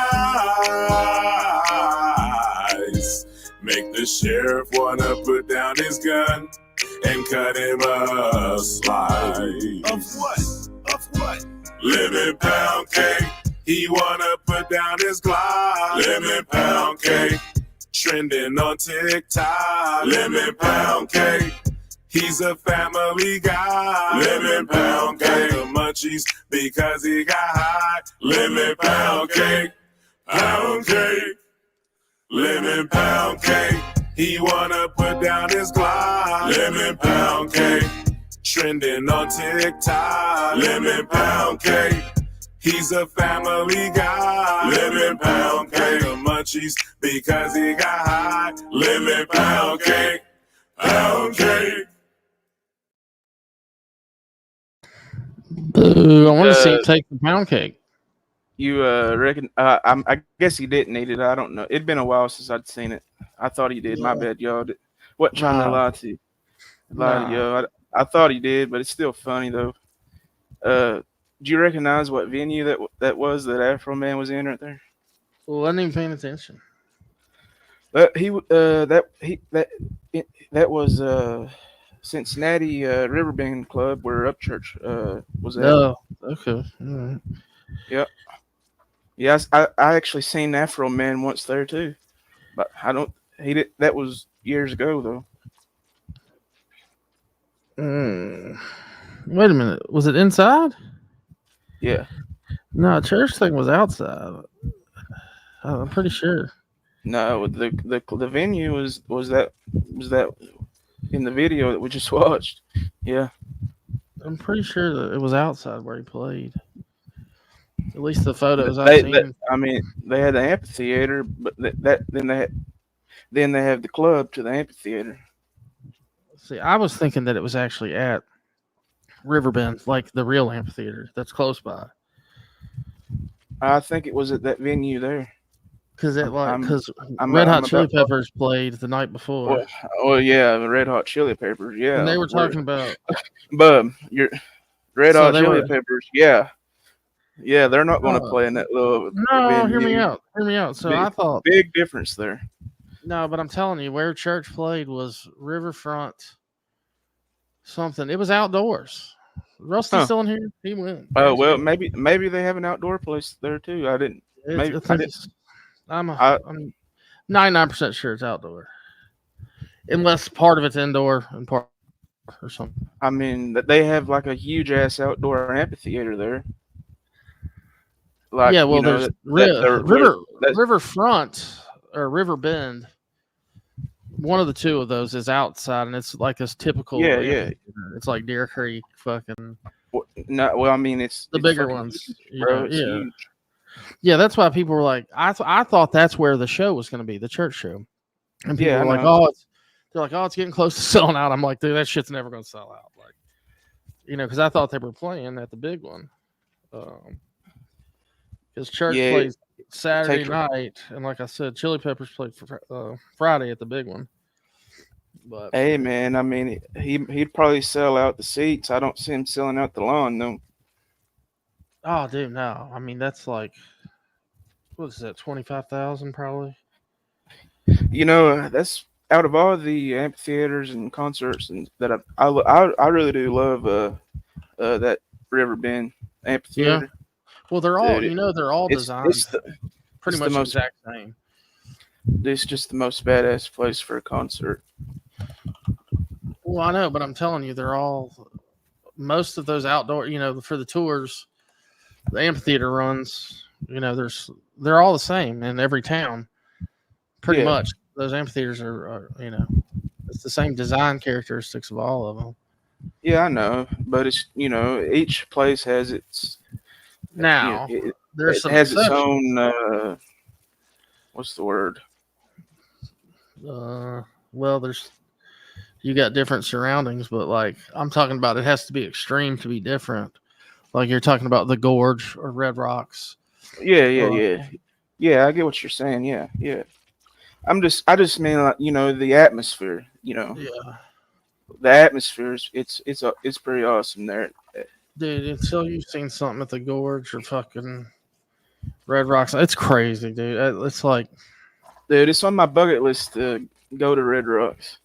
Make the sheriff wanna put down his gun and cut him a slice. Of what? Of what? Lemon pound cake. He wanna put down his Glock. Lemon pound cake. Trending on TikTok. Lemon pound cake. He's a family guy. Lemon pound cake. The munchies because he got high. Lemon pound cake. Pound cake. Lemon pound cake. He wanna put down his Glock. Lemon pound cake. Trending on TikTok. Lemon pound cake. He's a family guy. Lemon pound cake. The munchies because he got high. Lemon pound cake. Pound cake. Boo, I want to see him take the pound cake. You reckon? I guess he didn't eat it. I don't know. It'd been a while since I'd seen it. I thought he did. My Yeah. bad, y'all. Wasn't trying to Nah, lie to nah. you. I thought he did, but it's still funny though. Uh, do you recognize what venue that was that Afro Man was in right there? Well, I wasn't even paying attention. That was Cincinnati Riverbend Club where Upchurch was at. No. Okay. All right. Yep. Yes, I actually seen Afro Man once there too, but I don't. He did. That was years ago though. Wait a minute. Was it inside? Yeah. No, church thing was outside. I'm pretty sure. No, the venue was that in the video that we just watched. Yeah. I'm pretty sure that it was outside where he played. At least the photos I've They seen. I mean they had the amphitheater, but that then they have the club to the amphitheater. See, I was thinking that it was actually at Riverbend, like the real amphitheater that's close by. I think it was at that venue there. Because I'm Red Hot I'm Chili about Peppers played the night before, well yeah, the Red Hot Chili Peppers, and yeah. they were talking about. Bub, your Red So Hot they Chili were. Peppers, yeah. Yeah, they're not gonna Oh, play in that little no, hear me venue. out. Hear me out. So Big I thought big difference there. no, but I'm telling you, where church played was Riverfront something. It was outdoors. Rusty's Huh. still in here. He went. Oh He's well, good. maybe they have an outdoor place there too. I didn't. Maybe I I think didn't. I'm 99% sure it's outdoor, unless part of it's indoor and part or something. I mean, that they have like a huge ass outdoor amphitheater there. Like Yeah, you well, know there's that they're where that's Riverfront or River Bend. One of the two of those is outside, and it's like this typical yeah. amphitheater. It's like Deer Creek, fucking No, well, I mean the it's bigger fucking ones. huge, bro. It's Yeah, huge. yeah. That's why people were like, I thought that's where the show was going to be, the church show, and people Yeah, I were like, know. they're like, oh, it's getting close to selling out. I'm like, dude, that shit's never going to sell out. Like, because I thought they were playing at the big one. Because church Yeah, plays Saturday take night, and like I said, Chili Peppers played for Friday at the big one. But Hey man, I mean he'd probably sell out the seats. I don't see him selling out the lawn though. oh, dude, no, I mean that's like what is that, 25,000 probably. You know, that's out of all the amphitheaters and concerts and that I really do love that Riverbend Yeah. amphitheater. Well, they're all Dude, they're all designed pretty it's the much the most exact same. it's just the most badass place for a concert. Well, I know, but I'm telling you, they're all most of those outdoor. For the tours, the amphitheater runs. They're all the same in every town. Pretty Yeah. much, those amphitheaters are it's the same design characteristics of all of them. Yeah, I know, but it's each place has its Now, there's it some has its exceptions. own what's the word? Well, you got different surroundings, but like I'm talking about, it has to be extreme to be different. Like you're talking about the Gorge or Red Rocks. Yeah. I get what you're saying. Yeah. I just mean like the atmosphere. Yeah, The atmosphere is it's pretty awesome there. dude. Until you've seen something at the Gorge or fucking Red Rocks, it's crazy, dude. It's like, Dude, it's on my bucket list to go to Red Rocks.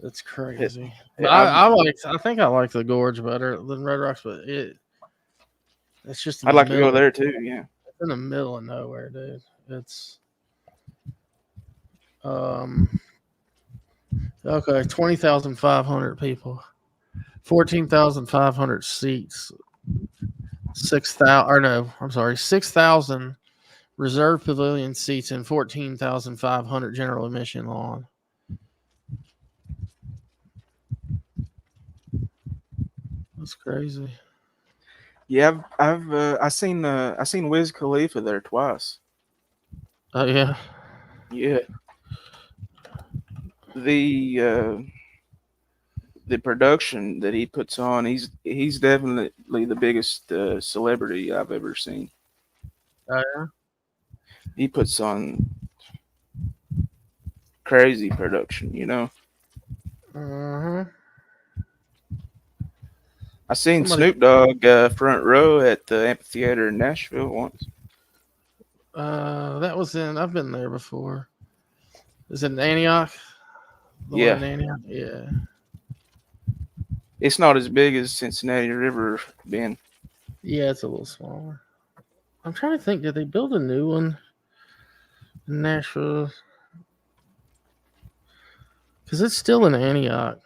it's crazy. But Yeah, I think I like the Gorge better than Red Rocks, but it's just in I'd the like to go middle. there too. Yeah. It's in the middle of nowhere, dude. It's okay. 20,500 people, 14,500 seats, 6,000 or no, I'm sorry, 6,000 reserved pavilion seats and 14,500 general admission lawn. That's crazy. Yeah, I seen Wiz Khalifa there twice. Oh yeah. Yeah. The production that he puts on, he's definitely the biggest celebrity I've ever seen. Yeah. He puts on crazy production, you know. Uh-huh. I seen Somebody. Snoop Dogg front row at the amphitheater in Nashville once. That was in. I've been there before. Is it in Antioch? The one Yeah, in Antioch. Yeah. it's not as big as Cincinnati River Bend. Yeah, it's a little smaller. I'm trying to think. Did they build a new one in Nashville? Because it's still in Antioch.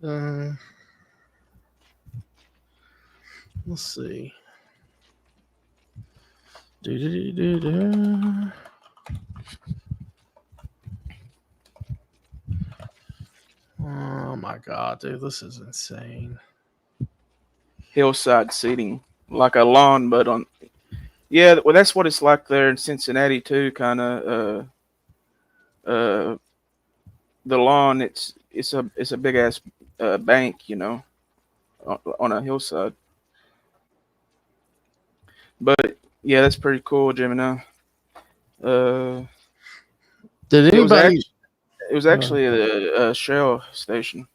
Um, let's see. Do. Oh my god, dude, this is insane. Hillside seating, like a lawn, but on. Yeah, well, that's what it's like there in Cincinnati too. Kind of the lawn. It's a big ass bank, you know, on a hillside. But yeah, that's pretty cool, Gemini. Uh, Did it was anybody? actually a Shell station.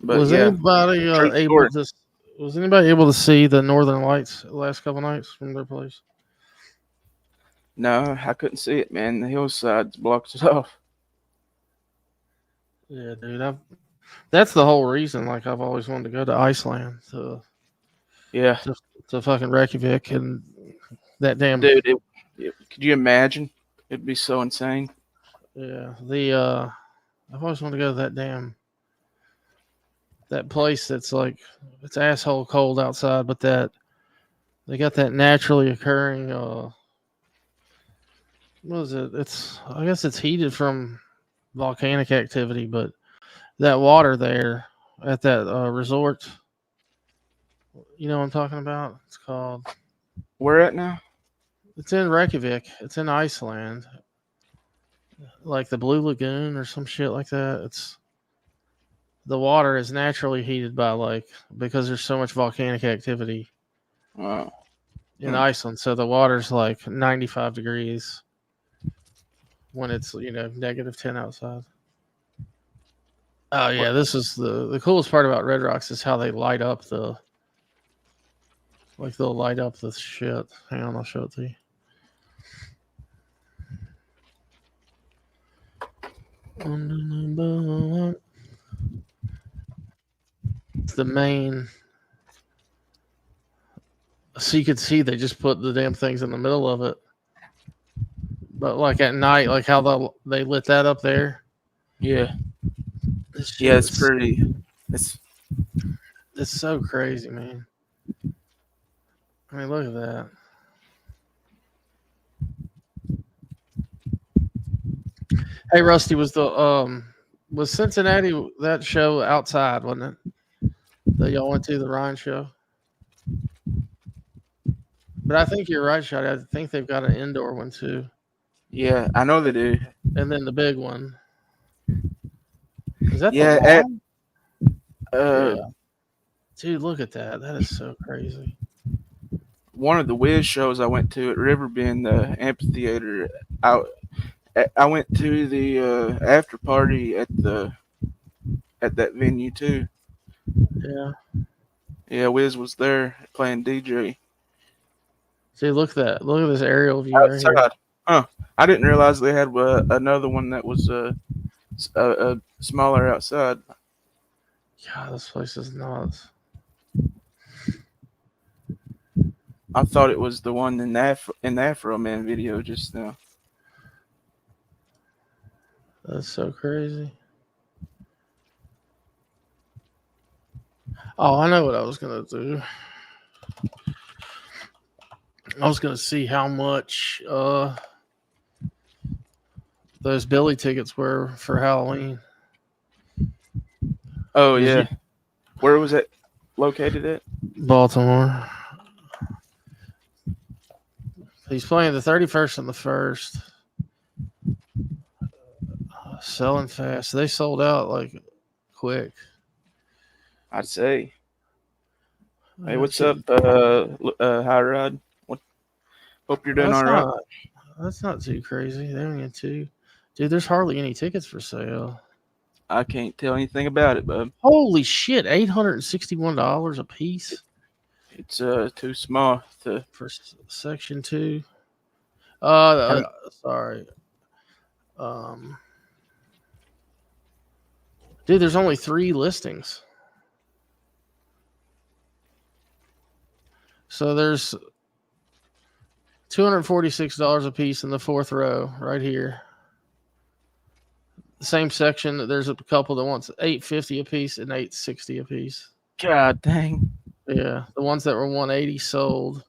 But Was yeah, anybody true able story. to? Was anybody able to see the Northern Lights the last couple nights from their place? No, I couldn't see it, man. The hillsides blocked it off. Yeah, dude. That's the whole reason. Like, I've always wanted to go to Iceland Yeah, to, to fucking Reykjavik and that damn. dude. Could you imagine? It'd be so insane. Yeah, I've always wanted to go to that place that's like it's asshole cold outside, but that they got that naturally occurring. What is it? I guess it's heated from volcanic activity, but that water there at that resort, you know what I'm talking about? It's called. Where at now? It's in Reykjavik. It's in Iceland, like the Blue Lagoon or some shit like that. The water is naturally heated because there's so much volcanic activity Wow. in Iceland. So the water's like 95 degrees when it's -10 outside. Oh yeah, this is the coolest part about Red Rocks is how they light up they'll light up the shit. Hang on, I'll show it to you. It's the main. So you could see they just put the damn things in the middle of it. But like at night, like how they lit that up there. Yeah. This Yeah, shit it's pretty. It's so crazy, man. I mean, look at that. Hey, Rusty, was Cincinnati that show outside, wasn't it? That y'all went to the Ryan show? But I think you're right, Shotty. I think they've got an indoor one too. Yeah, I know they do. And then the big one. Is that Yeah, the lawn? yeah. Dude, look at that. That is so crazy. One of the Wiz shows I went to at Riverbend, the amphitheater. I went to the after party at that venue too. Yeah. Yeah, Wiz was there playing DJ. See, look at that. Look at this aerial view right here. Outside. Huh. I didn't realize they had another one that was smaller outside. God, this place is nuts. I thought it was the one in the Afro Man video just now. That's so crazy. Oh, I know what I was gonna do. I was gonna see how much those Billy tickets were for Halloween. Oh yeah. Where was it located at? Baltimore. He's playing the 31st and the 1st. Selling fast. They sold out like quick. I'd say. Hey, what's up, High Rod? What? Hope you're doing That's all right. not that's not too crazy. They only get two. Dude, there's hardly any tickets for sale. I can't tell anything about it, bub. Holy shit, $861 a piece. It's too small to for section 2. Sorry. Dude, there's only 3 listings. So there's $246 a piece in the 4th row right here. The same section, there's a couple that wants $850 a piece and $860 a piece. God dang. Yeah, the ones that were $180 sold.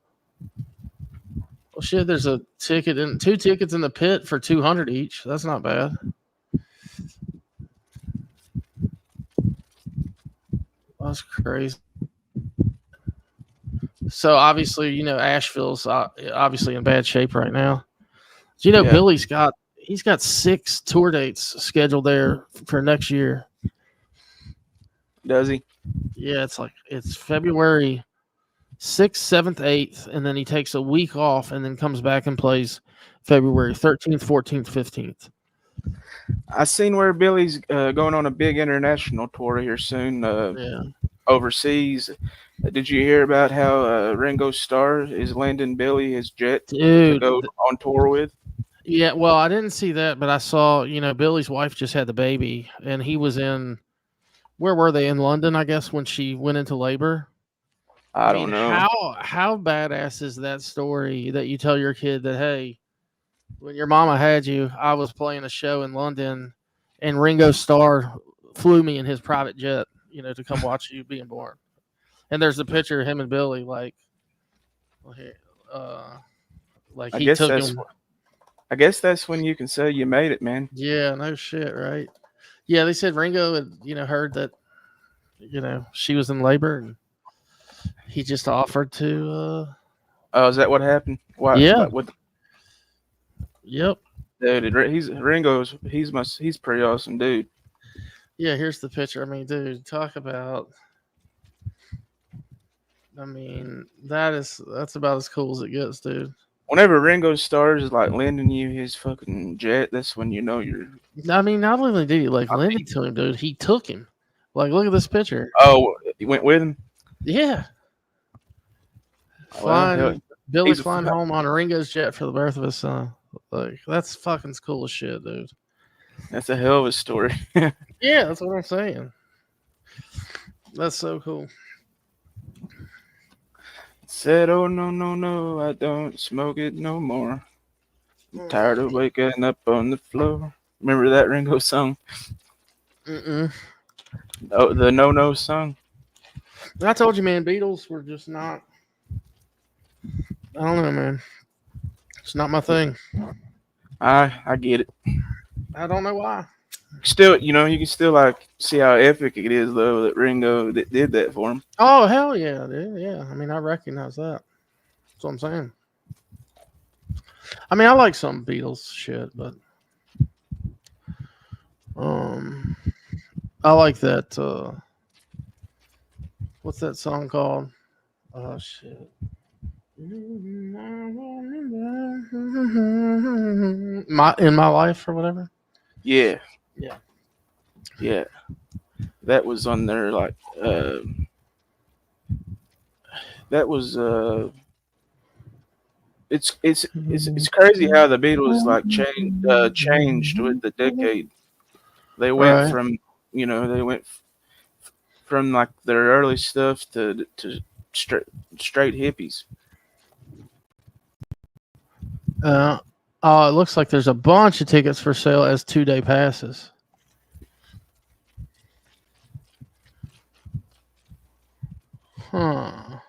Well, shit, there's a ticket and 2 tickets in the pit for $200 each. That's not bad. That's crazy. So obviously, Asheville's obviously in bad shape right now. Do you know Billy's got 6 tour dates scheduled there for next year? Does he? Yeah, it's February 6th, 7th, 8th, and then he takes a week off and then comes back and plays February 13th, 14th, 15th. I seen where Billy's going on a big international tour here soon. Overseas. Did you hear about how Ringo Starr is lending Billy his jet to go on tour with? Yeah, well, I didn't see that, but I saw, Billy's wife just had the baby, and he was where were they? In London, I guess, when she went into labor. I don't know. How badass is that story that you tell your kid that, hey, when your mama had you, I was playing a show in London, and Ringo Starr flew me in his private jet, to come watch you being born. And there's a picture of him and Billy, like I he guess took that's him. I guess that's when you can say you made it, man. Yeah, no shit, right? Yeah, they said Ringo had, heard that, she was in labor, and he just offered to. Oh, is that what happened? Why? Yeah. What? Yep. Dude, he's pretty awesome, dude. Yeah, here's the picture. I mean, dude, talk about. I mean, that's about as cool as it gets, dude. Whenever Ringo Starr is like lending you his fucking jet, that's when you know you're. I mean, not only did he lend it to him, dude, he took him. Like, look at this picture. Oh, he went with him. Yeah. Billy's flying home on Ringo's jet for the birth of his son. Like, that's fucking cool as shit, dude. That's a hell of a story. Yeah, that's what I'm saying. That's so cool. Said, oh, no, I don't smoke it no more. I'm tired of waking up on the floor. Remember that Ringo song? Mm-mm. Oh, the no song. I told you, man, Beatles were just not. I don't know, man. It's not my thing. I get it. I don't know why. Still, you can still like see how epic it is though that Ringo did that for him. Oh hell yeah, dude. Yeah, I mean I recognize that. That's what I'm saying. I mean I like some Beatles shit, but I like that. What's that song called? Oh shit. In my life or whatever. Yeah. Yeah. Yeah. That was on there like that was it's crazy how the Beatles like changed with the decade. They went from from like their early stuff to straight hippies. It looks like there's a bunch of tickets for sale as 2-day passes. Huh.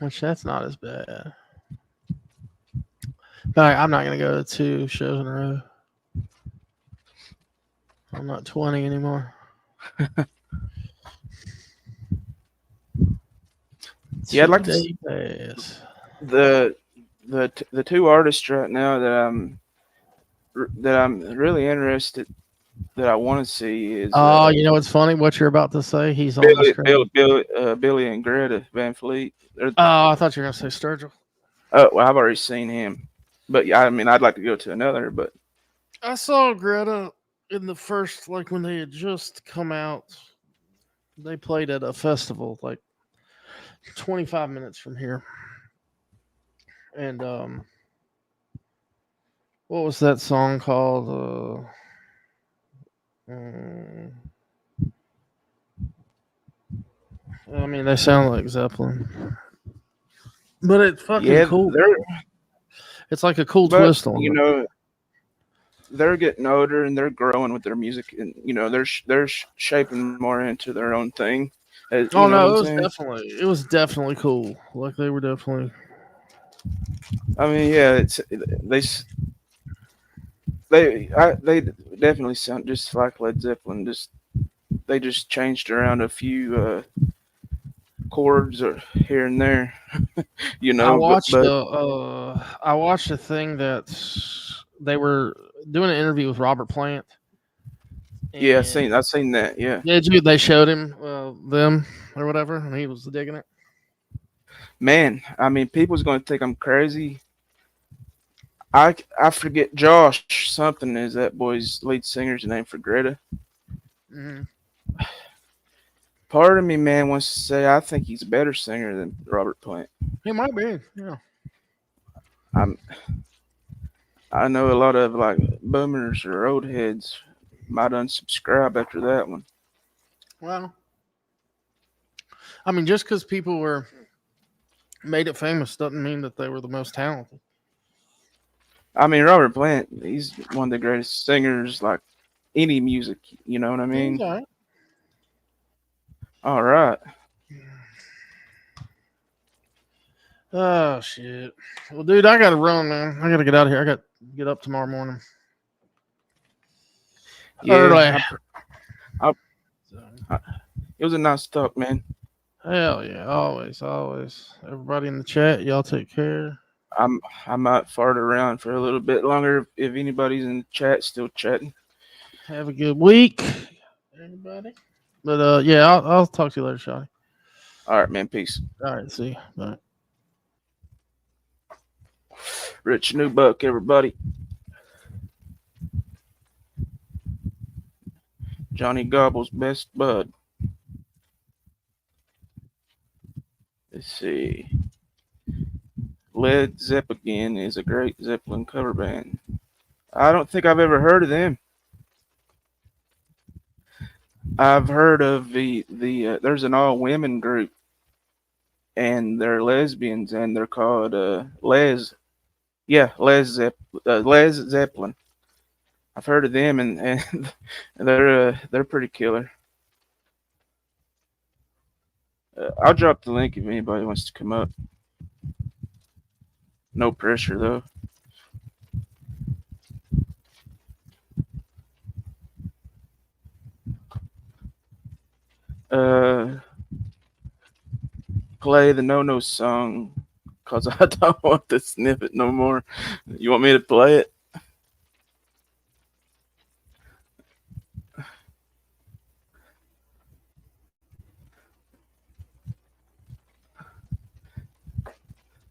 Which that's not as bad. All right, I'm not gonna go to 2 shows in a row. I'm not 20 anymore. Yeah, I'd like to see the 2 artists right now that I'm really interested that I want to see is Oh, you know what's funny? What you're about to say? He's on the screen. Billy and Greta Van Fleet. Oh, I thought you were gonna say Sturgill. Oh, well, I've already seen him, but yeah, I mean, I'd like to go to another. But I saw Greta in the first, like when they had just come out. They played at a festival, like 25 minutes from here, and what was that song called? Mm, I mean, they sound like Zeppelin, but it's fucking yeah, cool. It's like a cool but twist on you it. know, they're getting older and they're growing with their music, and you know, they're shaping more into their own thing. Oh You know what no, I'm saying? it was definitely cool. Like they were definitely. I mean, yeah, they they definitely sound just like Led Zeppelin. Just they just changed around a few chords or here and there, you know. But I watched a thing that they were doing an interview with Robert Plant. yeah, And I've seen that. Yeah, they showed him them or whatever, and he was digging it. man. I mean, people's going to think I'm crazy. I forget Josh something is that boy's lead singer's name for Greta. Mm-hmm. Part of me, man, wants to say I think he's a better singer than Robert Plant. He might be, yeah. I know a lot of like boomers or old heads might unsubscribe after that one. Well, I mean, just because people were made it famous doesn't mean that they were the most talented. I mean, Robert Plant, he's one of the greatest singers, like any music. You know what I mean? All right. All right. Oh shit. Well, dude, I gotta run, man. I gotta get out of here. I got to get up tomorrow morning. Yeah. It was a nice talk, man. Hell yeah, always, always. Everybody in the chat, y'all take care. I might fart around for a little bit longer if anybody's in the chat still chatting. Have a good week, everybody. But yeah, I'll talk to you later, Shotty. All right, man. Peace. All right, see you. Bye. Rich Newbuck, everybody. Johnny Gobble's best bud. Let's see. Led Zeppelin is a great Zeppelin cover band. I don't think I've ever heard of them. I've heard of the there's an all women group, and they're lesbians, and they're called Les Zeppelin. I've heard of them, and they're pretty killer. I'll drop the link if anybody wants to come up. No pressure though. Play the No song, cause I don't want to sniff it no more. You want me to play it?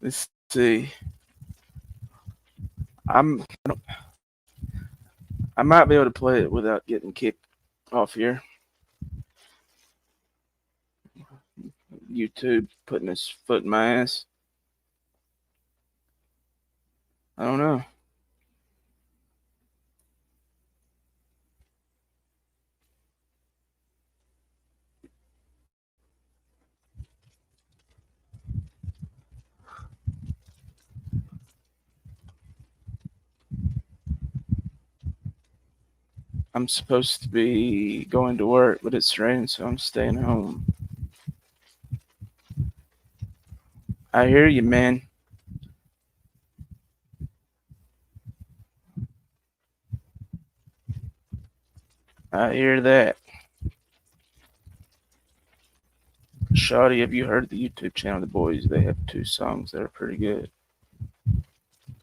Let's see. I might be able to play it without getting kicked off here. YouTube putting his foot in my ass. I don't know. I'm supposed to be going to work, but it's raining, so I'm staying home. I hear you, man. I hear that. Shawty, have you heard the YouTube channel The Boys? They have 2 songs that are pretty good.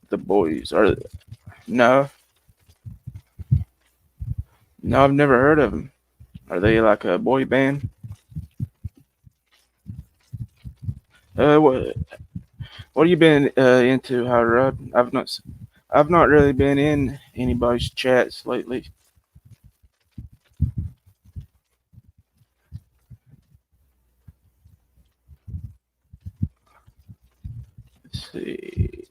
The Boys are no. No, I've never heard of them. Are they like a boy band? What have you been into, Hot Rod? I've not really been in anybody's chats lately. Let's see.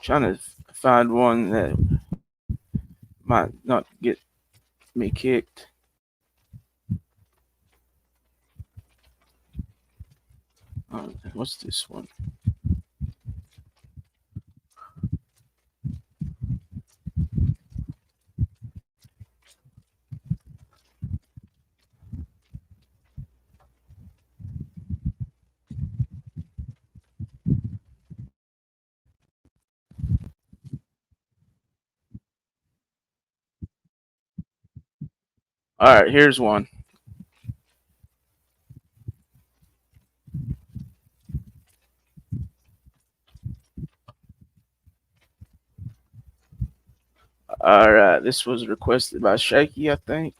Trying to find one that might not get me kicked. What's this one? All right, here's one. All right, this was requested by Shaky, I think.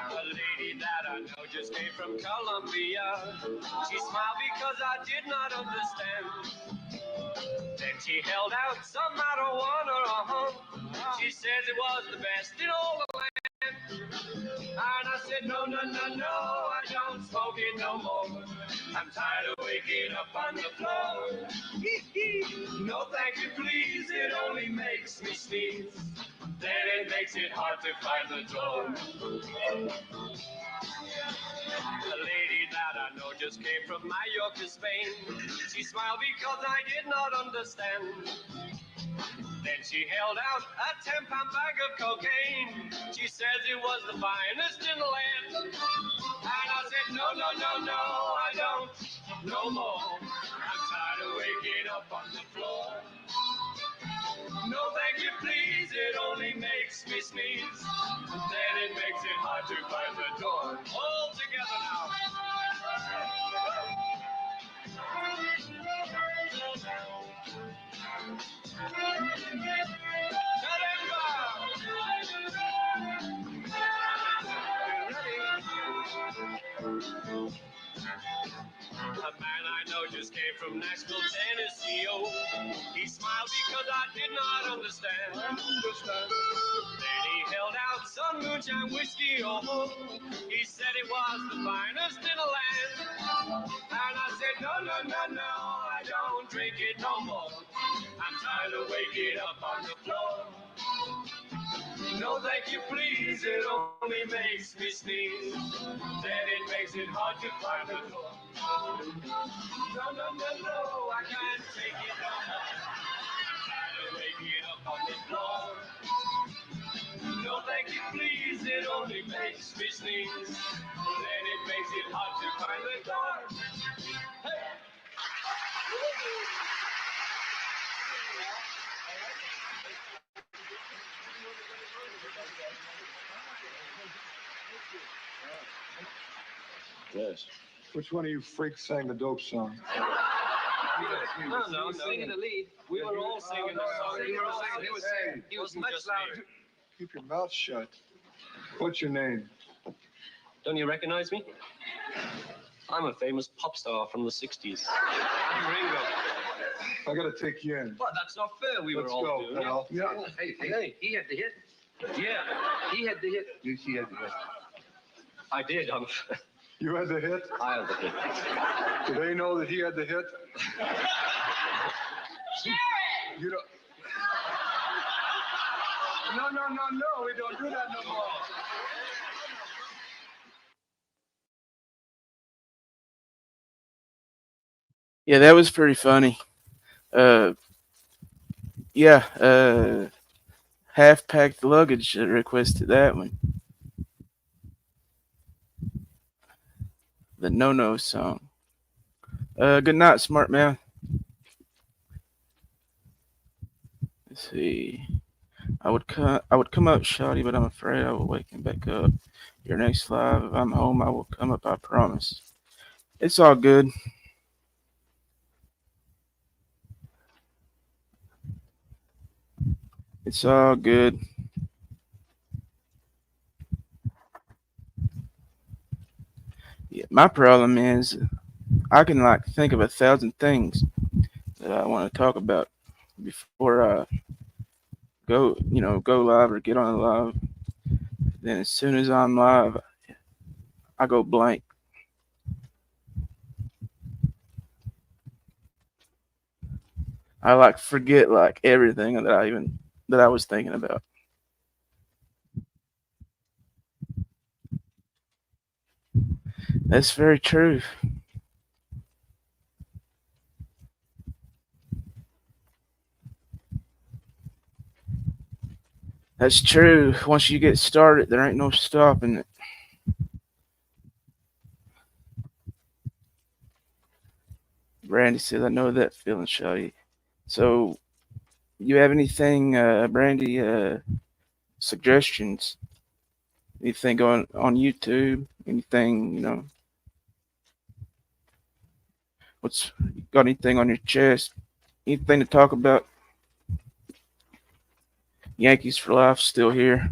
A lady that I know just came from Colombia. She smiled because I did not understand. Then she held out some marijuana. She says it was the best in all the land. And I said, no, no, no, no, I don't smoke it no more. I'm tired of waking up on the floor. No, thank you, please, it only makes me sneeze. Then it makes it hard to find the door. The lady that I know just came from Mallorca, Spain. She smiled because I did not understand. Then she held out a 10-pound bag of cocaine. She says it was the finest in the land. And I said, no, no, no, no, I don't, no more. I'm tired of waking up on the floor. No, thank you, please, it only makes me sneeze. Then it makes it hard to find the door. All together now. A man I know just came from Nashville, Tennessee. Oh, he smiled because I did not understand. Then he held out some moonshine whiskey. Oh, he said it was the finest in the land. And I said, no, no, no, no, I don't drink it no more. I'm tired of waking up on the floor. No, thank you, please, it only makes me sneeze. Then it makes it hard to find the door. No, no, no, no, I can't take it no more. I'm tired of waking up on the floor. No, thank you, please, it only makes me sneeze. Then it makes it hard to find the door. Hey! Yes. Which one of you freaks sang the dope song? No, singing the lead. We were all singing the song. He was much louder. Keep your mouth shut. What's your name? Don't you recognize me? I'm a famous pop star from the 60s. I'm Ringo. I gotta take you in. Well, that's not fair. We Let's were all go, doing pal. it. Yeah. Hey, he had the hit. Yeah, he had the hit. He had the hit. I did. You had the hit? I had the hit. Do they know that he had the hit? You know, No, we don't do that no more. Yeah, that was pretty funny. Uh, yeah, half packed luggage requested that one. The No No song. Good night, smart man. Let's see. I would come up, Shotty, but I'm afraid I will wake him back up. Your next live, if I'm home, I will come up. I promise. It's all good. It's all good. Yeah, my problem is I can like think of 1,000 things that I want to talk about before I go live or get on live. Then as soon as I'm live, I go blank. I like forget like everything that I was thinking about. That's very true. That's true. Once you get started, there ain't no stopping it. Brandy says, "I know that feeling, Shawty." So, you have anything, Brandy? Suggestions? Anything on YouTube? Anything What's got anything on your chest? Anything to talk about? Yankees for life still here.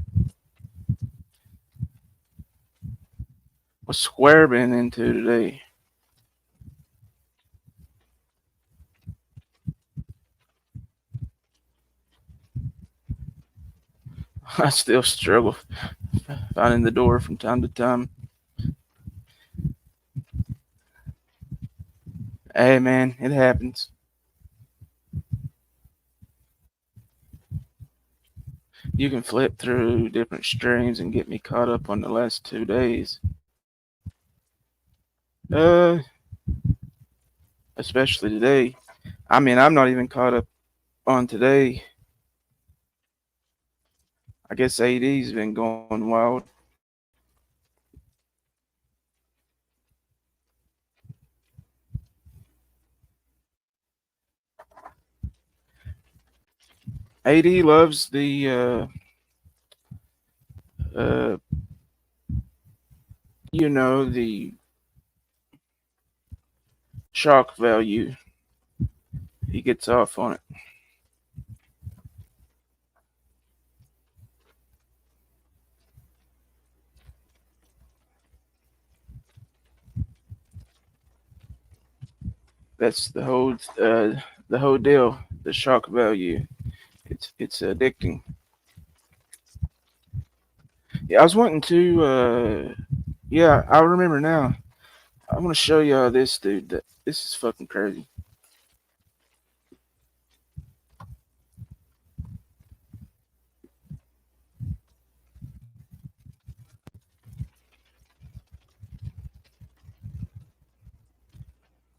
What's Square been into today? I still struggle finding the door from time to time. Hey man, it happens. You can flip through different streams and get me caught up on the last 2 days. Uh, Especially today. I mean, I'm not even caught up on today. I guess AD's been going wild. AD loves uh, the shock value. He gets off on it. That's the whole deal. The shock value. It's addicting. Yeah, I was wanting to. Yeah, I remember now. I'm gonna show y'all this dude. This is fucking crazy.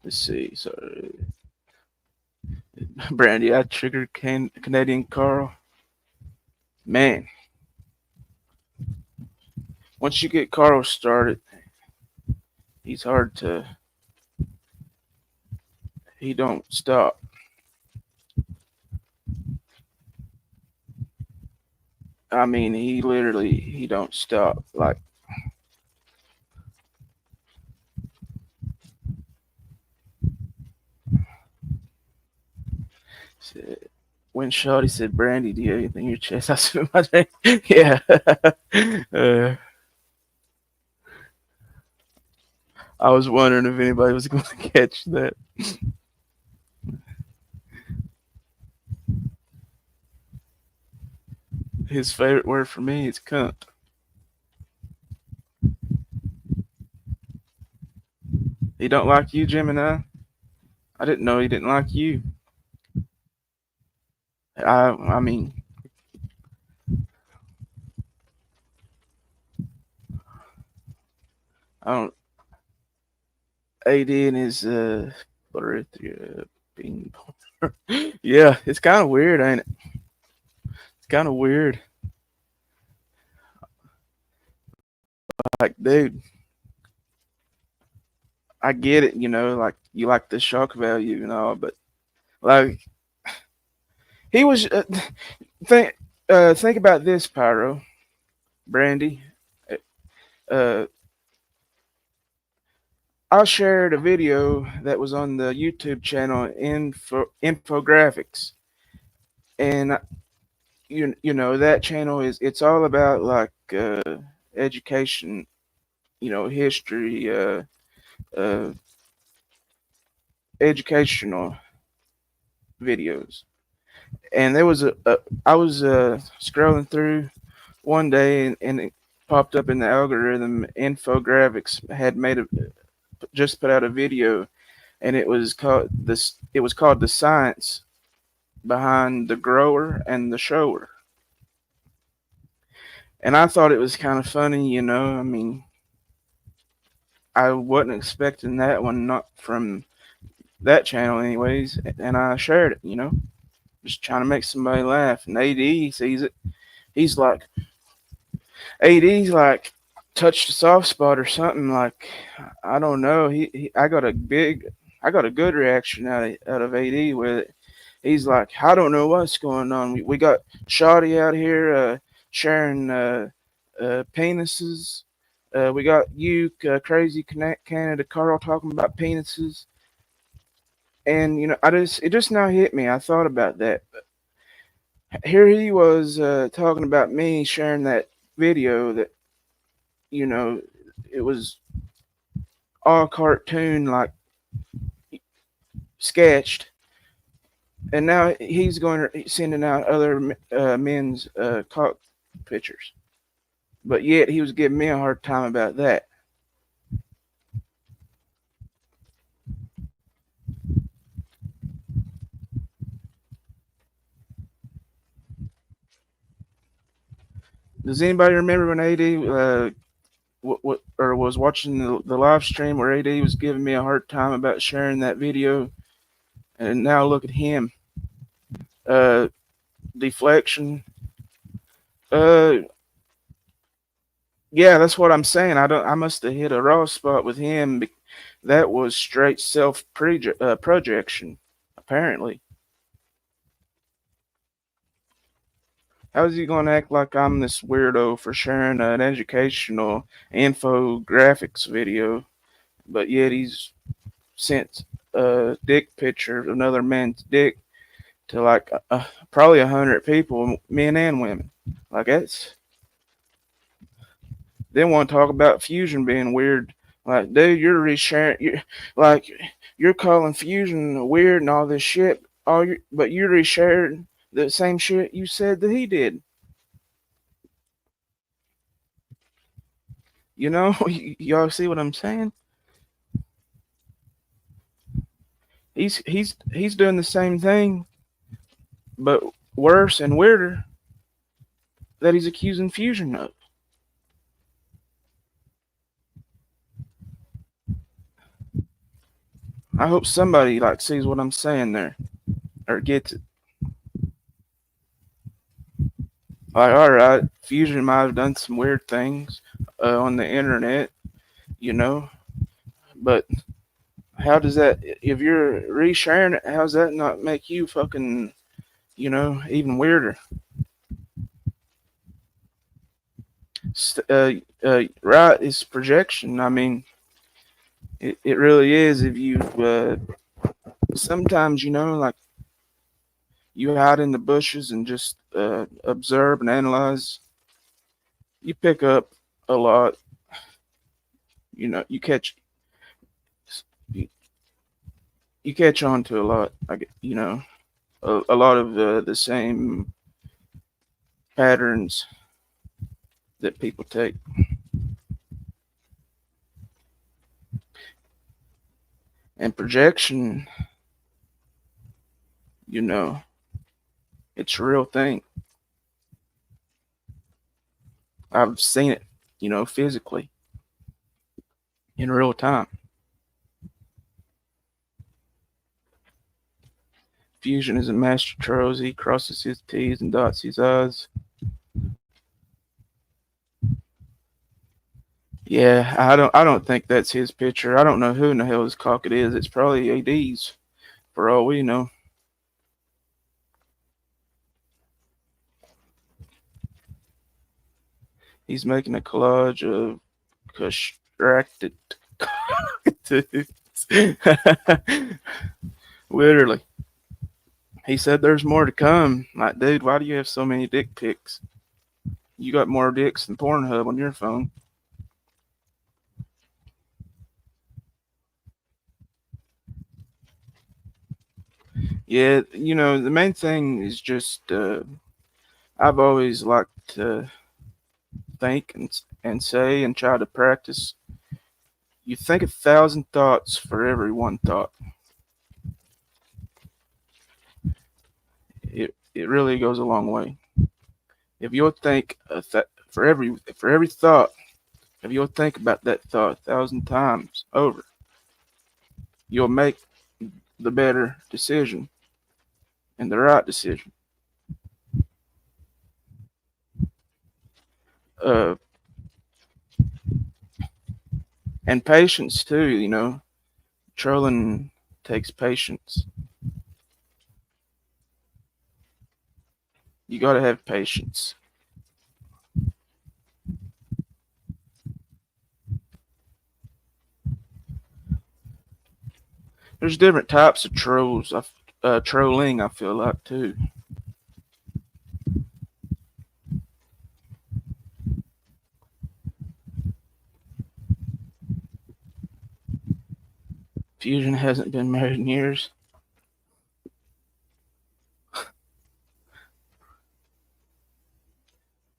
Let's see. So, Brandy, I triggered Canadian Carl. Man, once you get Carl started, he's hard to. He don't stop. I mean, he don't stop. Like said, when Shawty said, "Brandy, do you have anything in your chest?" I said, "My name." Yeah. uh, I was wondering if anybody was going to catch that. His favorite word for me is cunt. He don't like you, Gemini. I didn't know he didn't like you. I mean, I don't. AD and his ping pong. Yeah, it's kind of weird, ain't it? It's kind of weird. Like, dude, I get it. Like you like the shock value and all, but like he was. Think think about this, Pyro, Brandy. Uh, I shared a video that was on the YouTube channel Infographics, and that channel it's all about like education, history, uh, educational videos. And there was I was scrolling through one day, and it popped up in the algorithm. Infographics had just put out a video, and it was called the science behind the grower and the shower. And I thought it was kind of funny. I mean, I wasn't expecting that one, not from that channel, anyways. And I shared it. Just trying to make somebody laugh. And AD sees it. He's like, AD's like touched a soft spot or something. Like, I don't know. I got a good reaction out of AD with it. He's like, I don't know what's going on. We got Shoddy out here sharing penises. We got you, crazy Canada Carl, talking about penises. And it just now hit me. I thought about that. Here he was talking about me sharing that video that it was all cartoon, like sketched, and now he's sending out other men's cock pictures, but yet he was giving me a hard time about that. Does anybody remember when AD or was watching the live stream where AD was giving me a hard time about sharing that video? And now look at him. Deflection. Yeah, that's what I'm saying. I must have hit a raw spot with him. That was straight self projection, apparently. How is he going to act like I'm this weirdo for sharing an educational infographics video, but yet he's sent a dick picture of another man's dick to like probably 100 people, men and women? Like, that's. They want to talk about fusion being weird. Like, dude, you're resharing. You're calling fusion weird and all this shit. But you reshared the same shit you said that he did. Y'all see what I'm saying? He's doing the same thing, but worse and weirder, that he's accusing fusion of. I hope somebody like sees what I'm saying there, or gets it. Like, all right, fusion might have done some weird things on the internet, but how does that? If you're resharing it, how does that not make you fucking, even weirder? Right, it's projection. I mean, it really is. If you sometimes, like, you hide in the bushes and just observe and analyze, you pick up a lot. You catch you catch on to a lot. A lot of the same patterns that people take. And projection, it's a real thing. I've seen it, physically. in real time. Fusion is a master troll. He crosses his T's and dots his I's. Yeah, I don't think that's his picture. I don't know who in the hell his cock it is. It's probably AD's, for all we know. He's making a collage of castrated cockatoos. Literally. He said there's more to come. Like, dude, why do you have so many dick pics? You got more dicks than Pornhub on your phone. Yeah, you know, the main thing is just I've always liked to think and say and try to practice. You think 1,000 thoughts for every one thought. It really goes a long way. If you'll think for every thought, if you'll think about that thought 1,000 times over, you'll make the better decision and the right decision. Uh, and patience too. You know, trolling takes patience. You got to have patience. There's different types of trolls. Trolling, I feel like too. Fusion hasn't been married in years.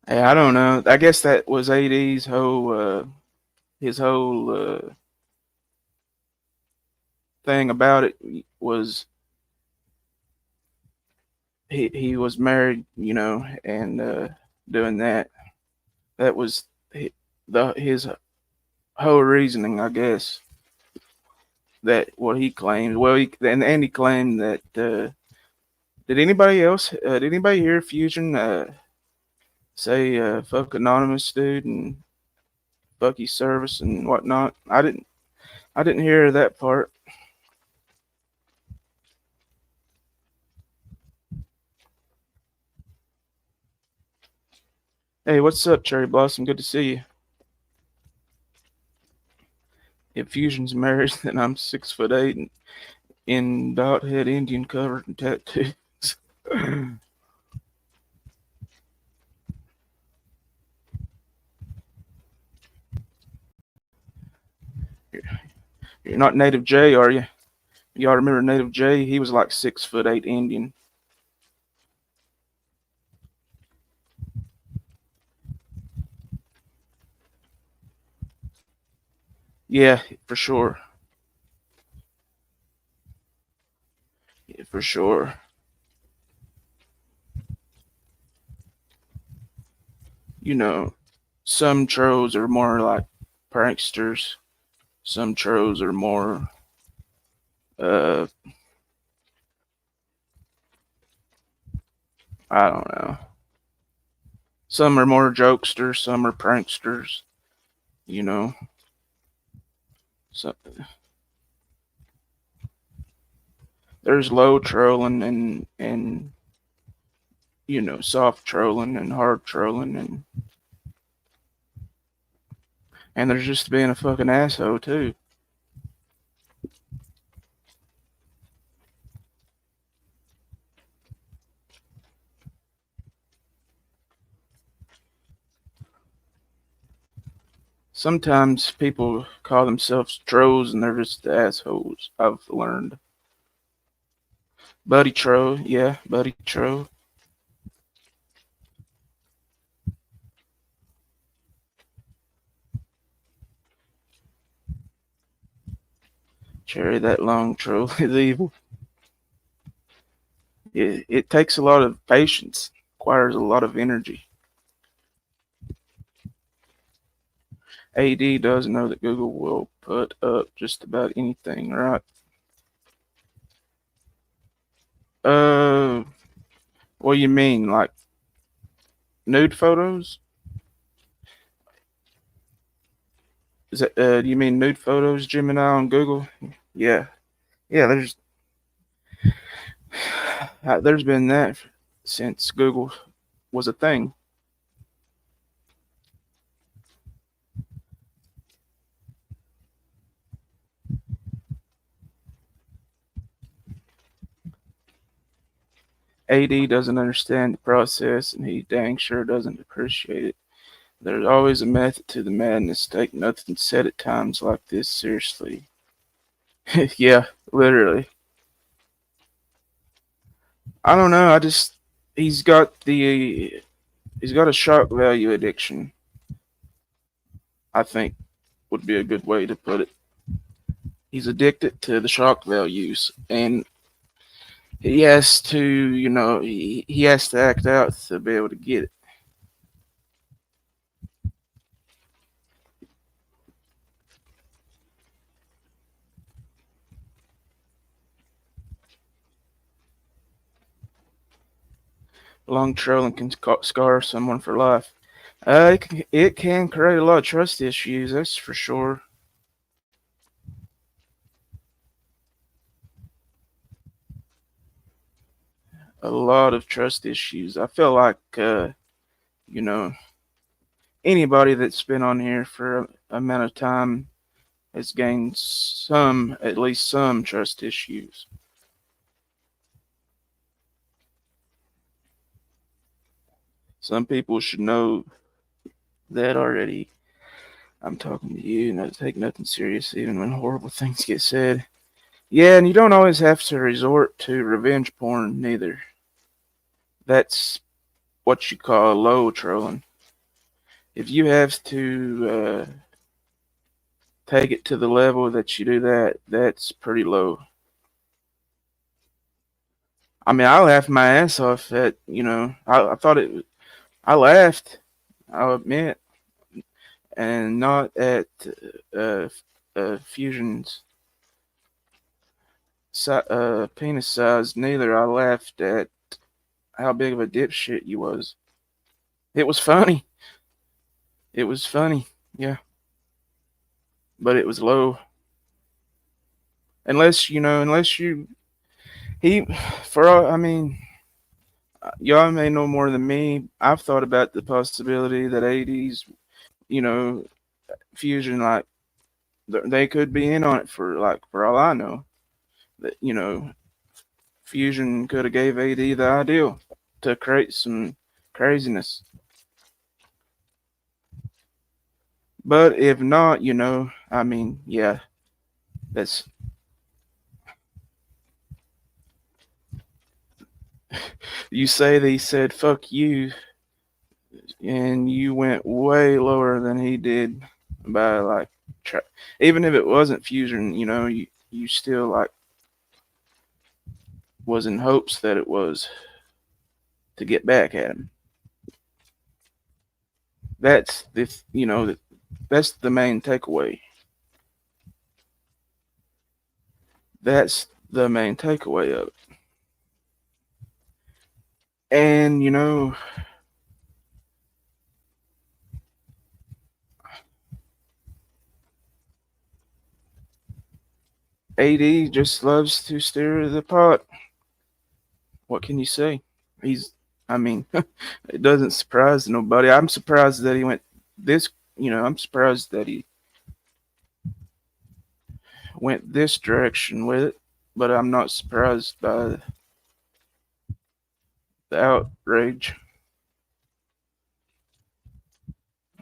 Hey, I don't know. I guess that was AD's whole his whole thing about it was he was married, you know, and doing that. That was his whole reasoning, I guess. That what he claimed. Well, and he claimed that. Did anybody else? Did anybody hear Fusion say "fuck anonymous dude" and "fuck his service" and whatnot? I didn't. I didn't hear that part. Hey, what's up, Cherry Blossom? Good to see you. If Fusion's married, then I'm 6'8" and in dot head Indian covered in tattoos. You're not Native J, are you? Y'all remember Native J? He was like 6'8" Indian. Yeah, for sure. Yeah, for sure. You know, some trolls are more like pranksters. Some trolls are more uh I don't know. Some are more jokesters, some are pranksters, you know. So there's low trolling and you know, soft trolling and hard trolling and there's just being a fucking asshole too. Sometimes people call themselves trolls and they're just assholes, I've learned. Buddy troll, yeah, buddy troll. Cherry, that long troll is evil. It takes a lot of patience, requires a lot of energy. AD does know that Google will put up just about anything, right? What do you mean, like nude photos? Is that do you mean nude photos, Gemini on Google? Yeah, yeah. There's been that since Google was a thing. AD doesn't understand the process, and he dang sure doesn't appreciate it. There's always a method to the madness. Take nothing said at times like this seriously. Yeah, literally. I don't know. He's got the he's got a shock value addiction. I think would be a good way to put it. He's addicted to the shock values, and he has to, he has to act out to be able to get it. Long trolling can scar someone for life. It can create a lot of trust issues, that's for sure. A lot of trust issues. I feel like, you know, anybody that's been on here for a amount of time has gained at least some trust issues. Some people should know that already. I'm talking to you, not take nothing serious, even when horrible things get said. Yeah, and you don't always have to resort to revenge porn, neither. That's what you call low trolling. If you have to take it to the level that you do that, that's pretty low. I mean, I laughed my ass off at, I thought I laughed, I'll admit, and not at uh, Fusion's penis size, neither. I laughed at how big of a dipshit you was. It was funny. It was funny, yeah. But it was low. Unless you, he, for all, I mean, y'all may know more than me. I've thought about the possibility that 80s, you know, Fusion, like, they could be in on it for all I know. That, Fusion could have gave AD the idea to create some craziness. But if not, I mean, yeah, that's. You say they said fuck you, and you went way lower than he did by like, even if it wasn't Fusion, you still like was in hopes that it was to get back at him. That's that's the main takeaway. That's the main takeaway of it. And AD just loves to stir the pot. What can you say? I mean, it doesn't surprise nobody. I'm surprised that he went this, I'm surprised that he went this direction with it, but I'm not surprised by the outrage.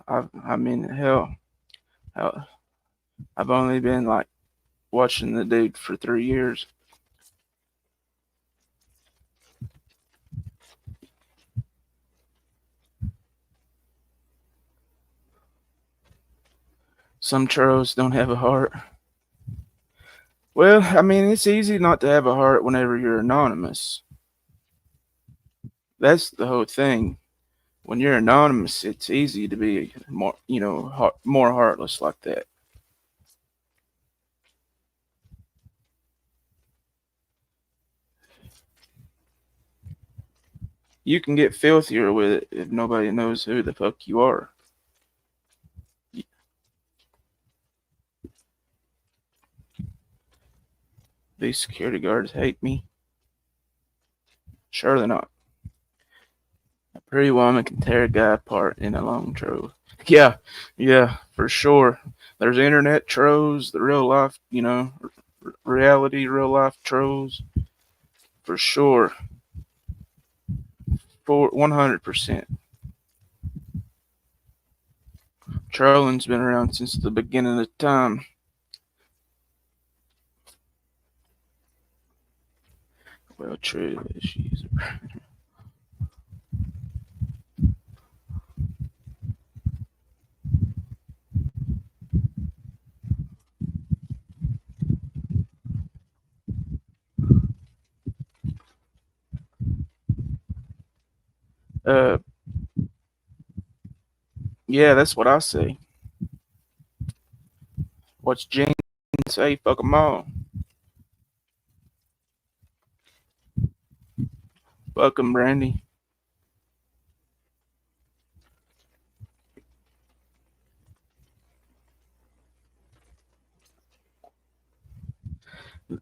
I mean, hell, I've only been like watching the dude for 3 years. Some trolls don't have a heart. Well, I mean, it's easy not to have a heart whenever you're anonymous. That's the whole thing. When you're anonymous, it's easy to be more, more heartless like that. You can get filthier with it if nobody knows who the fuck you are. These security guards hate me. Surely not. A pretty woman can tear a guy apart in a long trove. Yeah, for sure. There's internet trolls, the real life, reality, real life trolls. For sure. For 100%. Trolling's been around since the beginning of time. Well, true. She's uh yeah, that's what I say. What's Gene say? Fuck 'em all. Fuck 'em, Brandy.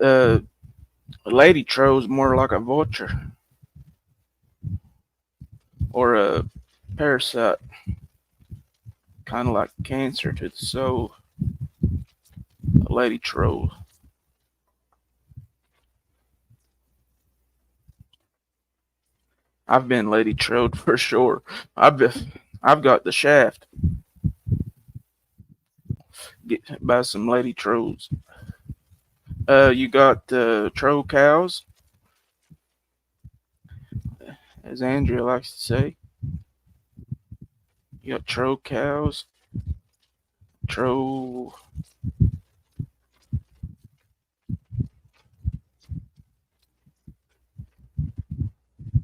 A lady troll's more like a vulture or a parasite, kind of like cancer to the soul. A lady troll. I've been lady trolled for sure. I've got the shaft. Get by some lady trolls. You got troll cows, as Andrea likes to say. You got troll cows, troll.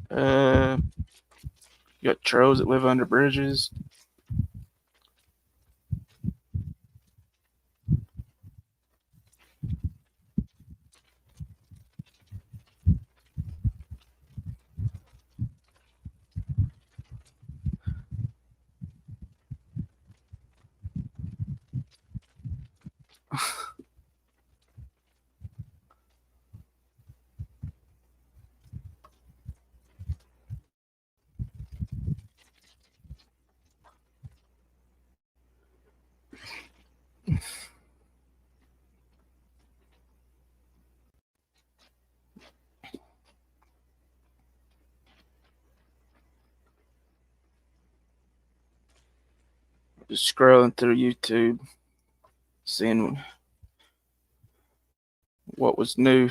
Uh, you got trolls that live under bridges. Just scrolling through YouTube, seeing what was new.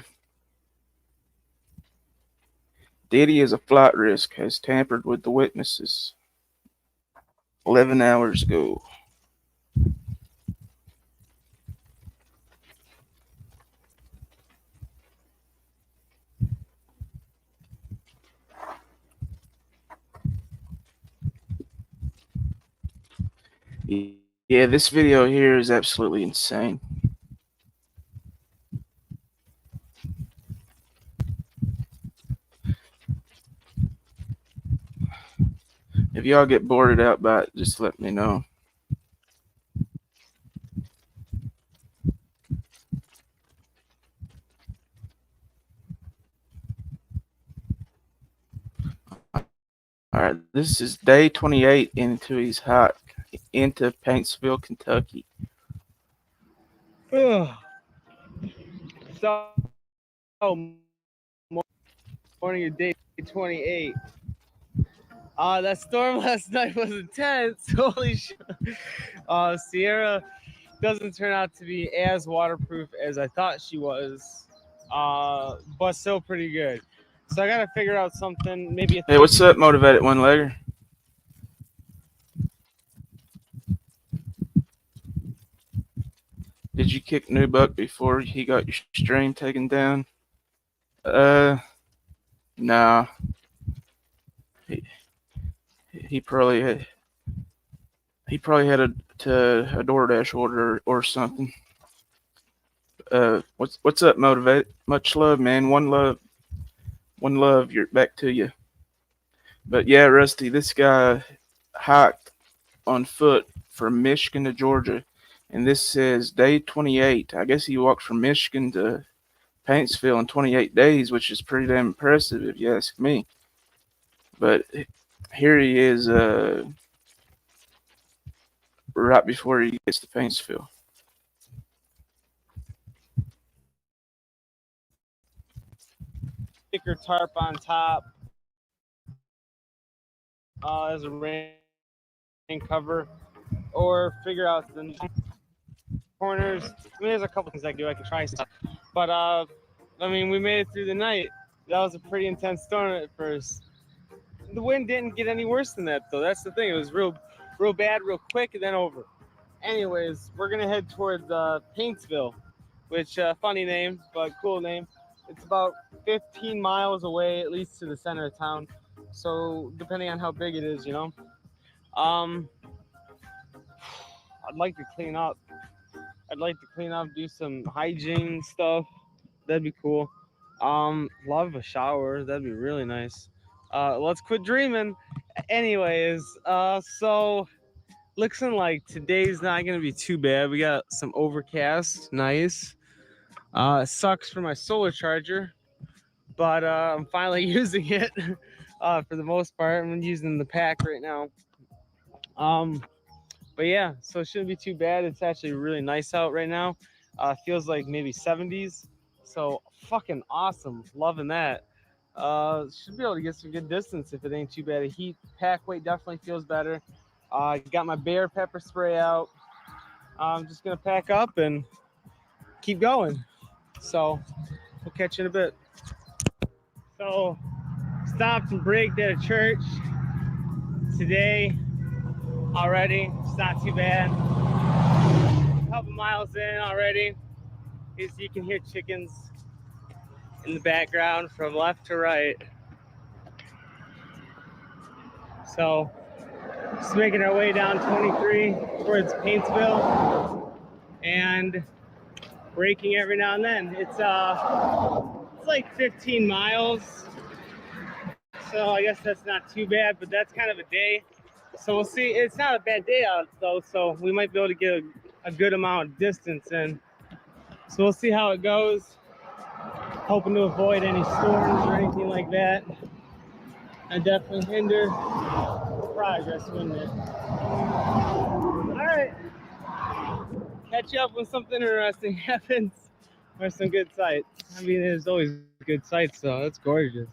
Diddy is a flight risk, has tampered with the witnesses. 11 hours ago. Yeah, this video here is absolutely insane. If y'all get bored out by it, just let me know. Alright, this is day 28 into his hike into Paintsville, Kentucky. So, morning of day 28. That storm last night was intense. Holy shit. Sierra doesn't turn out to be as waterproof as I thought she was, but still pretty good. So I gotta figure out something. Maybe. Hey, what's up, motivated one-legger? Did you kick New Buck before he got your stream taken down? Nah. He probably had a DoorDash order or something. What's up, Motivate? Much love, man. One love. You're back to you. But yeah, Rusty, this guy hiked on foot from Michigan to Georgia, and this says day 28. I guess he walked from Michigan to Paintsville in 28 days, which is pretty damn impressive if you ask me. But here he is, right before he gets to Paintsville. Thicker tarp on top. As a rain cover, or figure out the corners. I mean, there's a couple things I can do. I can try stuff, but I mean, we made it through the night. That was a pretty intense storm at first. The wind didn't get any worse than that, though. That's the thing. It was real bad, real quick, and then over. Anyways, we're gonna head towards Paintsville, which funny name, but cool name. It's about 15 miles away, at least to the center of town. So depending on how big it is, you know. I'd like to clean up. Do some hygiene stuff. That'd be cool. Love a shower. That'd be really nice. Let's quit dreaming. Anyways, so looking like today's not gonna be too bad. We got some overcast, nice. It sucks for my solar charger, but I'm finally using it. For the most part, I'm using the pack right now. But yeah, so it shouldn't be too bad. It's actually really nice out right now. Feels like maybe 70s. So fucking awesome. Loving that. Should be able to get some good distance if it ain't too bad. The heat pack weight definitely feels better. Got my bear pepper spray out. I'm just gonna pack up and keep going. So we'll catch you in a bit. So stopped and braked at a church today already. It's not too bad. A couple miles in already. As you can hear chickens in the background from left to right. So just making our way down 23 towards Paintsville and braking every now and then. It's like 15 miles. So I guess that's not too bad, but that's kind of a day. So we'll see. It's not a bad day out though, so we might be able to get a good amount of distance in. So we'll see how it goes. Hoping to avoid any storms or anything like that. And definitely hinder progress, wouldn't it? All right. Catch you up when something interesting happens or some good sights. I mean, there's always good sights, so that's gorgeous.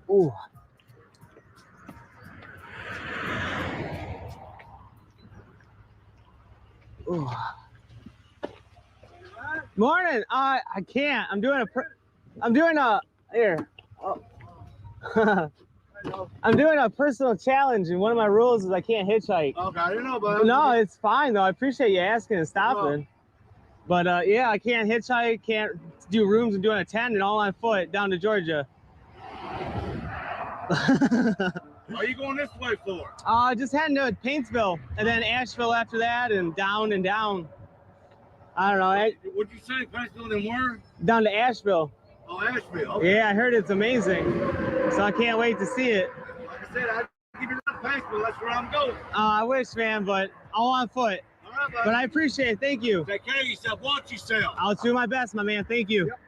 Ooh. Ooh. Morning. I can't. I'm doing a here. Oh. I'm doing a personal challenge, and one of my rules is I can't hitchhike. Okay, I didn't know, bud. No, it's fine though. I appreciate you asking and stopping. But yeah, I can't hitchhike, can't do rooms. I'm doing a 10 and all on foot down to Georgia. What are you going this way for? Just heading to Paintsville and then Asheville after that, and down and down. I don't know. What'd you say? Paintsville and where? Down to Asheville. Oh, Asheville. Okay. Yeah, I heard it's amazing. So I can't wait to see it. Like I said, I'd give you that Paintsville. That's where I'm going. I wish, man, but all on foot. All right, buddy. But I appreciate it. Thank you. Take care of yourself. Watch yourself. I'll do my best, my man. Thank you. Yep.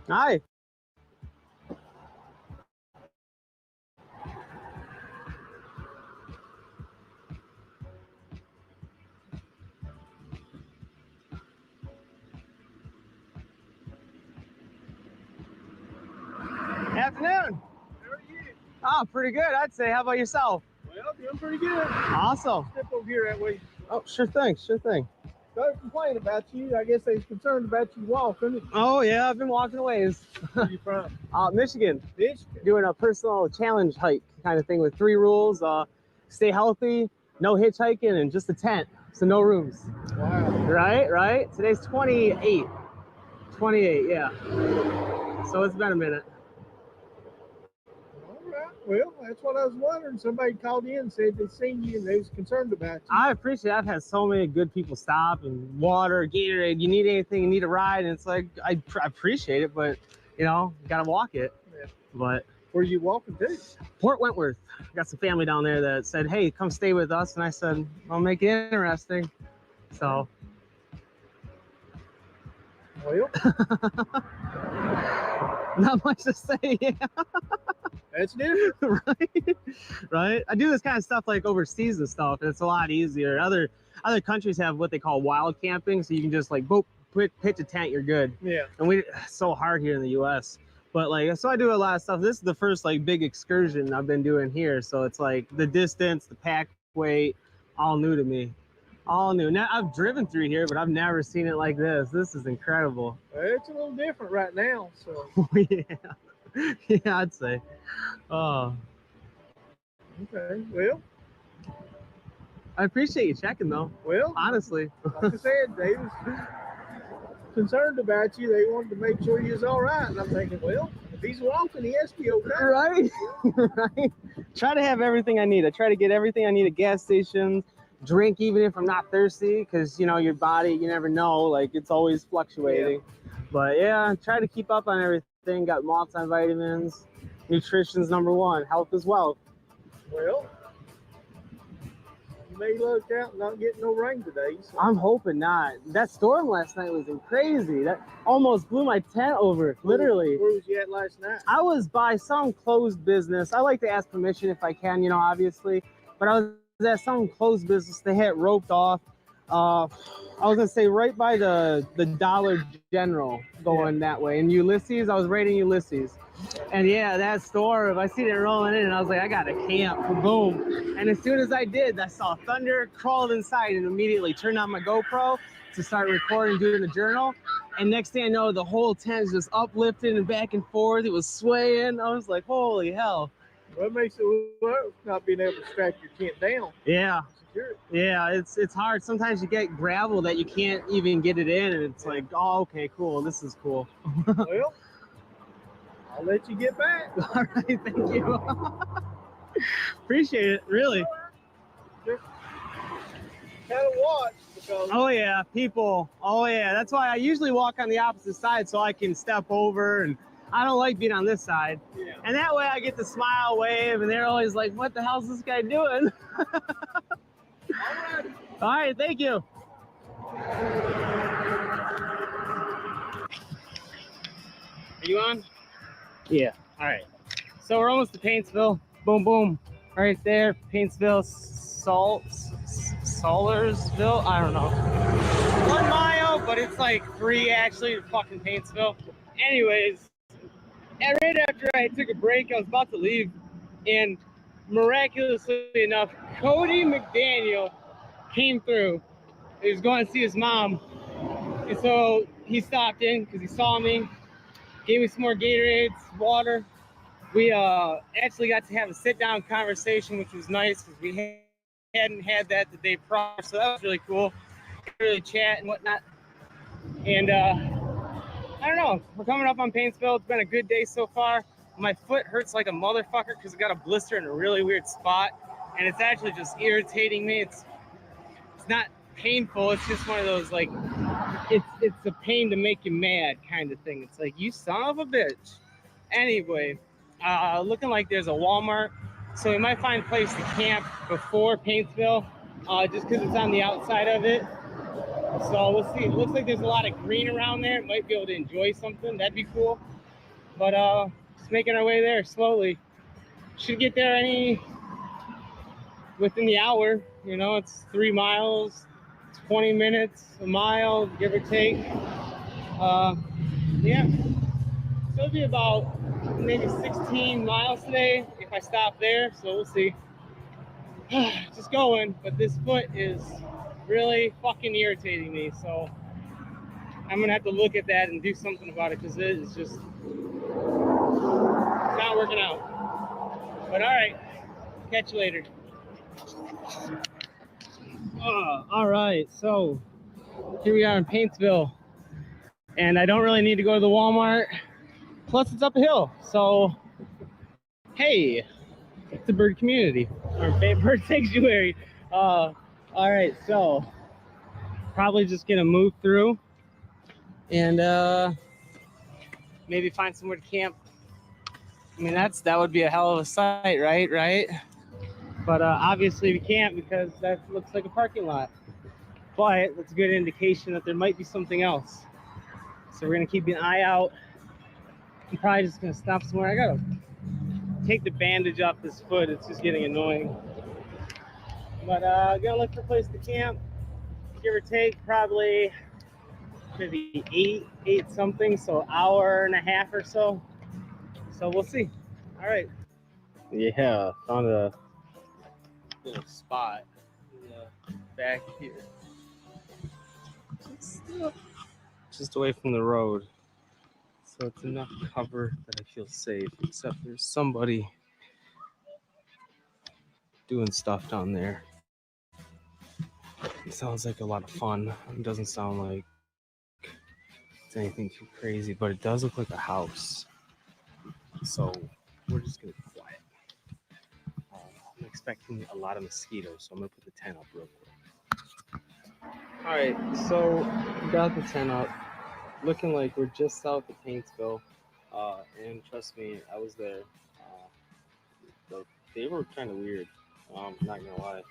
Hi. Afternoon. How are you? Oh, pretty good, I'd say. How about yourself? Well, doing pretty good. Awesome. Step over here that way. Oh, sure thing, sure thing. Don't complain about you. I guess they're concerned about you walking. Oh, yeah, I've been walking a ways. Where you from? Michigan. Michigan. Doing a personal challenge hike kind of thing with 3 rules. Stay healthy, no hitchhiking, and just a tent. So no rooms. Wow. Right? Today's 28. 28, yeah. So it's been a minute. All right. Well, that's what I was wondering. Somebody called in and said they seen you and they was concerned about you. I appreciate it. I've had so many good people stop and water, Gatorade, you need anything, you need a ride, and it's like, I appreciate it, but, you know, you gotta walk it. Yeah. But where you walking to? Port Wentworth. Got some family down there that said, hey, come stay with us, and I said, I'll make it interesting. So. Well. Not much to say, yeah. That's different. Right? I do this kind of stuff like overseas and stuff, and it's a lot easier. Other countries have what they call wild camping, so you can just like boop, pitch a tent, you're good. Yeah. And it's so hard here in the US. But like, so I do a lot of stuff. This is the first like big excursion I've been doing here. So it's like the distance, the pack weight, all new to me. All new. Now I've driven through here, but I've never seen it like this. This is incredible. It's a little different right now, so. Yeah. Yeah, I'd say. Oh. Okay, well. I appreciate you checking though. Well, honestly. Like I said, they was concerned about you. They wanted to make sure you was all right. And I'm thinking, well, if he's walking, he has to be okay. Right? Right? Try to have everything I need. I try to get everything I need at gas stations. Drink even if I'm not thirsty, because you know your body, you never know, like it's always fluctuating. Yeah. But yeah, try to keep up on everything. Got multivitamins. Nutrition's number one. Health is wealth. Well, you may look out and not get no rain today. So. I'm hoping not. That storm last night was crazy. That almost blew my tent over, literally. Where was you at last night? I was by some closed business. I like to ask permission if I can, you know, obviously. But I was at some closed business. They had it roped off. I was gonna say right by the Dollar General going that way. And Ulysses, I was right in Ulysses. And yeah, that storm, I seen it rolling in and I was like, I gotta camp, boom. And as soon as I did, I saw thunder, crawled inside and immediately turned on my GoPro to start recording, doing the journal. And next thing I know, the whole tent is just uplifted and back and forth. It was swaying. I was like, holy hell. What makes it worse not being able to strap your tent down? Yeah. Yeah, it's hard. Sometimes you get gravel that you can't even get it in, and it's like, oh, okay, cool. This is cool. Well, I'll let you get back. All right, thank you. Appreciate it, really. Just kind of watch because. Oh yeah, people. Oh yeah, that's why I usually walk on the opposite side so I can step over, and I don't like being on this side. Yeah. And that way I get to smile, wave, and they're always like, "What the hell's this guy doing?" All right, thank you. Are you on? Yeah. All right. So we're almost to Paintsville. Boom, boom. Right there, Paintsville, Solersville. I don't know. 1 mile, but it's like 3 actually to fucking Paintsville. Anyways, and right after I took a break, I was about to leave, and miraculously enough, Cody McDaniel came through. He was going to see his mom, and so he stopped in because he saw me, gave me some more Gatorades, water. We actually got to have a sit-down conversation, which was nice because we hadn't had that the day prior, so that was really cool. Really chat and whatnot. And I don't know, we're coming up on Paintsville. It's been a good day so far. My foot hurts like a motherfucker because it got a blister in a really weird spot, and it's actually just irritating me. It's not painful. It's just one of those like it's a pain to make you mad kind of thing. It's like, you son of a bitch. Anyway, looking like there's a Walmart, so we might find a place to camp before Paintsville, just because it's on the outside of it. So we'll see. It looks like there's a lot of green around there. Might be able to enjoy something. That'd be cool. But just making our way there slowly. Should get there within the hour. You know, it's 3 miles, 20 minutes, a mile, give or take. Yeah. So it'll be about maybe 16 miles today if I stop there. So we'll see. Just going, but this foot is really fucking irritating me. So I'm gonna have to look at that and do something about it because it is just it's not working out. But all right, catch you later. All right, so here we are in Paintsville, and I don't really need to go to the Walmart. Plus, it's up a hill, so hey, it's a bird community or bird sanctuary. All right, so probably just gonna move through and maybe find somewhere to camp. I mean, that would be a hell of a sight, right? But obviously we can't because that looks like a parking lot. But that's a good indication that there might be something else. So we're gonna keep an eye out. I'm probably just gonna stop somewhere. I gotta take the bandage off this foot. It's just getting annoying. But gonna look for a place to camp. Give or take probably maybe eight something, so hour and a half or so. So we'll see. All right. Yeah, found a little spot back here. Just away from the road. So it's enough cover that I feel safe, except there's somebody doing stuff down there. It sounds like a lot of fun. It doesn't sound like it's anything too crazy, but it does look like a house. So we're just gonna be quiet. I'm expecting a lot of mosquitoes, so I'm gonna put the tent up real quick. All right, so got the tent up. Looking like we're just south of Paintsville, and trust me, I was there. They were kind of weird. Not gonna lie.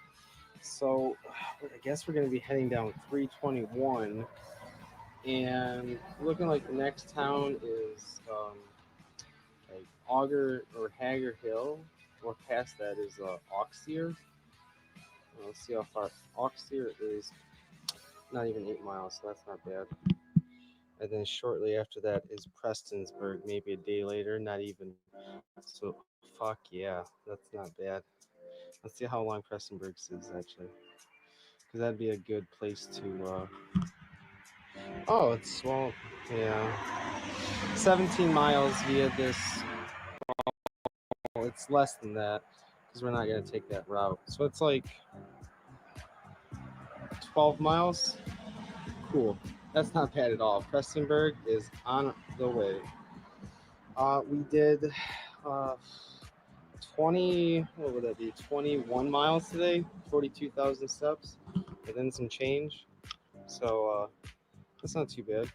So I guess we're gonna be heading down 321, and looking like the next town is like Auger or Hager Hill, or past that is Auxier. Let's see how far Auxier is. Not even 8 miles, so that's not bad. And then shortly after that is Prestonsburg, maybe a day later, not even. So fuck yeah, that's not bad. Let's see how long Prestonsburg is actually, because that'd be a good place to. Oh, it's well, yeah, 17 miles via this. Oh, it's less than that because we're not gonna take that route. So it's like 12 miles. Cool. That's not bad at all. Prestonsburg is on the way. We did 20, what would that be? 21 miles today, 42,000 steps, and then some change. So that's not too bad.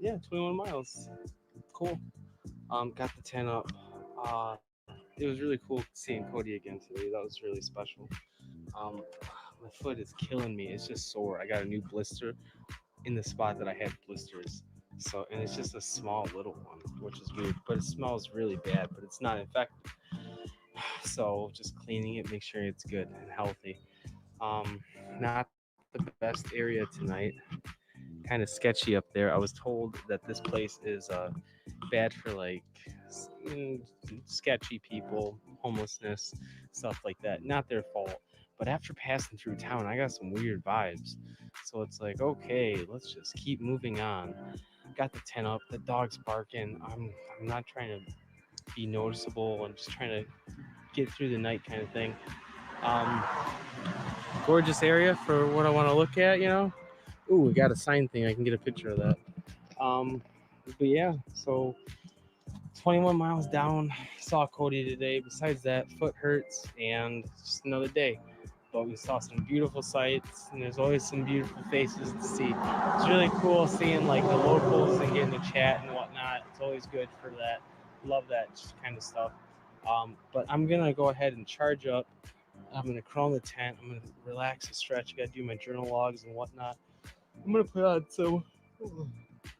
Yeah, 21 miles. Cool. Got the tent up. It was really cool seeing Cody again today. That was really special. My foot is killing me. It's just sore. I got a new blister in the spot that I had blisters. So, and it's just a small little one, which is weird, but it smells really bad, but it's not infected. So just cleaning it, make sure it's good and healthy. Not the best area tonight. Kind of sketchy up there. I was told that this place is bad for like sketchy people, homelessness, stuff like that. Not their fault. But after passing through town, I got some weird vibes. So it's like, okay, let's just keep moving on. Got the tent up. The dog's barking. I'm not trying to be noticeable. I'm just trying to get through the night kind of thing. Gorgeous area for what I want to look at, you know. Ooh, we got a sign thing. I can get a picture of that. But yeah, so 21 miles down. Saw Cody today. Besides that, foot hurts and just another day. But we saw some beautiful sights, and there's always some beautiful faces to see. It's really cool seeing like the locals and getting to chat and whatnot. It's always good for that. Love that kind of stuff. But I'm gonna go ahead and charge up. I'm gonna crawl in the tent. I'm gonna relax and stretch. I gotta do my journal logs and whatnot. I'm gonna put on some.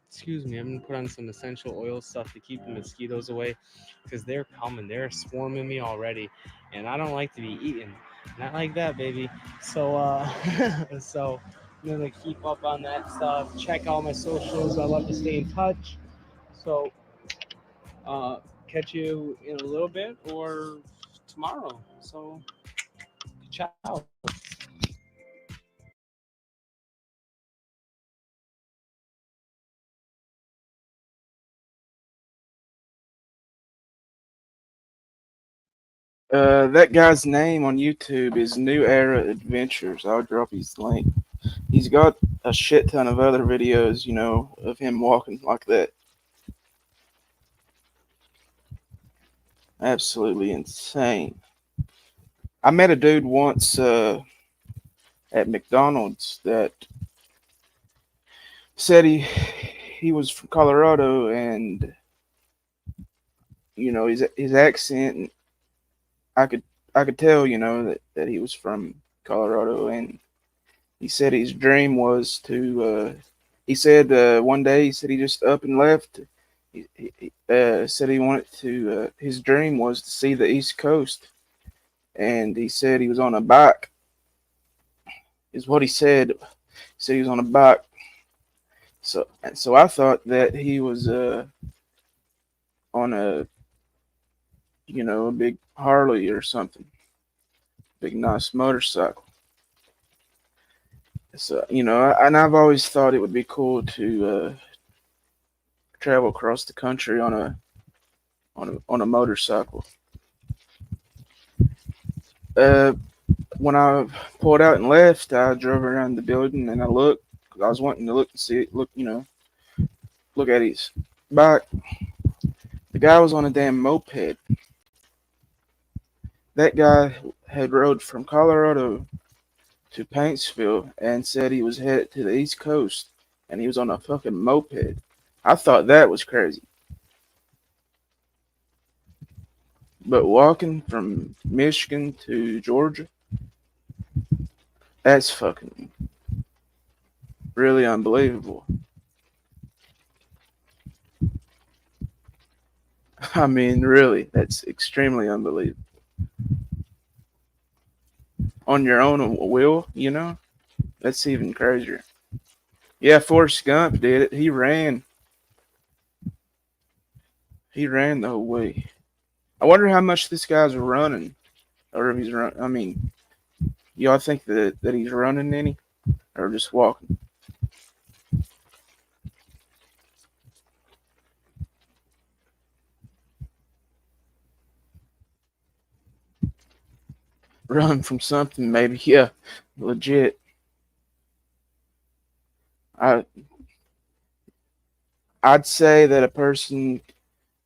Excuse me. I'm gonna put on some essential oil stuff to keep the mosquitoes away, because they're coming. They're swarming me already, and I don't like to be eaten. Not like that, baby. So, so I'm gonna keep up on that stuff. Check all my socials. I love to stay in touch. So, catch you in a little bit or tomorrow. So, ciao. That guy's name on YouTube is New Era Adventures. I'll drop his link. He's got a shit ton of other videos, of him walking like that. Absolutely insane. I met a dude once at McDonald's that said he was from Colorado, and his accent. I could I could tell, that he was from Colorado, and he said his dream was to. He said one day he said he just up and left. He said he wanted to. His dream was to see the East Coast, and he said he was on a bike. Is what he said. He said he was on a bike. So I thought that he was on a big Harley or something, big nice motorcycle. So and I've always thought it would be cool to travel across the country on a motorcycle. Uh, when I pulled out and left, I drove around the building and I looked. 'Cause I was wanting to look and see it. Look at his bike. The guy was on a damn moped. That guy had rode from Colorado to Paintsville and said he was headed to the East Coast, and he was on a fucking moped. I thought that was crazy. But walking from Michigan to Georgia, that's fucking really unbelievable. I mean, really, that's extremely unbelievable. On your own will, that's even crazier. Yeah, Forrest Gump did it. He ran. He ran the whole way. I wonder how much this guy's running, or if he's run. I mean, y'all think that he's running any, or just walking? Run from something, maybe. Yeah, legit. I I'd say that a person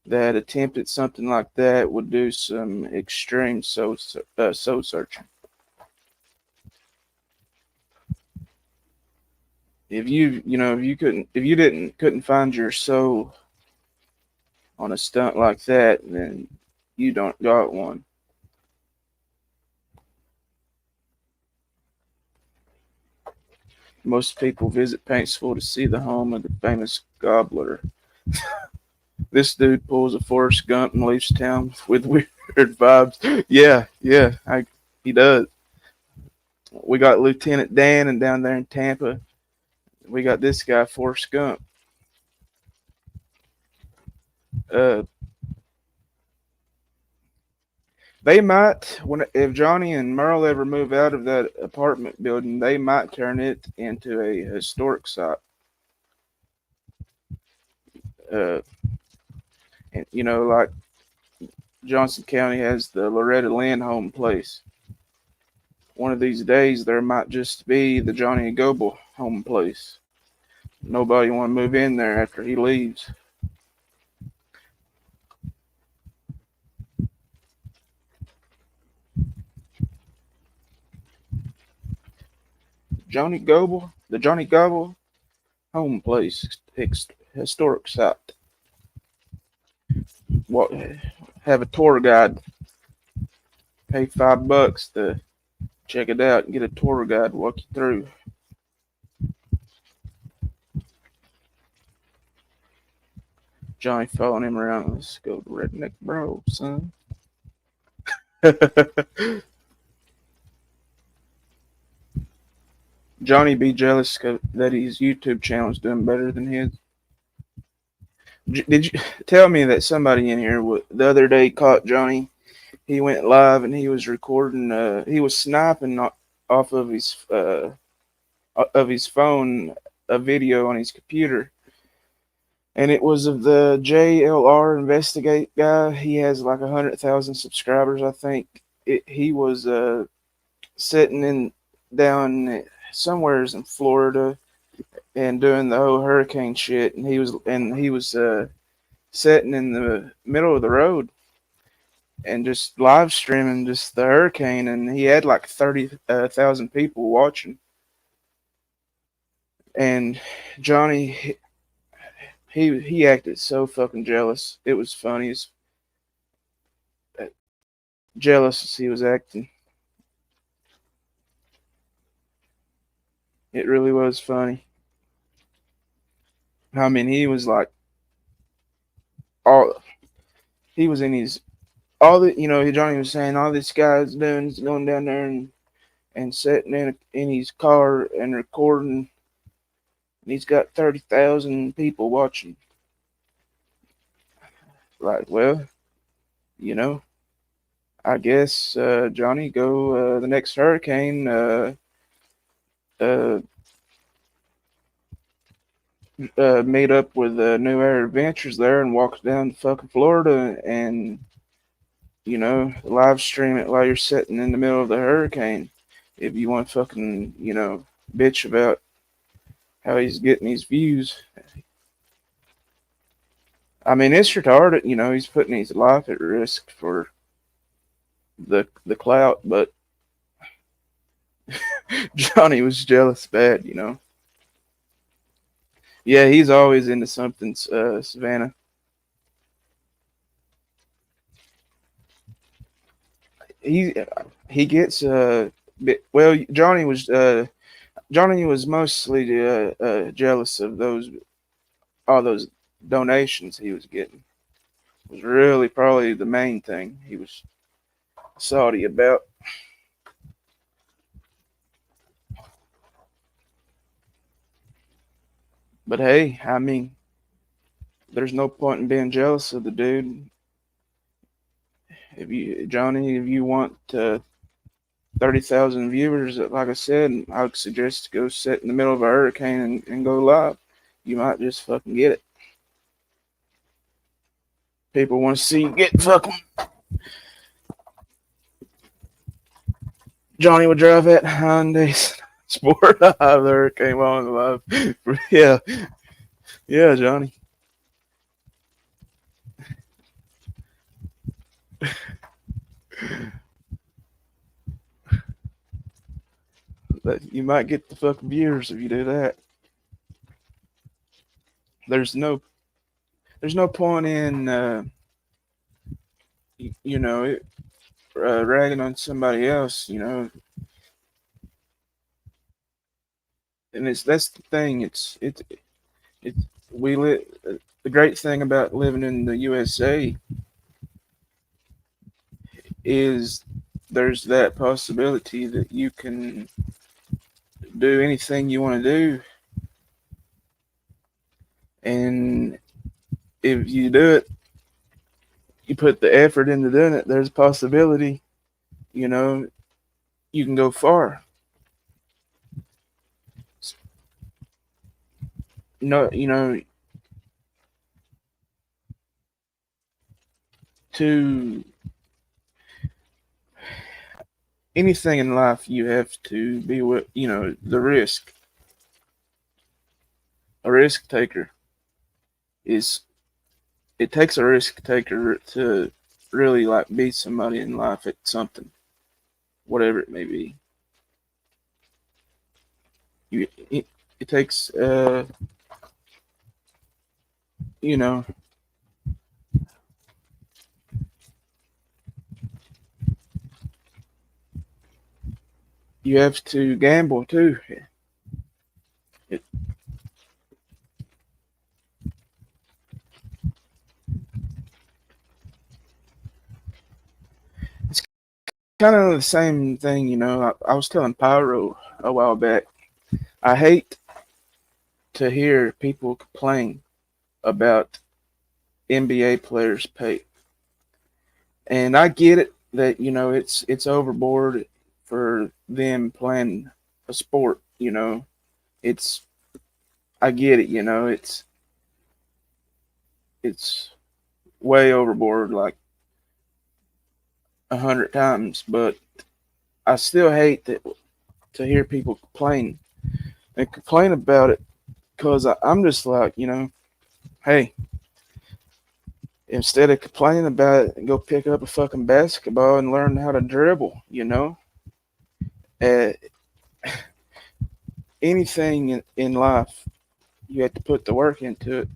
that attempted something like that would do some extreme soul searching. If you couldn't find your soul on a stunt like that, then you don't got one. Most people visit Paintsville to see the home of the famous gobbler. This dude pulls a Forrest Gump and leaves town with weird vibes. Yeah, he does. We got Lieutenant Dan, and down there in Tampa, we got this guy Forrest Gump. Uh, they might, if Johnny and Merle ever move out of that apartment building, they might turn it into a historic site. Uh, and like Johnson County has the Loretta Lynn home place. One of these days, there might just be the Johnny Goble home place. Nobody want to move in there after he leaves. The Johnny Goble home place, historic site. What? Have a tour guide. Pay $5 to check it out and get a tour guide to walk you through. Johnny following him around. Let's go to Redneck Bro, son. Johnny be jealous that his YouTube channel is doing better than his. Did you tell me that somebody in here the other day caught Johnny? He went live and he was recording. He was sniping off of his phone a video on his computer, and it was of the JLR Investigate guy. He has like 100,000 subscribers, I think. He was sitting in down somewheres in Florida and doing the whole hurricane shit, and he was sitting in the middle of the road and just live streaming just the hurricane, and he had like 30,000 people watching. And Johnny, he acted so fucking jealous. It was funny as jealous as he was acting. It really was funny. I mean, he was like all he was in his all the Johnny was saying all this guy's doing is going down there and sitting in his car and recording. And he's got 30,000 people watching. Like, well, you know, I guess Johnny, go the next hurricane. Uh, Meet up with New Air Adventures there and walk down to fucking Florida and live stream it while you're sitting in the middle of the hurricane. If you want to fucking bitch about how he's getting these views. I mean, it's retarded. He's putting his life at risk for the clout, but Johnny was jealous bad. Yeah, he's always into something, Savannah. He gets well. Johnny was mostly jealous of all those donations he was getting. Was really probably the main thing he was salty about. But hey, I mean, there's no point in being jealous of the dude. If you want 30,000 viewers, like I said, I would suggest to go sit in the middle of a hurricane and go live. You might just fucking get it. People want to see you get fucking. Johnny would drive that Hyundai Sport the hurricane while on the live. Yeah, Johnny. But you might get the fucking viewers if you do that. There's no point in ragging on somebody else, and that's the thing. It's we live. The great thing about living in the USA is there's that possibility that you can do anything you want to do, and if you do it, you put the effort into doing it. There's a possibility, you can go far. No, to anything in life, you have to be the risk. A risk taker it takes a risk taker to really like be somebody in life at something, whatever it may be. It takes you have to gamble too. It's kind of the same thing. I was telling Pyro a while back. I hate to hear people complain about NBA players' pay, and I get it that it's overboard for them playing a sport. It's I get it. it's way overboard, like 100 times. But I still hate that to hear people complain and complain about it because I'm just like, hey, instead of complaining about it, go pick up a fucking basketball and learn how to dribble. Uh, anything in life, you have to put the work into it.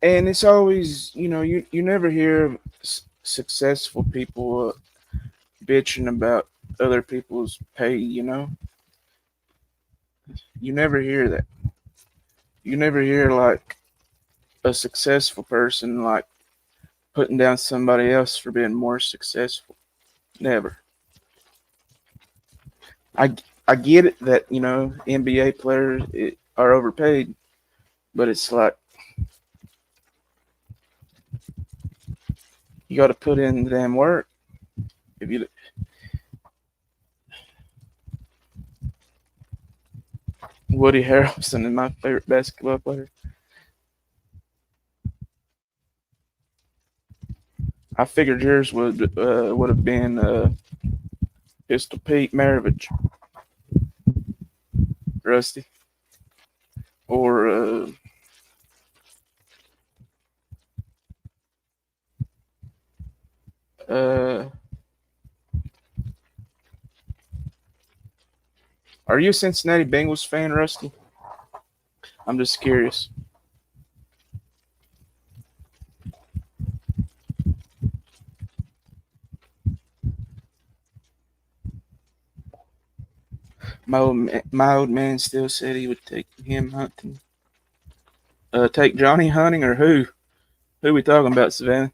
And it's always, you never hear successful people bitching about other people's pay. You never hear that. You never hear like a successful person like putting down somebody else for being more successful. Never. I get it that NBA players are overpaid, but it's like you got to put in the damn work. If you Woody Harrelson is my favorite basketball player. I figured yours would have been Pistol Pete Maravich, Rusty, or uh, are you a Cincinnati Bengals fan, Rusty? I'm just curious. My old man still said he would take him hunting. Take Johnny hunting or who? Who we talking about, Savannah?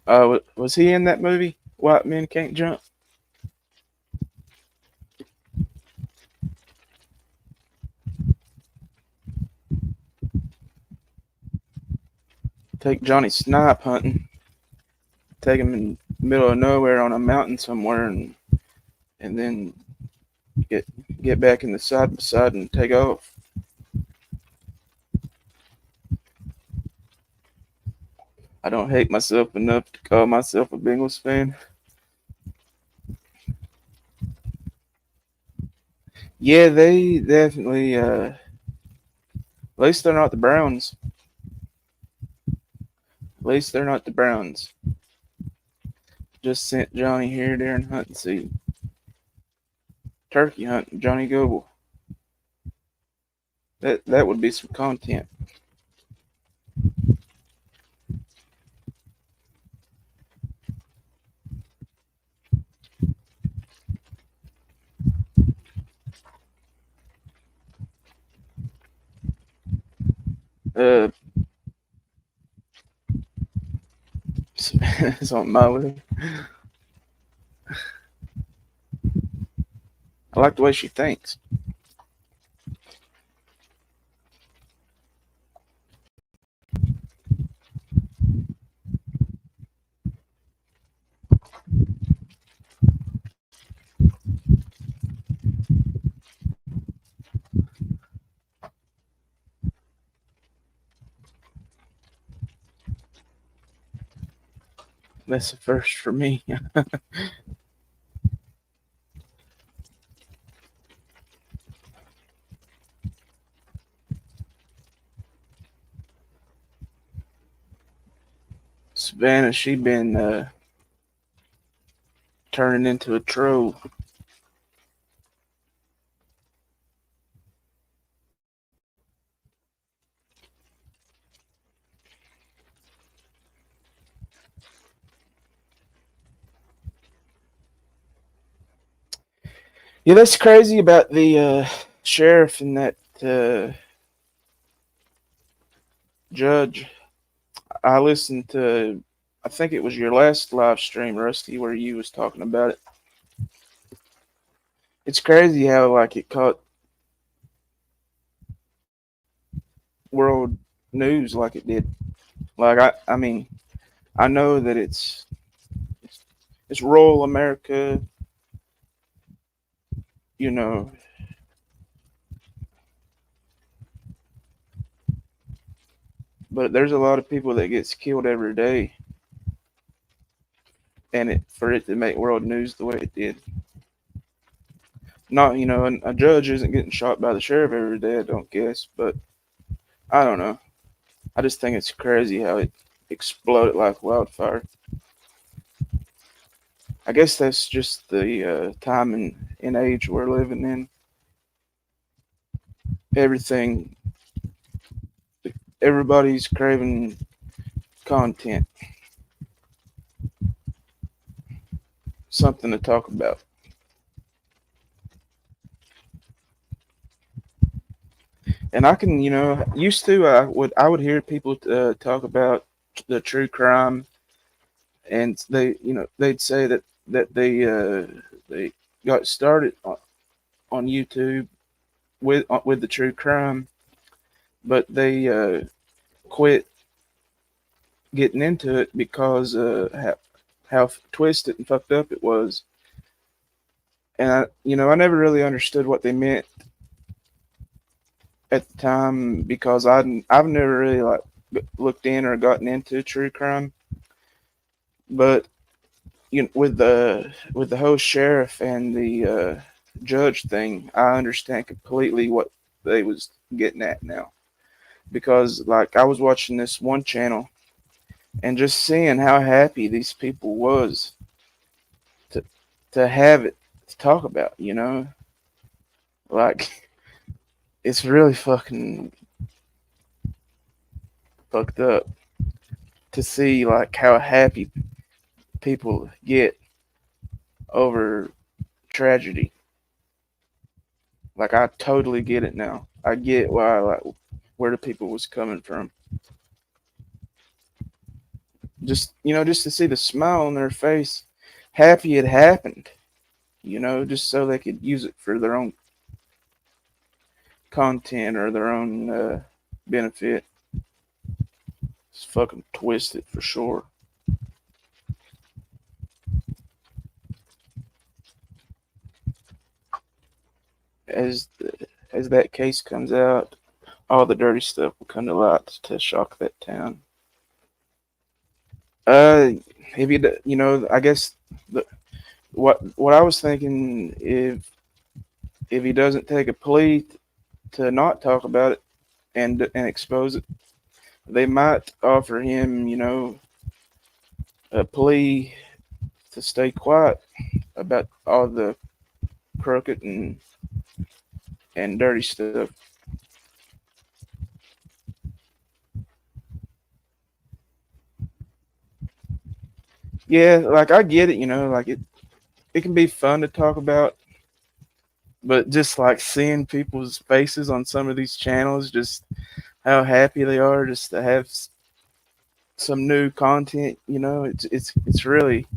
Was he in that movie? White Men Can't Jump. Take Johnny Snipe hunting. Take him in the middle of nowhere on a mountain somewhere, and then get back in the side by side and take off. I don't hate myself enough to call myself a Bengals fan. Yeah, they definitely. At least they're not the Browns. At least they're not the Browns. Just sent Johnny here during hunting season. Turkey hunting, Johnny Goble. That would be some content. Uh, it's on my list. I like the way she thinks. That's a first for me. Savannah, she been turning into a troll. Yeah, that's crazy about the sheriff and that judge. I listened to, I think it was your last live stream, Rusty, where you was talking about it. It's crazy how like it caught world news like it did. Like I mean, I know that it's rural America, you know, but there's a lot of people that gets killed every day, and for it to make world news the way it did. Not, a judge isn't getting shot by the sheriff every day, I don't guess, but I don't know. I just think it's crazy how it exploded like wildfire. I guess that's just the time and age we're living in. Everything, everybody's craving content, something to talk about. And I can, used to I would hear people talk about the true crime, and they'd say that they got started on YouTube with the true crime, but they quit getting into it because how twisted and fucked up it was. And I never really understood what they meant at the time because I've never really like looked in or gotten into true crime. But with the whole sheriff and the judge thing, I understand completely what they was getting at now. Because like I was watching this one channel and just seeing how happy these people was to have it to talk about, like it's really fucking fucked up to see like how happy people get over tragedy. Like I totally get it now. I get why like where the people was coming from. Just to see the smile on their face, happy it happened. Just so they could use it for their own content or their own benefit. It's fucking twisted for sure. As as that case comes out, all the dirty stuff will come to light to shock that town. Uh, if I guess the, what I was thinking, if he doesn't take a plea to not talk about it and expose it, they might offer him, a plea to stay quiet about all the crooked and dirty stuff. Yeah, like I get it, like it can be fun to talk about, but just like seeing people's faces on some of these channels, just how happy they are just to have some new content, it's really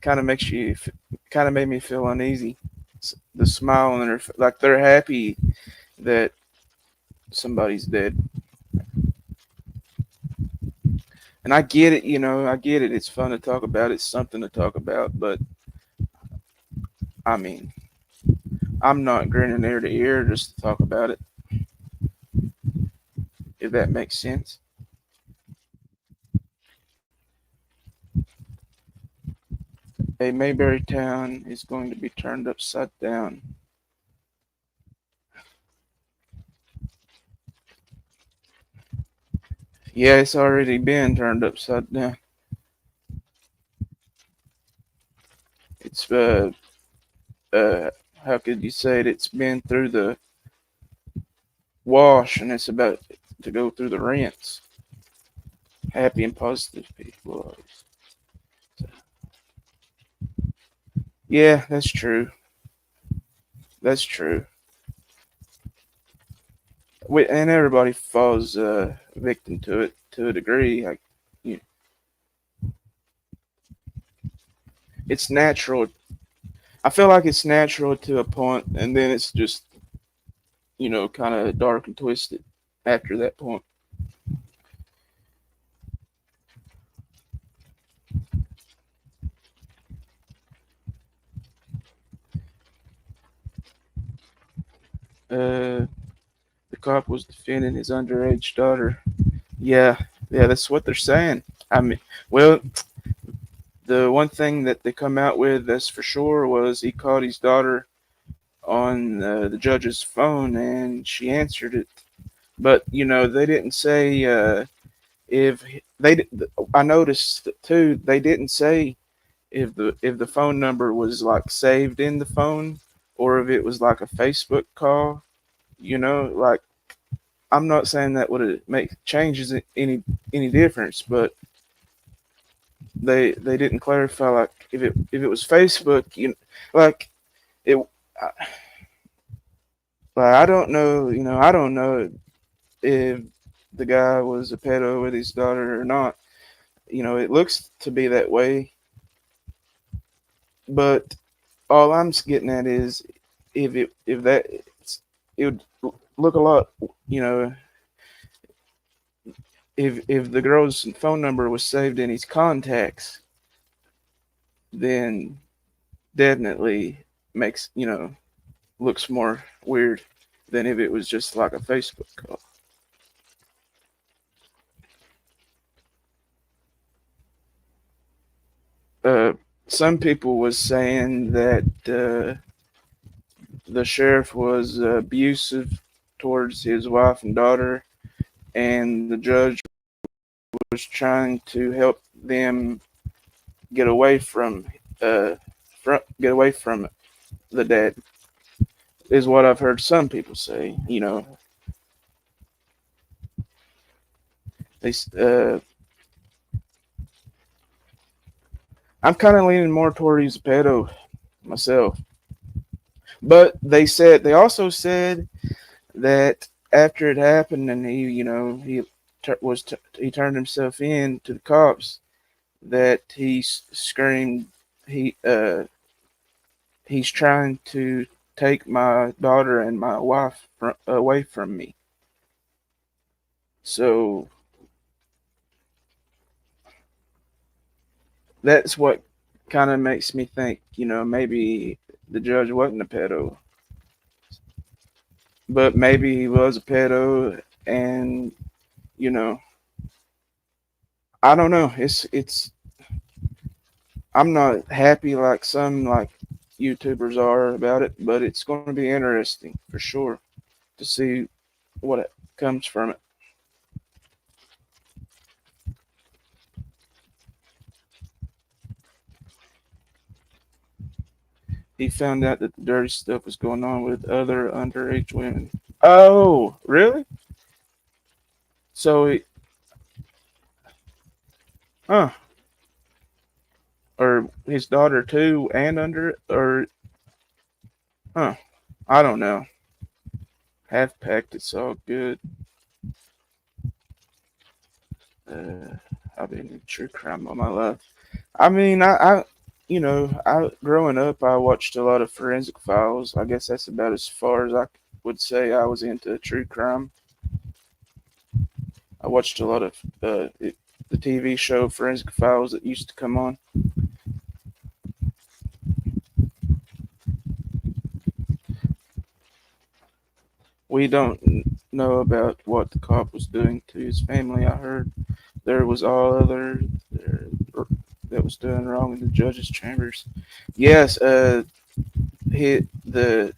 kind of makes you kind of made me feel uneasy. The smile on their like they're happy that somebody's dead. And I get it, I get it. It's fun to talk about. It's something to talk about. But I mean, I'm not grinning ear to ear just to talk about it, if that makes sense. A Mayberry town is going to be turned upside down. Yeah, it's already been turned upside down. It's how could you say it? It's been through the wash and it's about to go through the rinse. Happy and positive people. Yeah, that's true. That's true. And everybody falls victim to it to a degree. Like, you, it's natural. I feel like it's natural to a point, and then it's just kind of dark and twisted after that point. the cop was defending his underage daughter. Yeah, yeah, that's what they're saying. I mean, well, the one thing that they come out with, that's for sure, was he called his daughter on the judge's phone and she answered it. But they didn't say if they. I noticed too. They didn't say if the phone number was like saved in the phone or if it was like a Facebook call. Like I'm not saying that would make changes any difference, but they didn't clarify like if it was Facebook, like it. Like I don't know, I don't know if the guy was a pedo with his daughter or not. It looks to be that way, but all I'm getting at is if it would look a lot, you know, if the girl's phone number was saved in his contacts, then definitely makes looks more weird than if it was just like a Facebook call. Uh, some people was saying that the sheriff was abusive towards his wife and daughter, and the judge was trying to help them get away uh, get away from the dad. Is what I've heard some people say. They I'm kind of leaning more towards he's a pedo myself, but they also said that after it happened and he turned himself in to the cops, that he screamed he he's trying to take my daughter and my wife away from me. So that's what kind of makes me think, maybe the judge wasn't a pedo, but maybe he was a pedo, and you know, I don't know. It's I'm not happy like some like YouTubers are about it, but it's going to be interesting for sure to see what comes from it. He found out that the dirty stuff was going on with other underage women. Oh, really? So, huh? Or his daughter too, and or huh? I don't know. Half packed. It's all good. I've been in true crime all my life. I mean, I growing up, I watched a lot of forensic files. I guess that's about as far as I would say I was into true crime. I watched a lot of the TV show Forensic Files that used to come on. We don't know about what the cop was doing to his family. I heard there was all other that was doing wrong in the judge's chambers. Yes, the the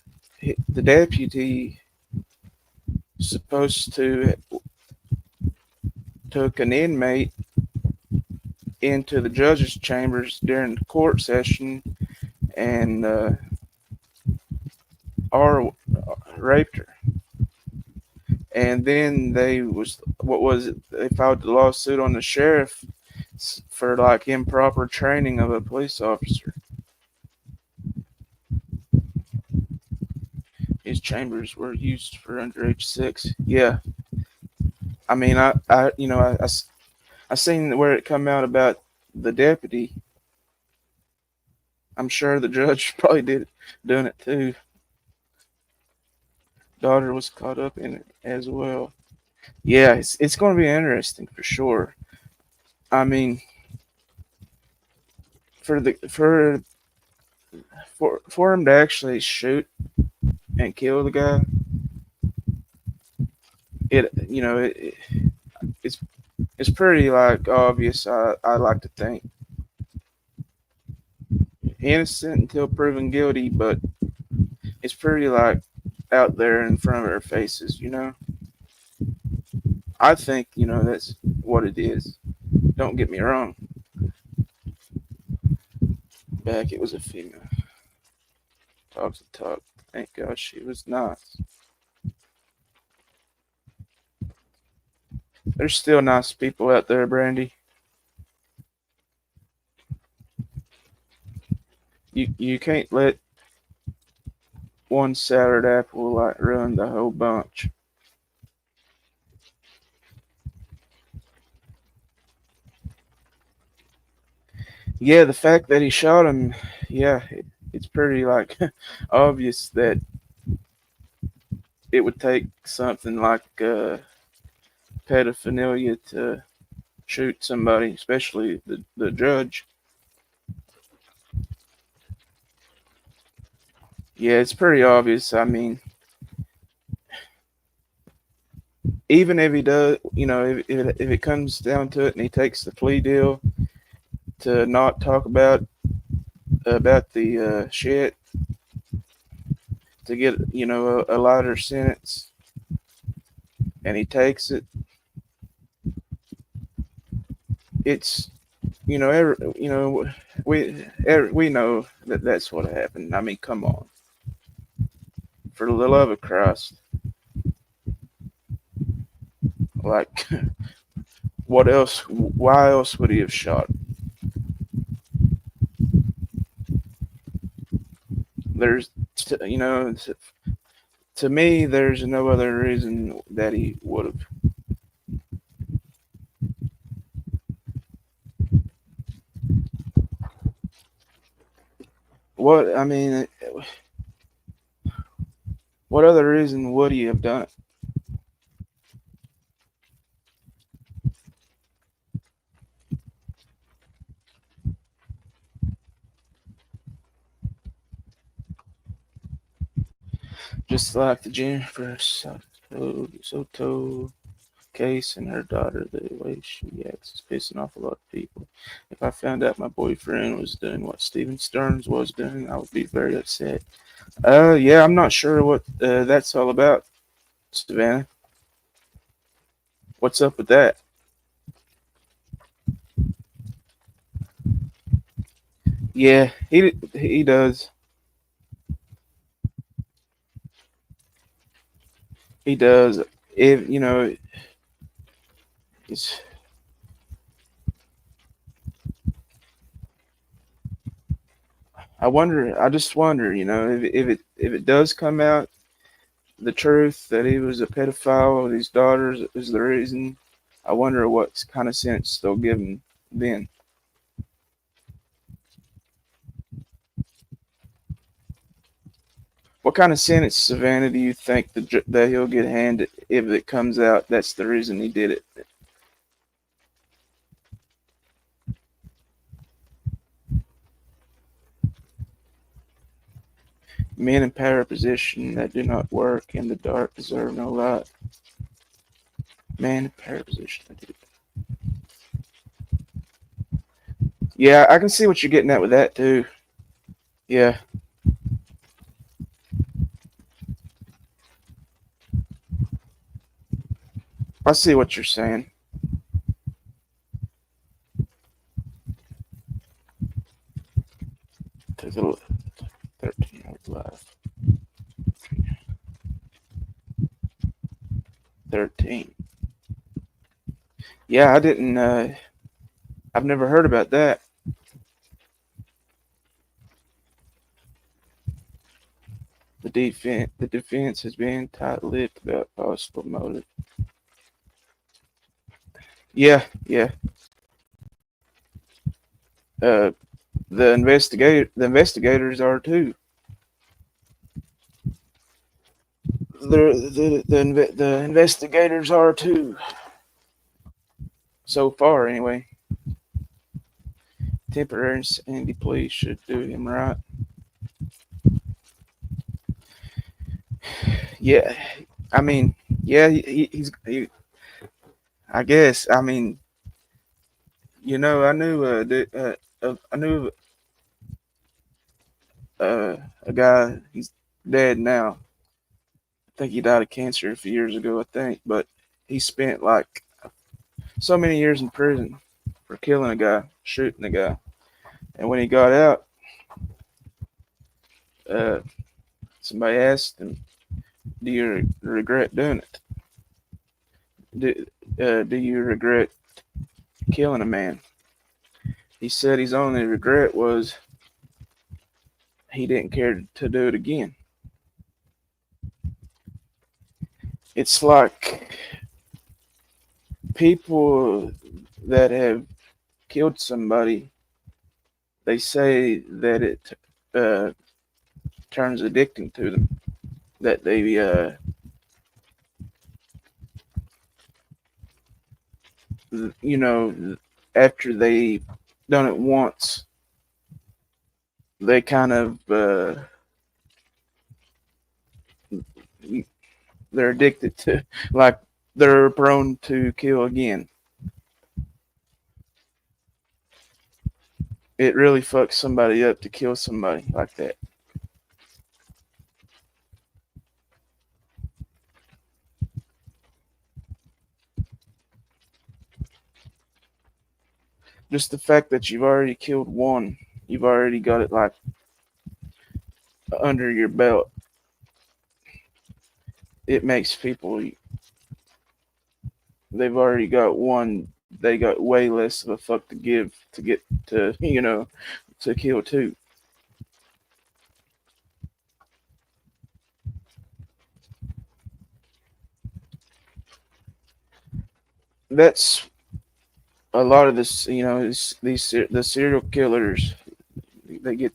deputy supposed to took an inmate into the judge's chambers during the court session and or raped her. And then they was what was it? They filed the lawsuit on the sheriff for like improper training of a police officer. His chambers were used for underage sex. Yeah, I mean, I seen where it come out about the deputy. I'm sure the judge probably doing it too. Daughter was caught up in it as well. Yeah, it's going to be interesting for sure. I mean, for the for him to actually shoot and kill the guy, it's pretty like obvious. I like to think innocent until proven guilty, but it's pretty like out there in front of our faces. I think that's what it is. Don't get me wrong. Back it was a female. Talks the talk. Thank God she was nice. There's still nice people out there, Brandy. You can't let one soured apple like ruin the whole bunch. Yeah, the fact that he shot him, yeah, it's pretty like obvious that it would take something like pedophilia to shoot somebody, especially the judge. Yeah, it's pretty obvious. I mean, even if he does, if it comes down to it and he takes the plea deal to not talk about the shit to get a lighter sentence, and he takes it, it's we know that that's what happened. I mean, come on, for the love of Christ, like what else? Why else would he have shot? There's to me, there's no other reason that he would have. What I mean, what other reason would he have done it? Just like the Jennifer Soto case and her daughter, the way she acts is pissing off a lot of people. If I found out my boyfriend was doing what Steven Stearns was doing, I would be very upset. Yeah, I'm not sure what that's all about, Savannah. What's up with that? Yeah, he does. He does. If it's. I wonder. I just wonder. If it does come out the truth that he was a pedophile with his daughters is the reason. I wonder what kind of sentence they'll give him then. What kind of sentence, Savannah, do you think that he'll get handed if it comes out that's the reason he did it? Men in power position that do not work in the dark deserve no light. Man in power position that do. Yeah, I can see what you're getting at with that too. Yeah. I see what you're saying. To the 13-year-old life. 13. Yeah, I didn't. I've never heard about that. The defense has been tight-lipped about possible motive. Yeah, yeah. The investigators are too. The investigators are too. So far, anyway. Temporary insanity plea should do him right. Yeah, I mean, Yeah, I guess. I mean, I knew I knew a guy. He's dead now. I think he died of cancer a few years ago. I think, but he spent like so many years in prison for killing a guy, shooting a guy, and when he got out, uh, somebody asked him, "Do you regret doing it? Do you regret killing a man?" He said his only regret was he didn't care to do it again. It's like people that have killed somebody, they say that it uh, turns addicting to them. That they, you know, after they done it once, they kind of they're addicted to, like they're prone to kill again. It really fucks somebody up to kill somebody like that. Just the fact that you've already killed one, you've already got it like under your belt. It makes people, they've already got one, they got way less of a fuck to give to get to, to kill two. That's a lot of this, the serial killers, they get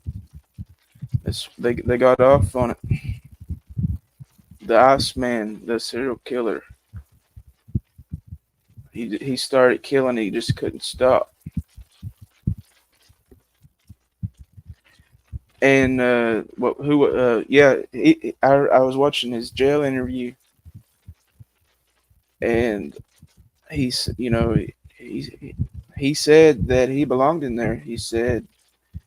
this, they got off on it. The Iceman, the serial killer, he started killing, he just couldn't stop. And I was watching his jail interview, and he's, he said that he belonged in there. He said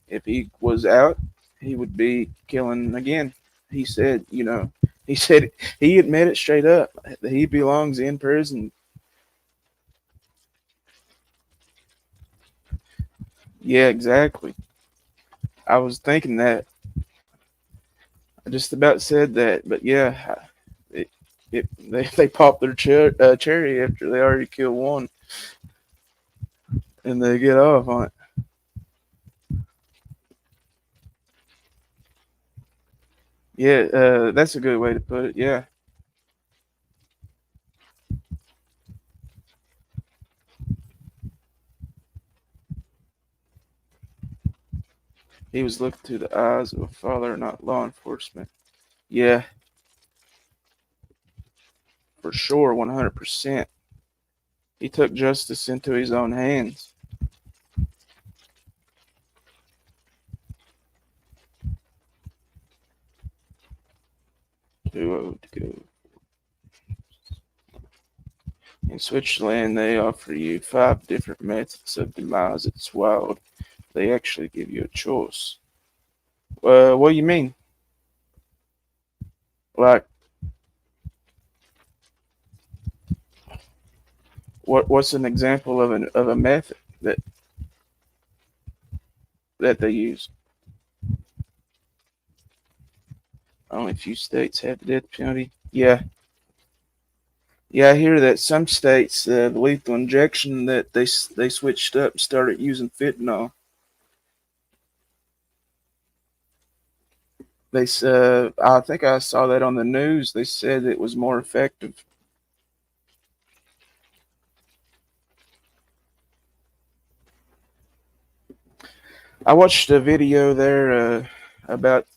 if he was out, he would be killing again. He said, he said he admitted straight up that he belongs in prison. Yeah, exactly. I was thinking that. I just about said that, but yeah, they pop their cherry after they already killed one, and they get off on it. Yeah, that's a good way to put it. Yeah, he was looking through the eyes of a father, not law enforcement. Yeah, for sure, 100%. He took justice into his own hands. To go. In Switzerland, they offer you 5 different methods of demise. It's wild. They actually give you a choice. What do you mean? Like, what's an example of a method that they use? Only a few states have the death penalty. Yeah, yeah. I hear that some states, the lethal injection, that they switched up and started using fentanyl. I think I saw that on the news. They said it was more effective. I watched a video there about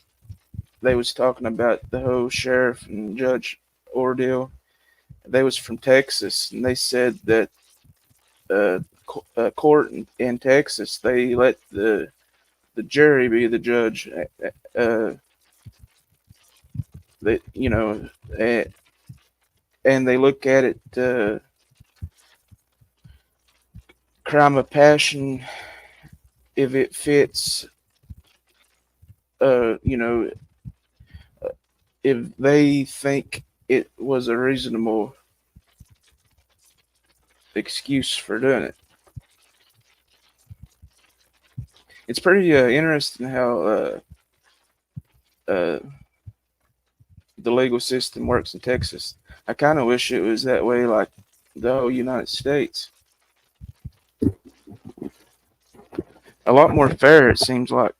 they was talking about the whole sheriff and judge ordeal. They was from Texas, and they said that court in Texas, they let the jury be the judge. That uh, and they look at it crime of passion if it fits. You know, if they think it was a reasonable excuse for doing it. It's pretty interesting how uh, the legal system works in Texas. I kind of wish it was that way, like the whole United States. A lot more fair, it seems like.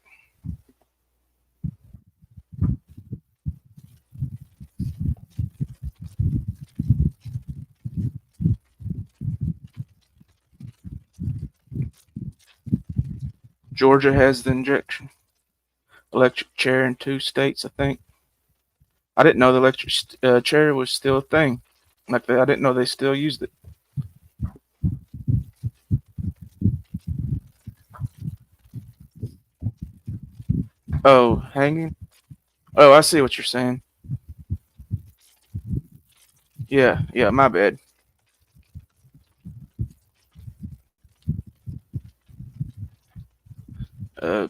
Georgia has the injection electric chair in 2 states, I think. I didn't know the electric chair was still a thing. Like I didn't know they still used it. Oh, hanging? Oh, I see what you're saying. Yeah, yeah, my bad. Uh,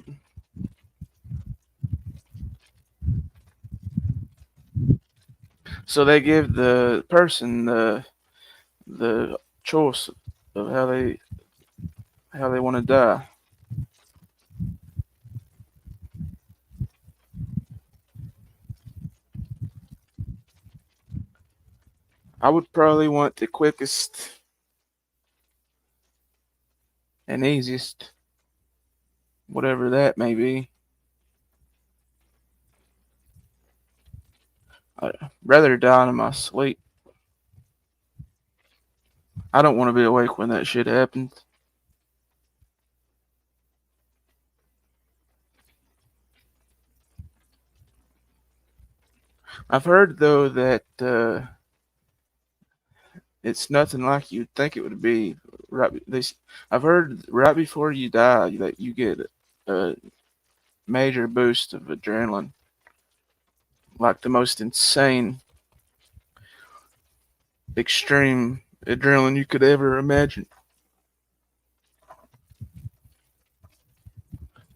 so they give the person the choice of how they want to die. I would probably want the quickest and easiest, whatever that may be. I'd rather die in my sleep. I don't want to be awake when that shit happens. I've heard though that it's nothing like you'd think it would be. I've heard right before you die that you get a major boost of adrenaline, like the most insane, extreme adrenaline you could ever imagine.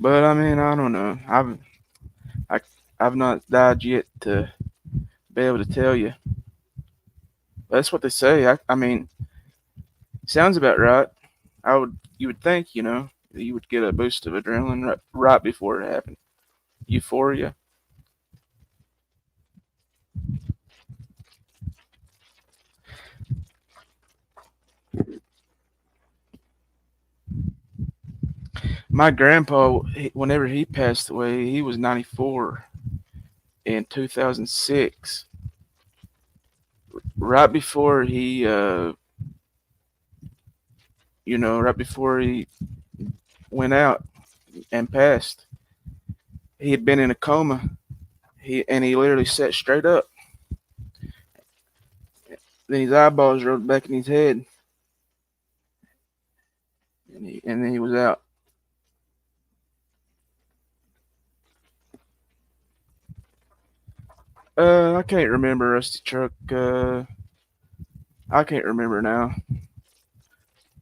But I mean, I don't know. I, I've not died yet to be able to tell you. That's what they say. I mean, sounds about right. You would think, you would get a boost of adrenaline right before it happened. Euphoria. My grandpa, whenever he passed away, he was 94 in 2006. Right before he, right before he went out and passed, he had been in a coma. He literally sat straight up. Then his eyeballs rolled back in his head, and then he was out. I can't remember, Rusty Truck. I can't remember now.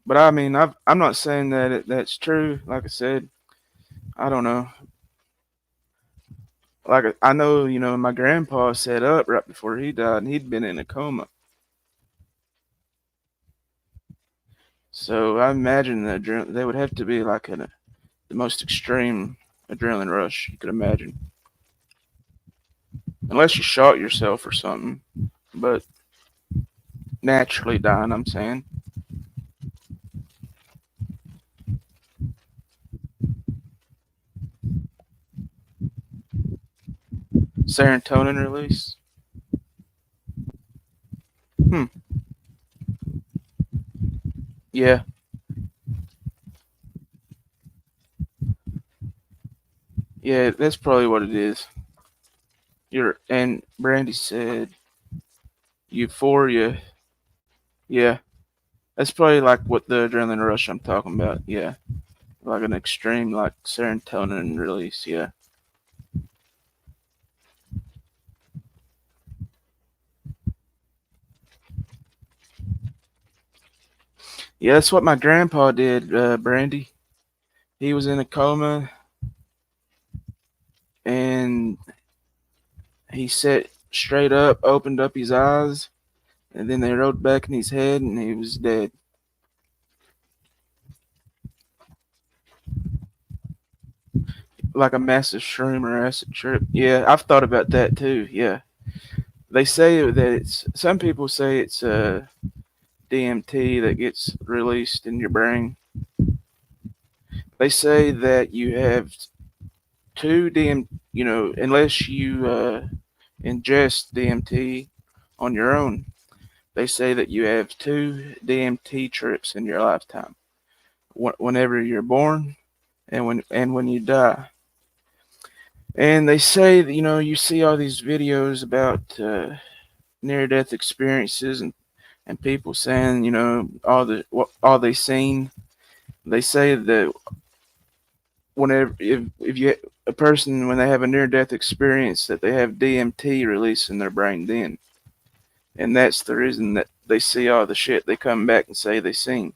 But I mean, I'm not saying that that's true. Like I said, I don't know. Like I know, my grandpa sat up right before he died, and he'd been in a coma. So I imagine that they would have to be like the most extreme adrenaline rush you could imagine, unless you shot yourself or something. But naturally dying, I'm saying. Serotonin release. Hmm. Yeah. Yeah, that's probably what it is. And Brandy said euphoria. Yeah, that's probably like what the adrenaline rush I'm talking about. Yeah, like an extreme like serotonin release. Yeah. Yeah, that's what my grandpa did, Brandy. He was in a coma and he sat straight up, opened up his eyes, and then they rolled back in his head and he was dead. Like a massive shroom or acid trip. Yeah, I've thought about that too. Yeah. They say that it's, some people say it's DMT that gets released in your brain. They say that you have two unless you ingest DMT on your own, they say that you have two DMT trips in your lifetime. Whenever you're born and when you die. And they say that, you see all these videos about near-death experiences and people saying, all they seen. They say that whenever if you a person when they have a near-death experience that they have DMT released in their brain then, and that's the reason that they see all the shit they come back and say they seen.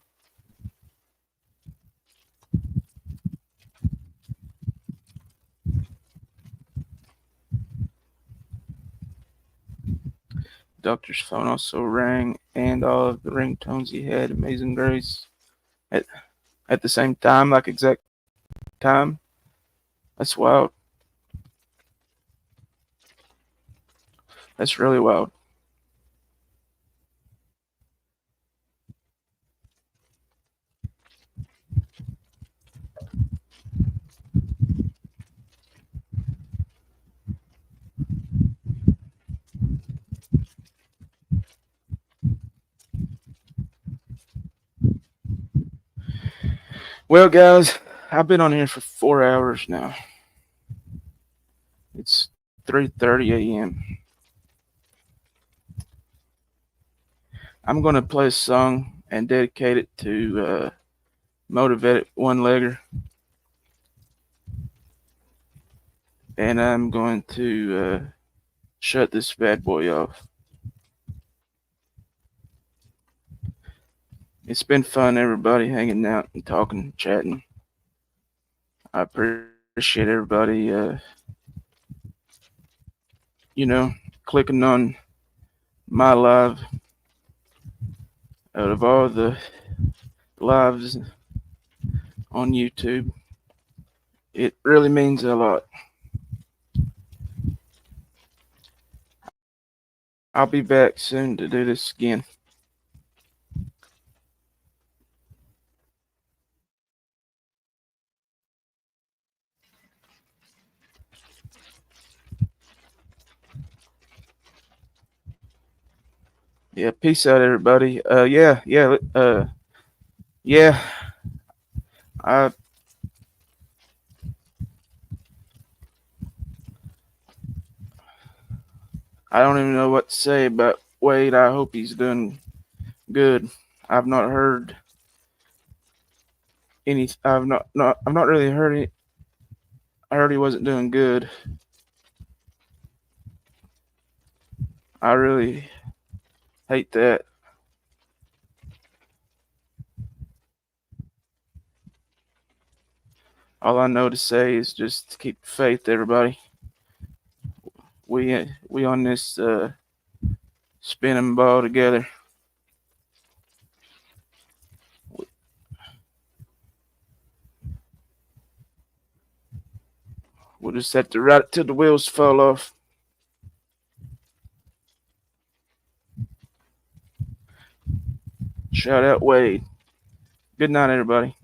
Doctor's phone also rang, and all of the ringtones he had, Amazing Grace, at at the same time, like exact time. That's wild. That's really wild. Well, guys, I've been on here for 4 hours now. It's 3:30 a.m. I'm gonna play a song and dedicate it to Motivated One Legger, and I'm going to shut this bad boy off. It's been fun, everybody, hanging out and talking, chatting. I appreciate everybody, clicking on my live out of all the lives on YouTube. It really means a lot. I'll be back soon to do this again. Yeah, peace out, everybody. Yeah. I I don't even know what to say about Wade. I hope he's doing good. I've not heard any. I've not really heard it. I heard he wasn't doing good. I really hate that. All I know to say is just keep faith, everybody. We on this spinning ball together. We'll just have to ride it till the wheels fall off. Shout out Wade. Good night, everybody.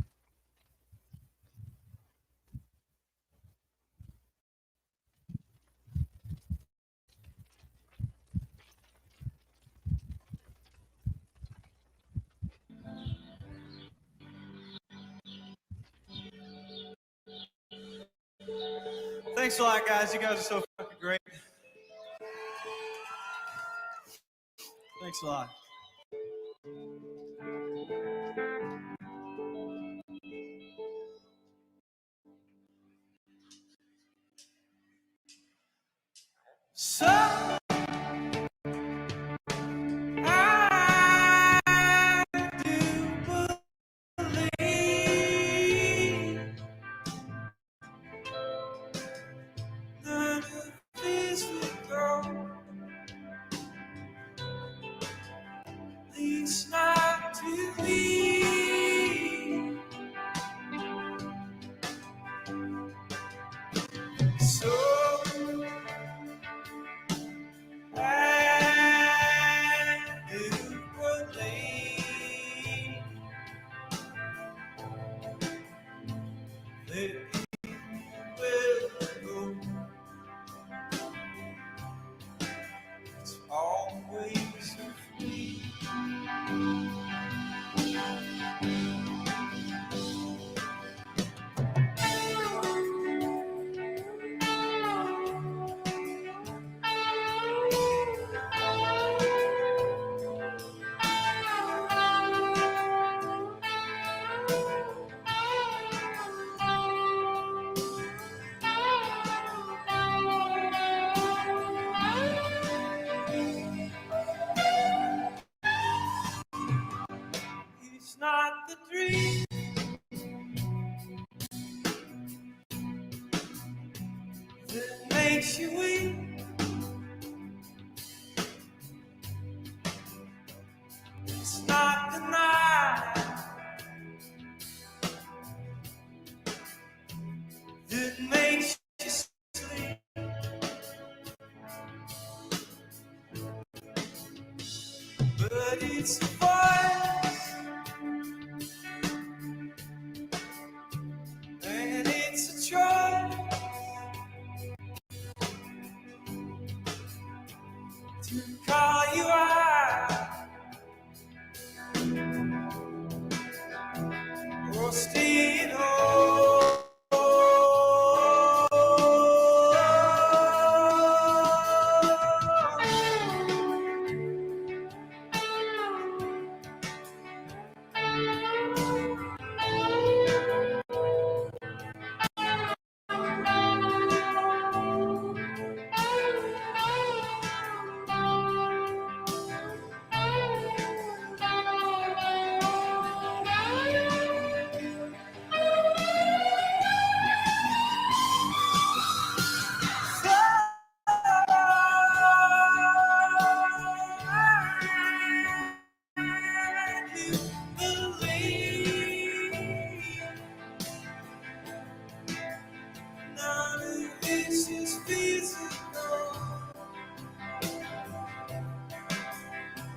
Thanks a lot, guys. You guys are so fucking great. Thanks a lot. So I do believe It's not to be. So I do believe that you will go. It's always me. It's not the dream that makes you weak. It's not the night that makes you sleep. But it's the voice, and it's a choice to call you out or stay at home. None of this is physical,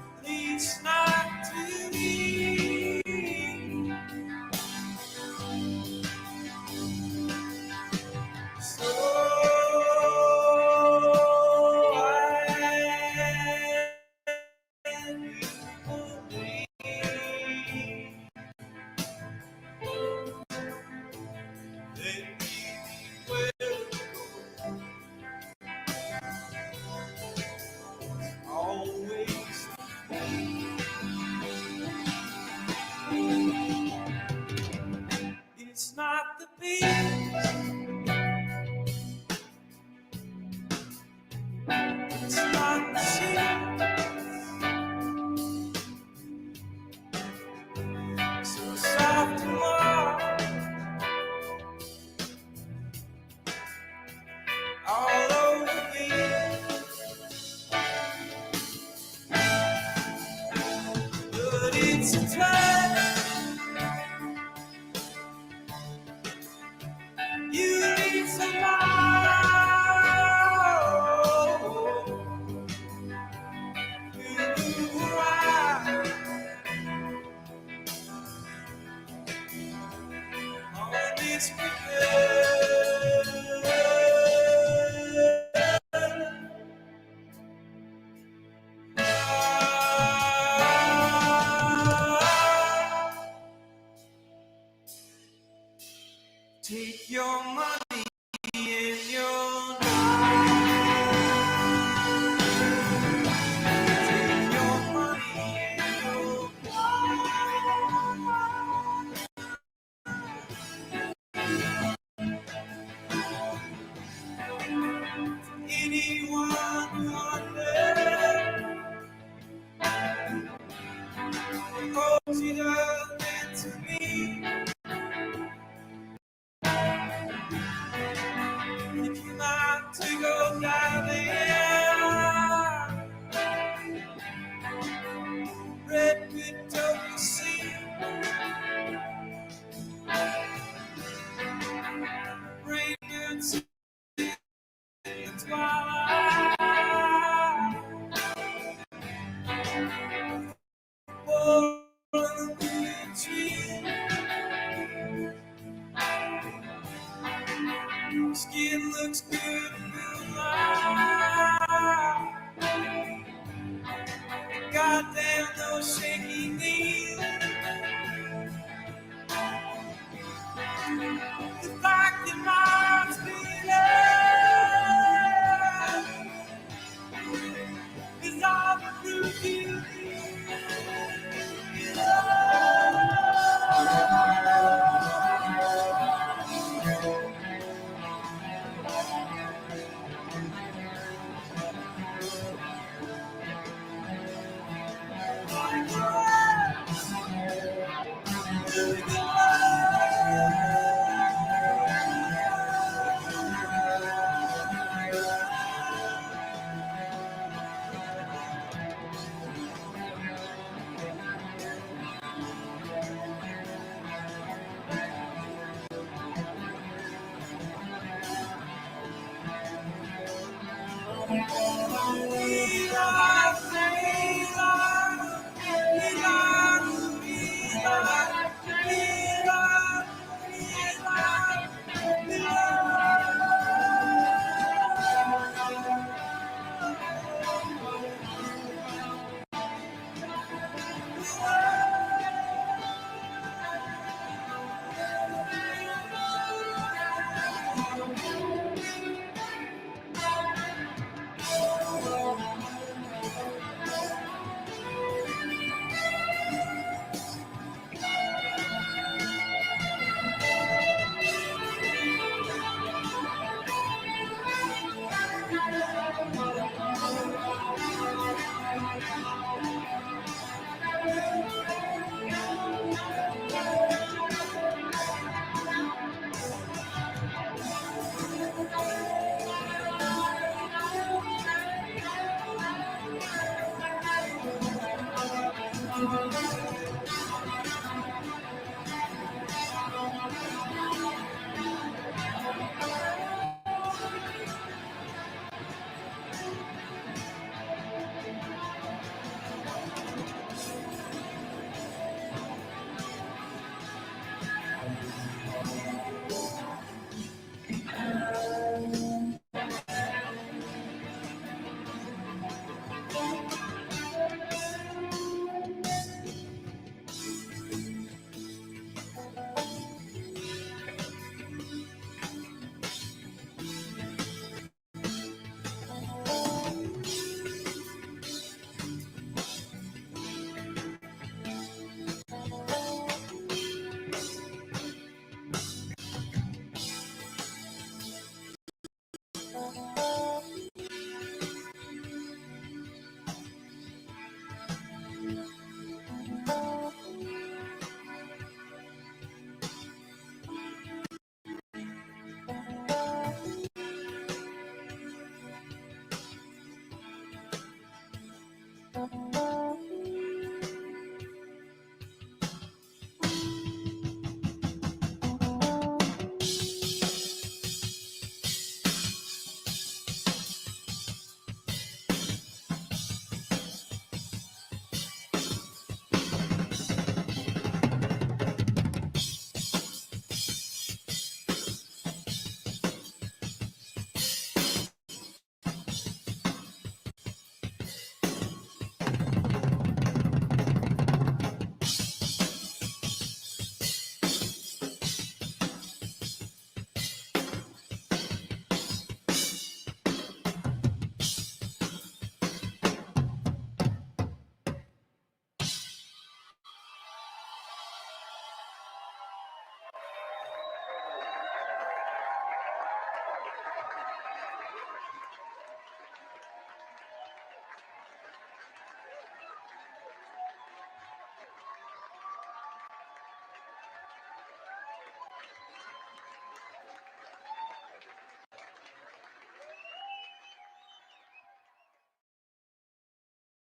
at least not to me. So I always it's not the beat, it's not the sheep. So soft and warm, all over me. But it's a touch you need some more. You are on this take your money and your take your money and your anyone wonder what you have meant to me. If you're not to go diving, red Skin looks good in the light. Goddamn those shaky knees. The fact that my heart's beating is all the proof you